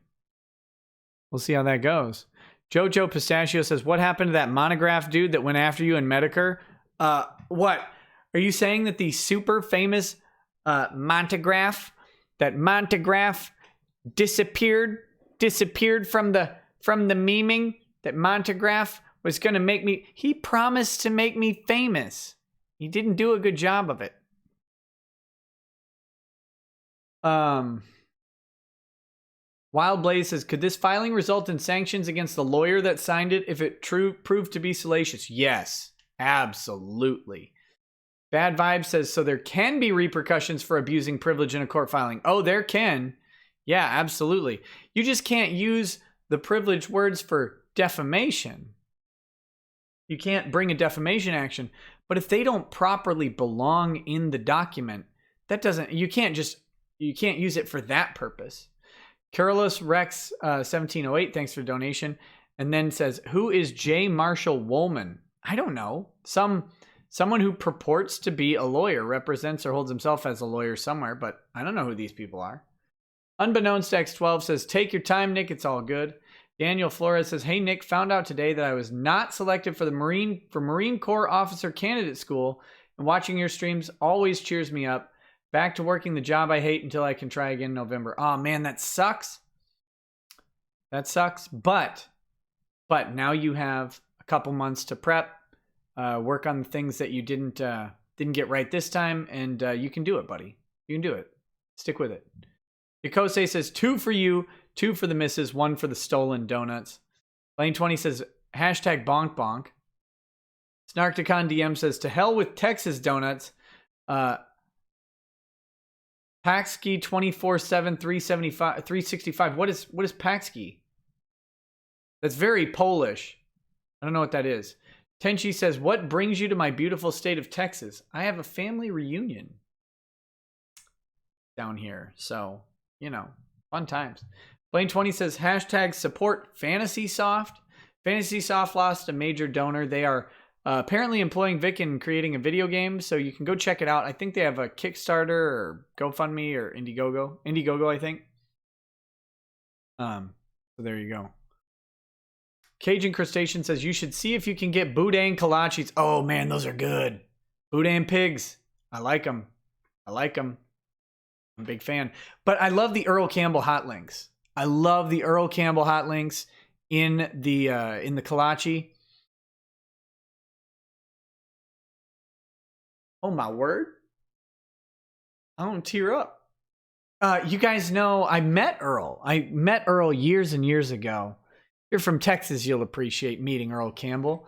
We'll see how that goes. Jojo Pistachio says, what happened to that monograph dude that went after you in Medicare? What? Are you saying that the super famous Montegraph, that Montegraph disappeared from the memeing, that Montegraph was going to make me, he promised to make me famous. He didn't do a good job of it. Wild Blaze says, could this filing result in sanctions against the lawyer that signed it if it proved to be salacious? Yes, absolutely. Bad Vibe says, so there can be repercussions for abusing privilege in a court filing. Oh, there can. Yeah, absolutely. You just can't use the privileged words for defamation. You can't bring a defamation action. But if they don't properly belong in the document, you can't use it for that purpose. Carolus Rex 1708, thanks for donation. And then says, who is J. Marshall Woolman? I don't know. Someone who purports to be a lawyer, represents or holds himself as a lawyer somewhere, but I don't know who these people are. Unbeknownst to X12 says, take your time, Nick, it's all good. Daniel Flores says, hey, Nick, found out today that I was not selected for the Marine Corps Officer Candidate School, and watching your streams always cheers me up. Back to working the job I hate until I can try again in November. Oh, man, that sucks. That sucks. But now you have a couple months to prep, work on the things that you didn't get right this time, and you can do it, buddy. You can do it. Stick with it. Yokose says, 2 for you, 2 for the missus, 1 for the stolen donuts. Lane 20 says, hashtag bonk bonk. Snarkticon DM says, to hell with Texas donuts. Paxki 24/7 365. What is Paxki? That's very Polish. I don't know what that is. Tenchi says, what brings you to my beautiful state of Texas? I have a family reunion down here. So, fun times. Blaine 20 says, hashtag support FantasySoft. FantasySoft lost a major donor. They are apparently employing Vic in creating a video game, so you can go check it out. I think they have a Kickstarter or GoFundMe or Indiegogo, I think. So there you go. Cajun Crustacean says, you should see if you can get boudin kolaches. Oh man, those are good. Boudin pigs. I like them. I'm a big fan. But I love the Earl Campbell hot links. I love the Earl Campbell hot links in the kolache. Oh my word. I don't tear up. You guys know I met Earl. I met Earl years and years ago. If you're from Texas, you'll appreciate meeting Earl Campbell.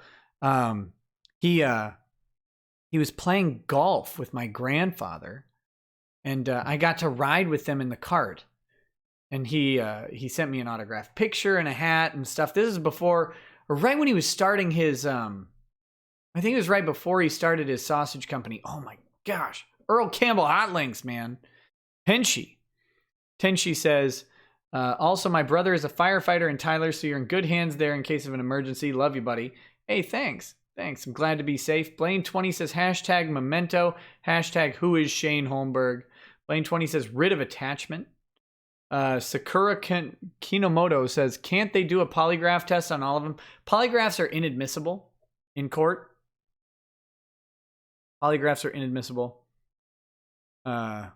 He was playing golf with my grandfather, and I got to ride with them in the cart. And he sent me an autographed picture and a hat and stuff. This is before, or right when he was starting his, I think it was right before he started his sausage company. Oh my gosh. Earl Campbell hot links, man. Tenshi says, also, my brother is a firefighter in Tyler, so you're in good hands there in case of an emergency. Love you, buddy. Hey, thanks. I'm glad to be safe. Blaine 20 says, hashtag memento. Hashtag who is Shane Holmberg. Blaine 20 says, rid of attachment. Sakura Kinomoto says, can't they do a polygraph test on all of them? Polygraphs are inadmissible in court. Polygraphs are inadmissible. Whoa,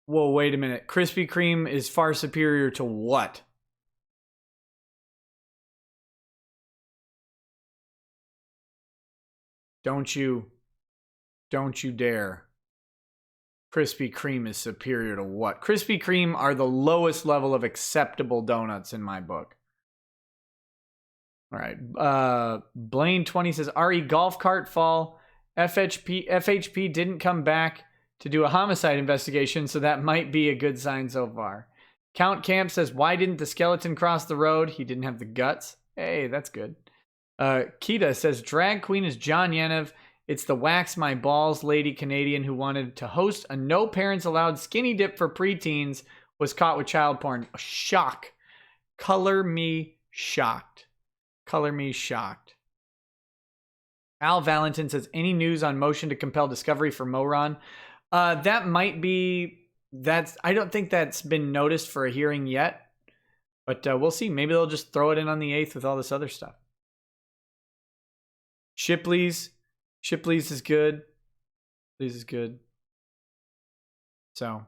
wait a minute. Krispy Kreme is far superior to what? Don't you dare. Krispy Kreme is superior to what? Krispy Kreme are the lowest level of acceptable donuts in my book. All right. Blaine 20 says, RE golf cart fall. FHP didn't come back to do a homicide investigation, so that might be a good sign so far. Count Camp says, why didn't the skeleton cross the road? He didn't have the guts. Hey, that's good. Kita says, drag queen is John Yanev. It's the wax my balls lady Canadian who wanted to host a no parents allowed skinny dip for preteens, was caught with child porn. Shock. Color me shocked. Color me shocked. Al Valentin says, any news on motion to compel discovery for Moron? That might be, I don't think that's been noticed for a hearing yet, but we'll see. Maybe they'll just throw it in on the 8th with all this other stuff. Shipley's is good. Shipley's is good. So,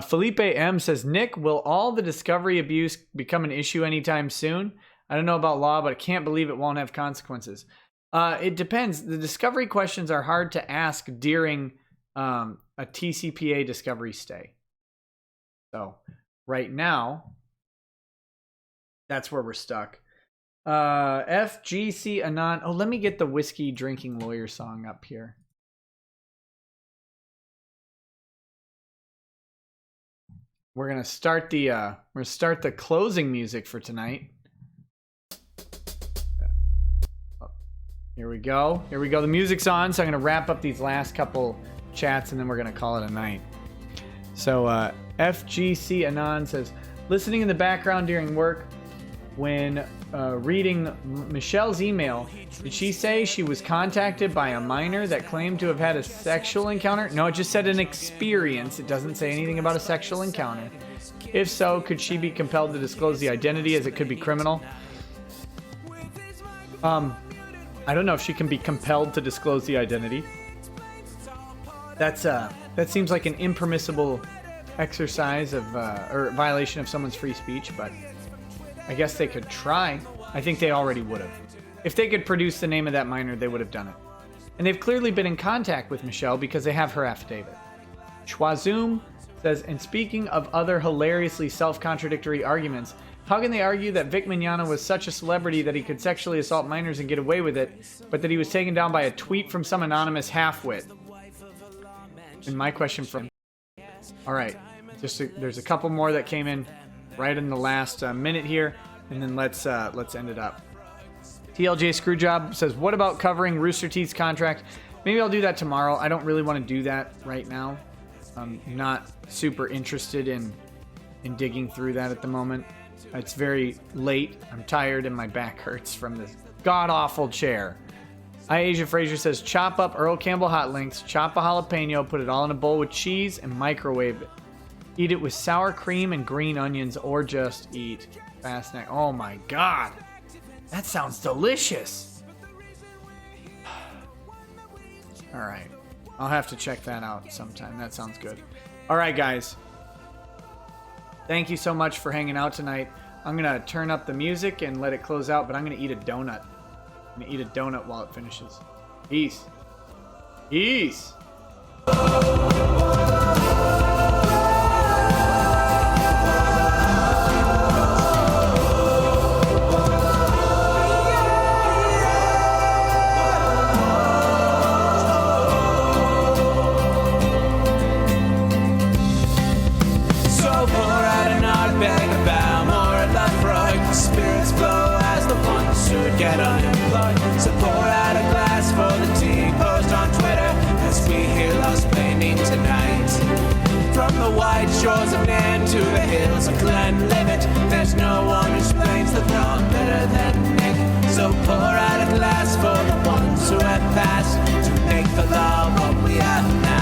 Felipe M says, Nick, will all the discovery abuse become an issue anytime soon? I don't know about law, but I can't believe it won't have consequences. It depends. The discovery questions are hard to ask during a TCPA discovery stay. So right now, that's where we're stuck. FGC Anon. Oh, let me get the whiskey drinking lawyer song up here. We're gonna start the closing music for tonight. Here we go. Here we go. The music's on, so I'm gonna wrap up these last couple chats and then we're gonna call it a night. So FGC Anon says, listening in the background during work when reading Michelle's email, did she say she was contacted by a minor that claimed to have had a sexual encounter? No, it just said an experience. It doesn't say anything about a sexual encounter. If so, could she be compelled to disclose the identity, as it could be criminal? I don't know if she can be compelled to disclose the identity. That seems like an impermissible exercise of or violation of someone's free speech, but I guess they could try. I think they already would have. If they could produce the name of that minor, they would have done it. And they've clearly been in contact with Michelle because they have her affidavit. Schwazoom says, and speaking of other hilariously self-contradictory arguments, how can they argue that Vic Mignogna was such a celebrity that he could sexually assault minors and get away with it, but that he was taken down by a tweet from some anonymous halfwit? And my question from... All right, there's a couple more that came in right in the last minute here, and then let's end it up. TLJ Screwjob says, what about covering Rooster Teeth's contract? Maybe I'll do that tomorrow. I don't really want to do that right now. I'm not super interested in digging through that at the moment. It's very late. I'm tired and my back hurts from this god-awful chair. Asia Fraser says, chop up Earl Campbell hot links, chop a jalapeno, put it all in a bowl with cheese, and microwave it. Eat it with sour cream and green onions, or just eat fast snack. Oh my god. That sounds delicious. All right. I'll have to check that out sometime. That sounds good. All right, guys. Thank you so much for hanging out tonight. I'm going to turn up the music and let it close out, but I'm going to eat a donut. I'm going to eat a donut while it finishes. Peace. Peace. Get unemployed, so pour out a glass for the tea. Post on Twitter as we hear Lost Planning tonight. From the white shores of Nairn to the hills of Glenlivet, there's no one who explains the throng better than Nick. So pour out a glass for the ones who have passed to make the law what we have now.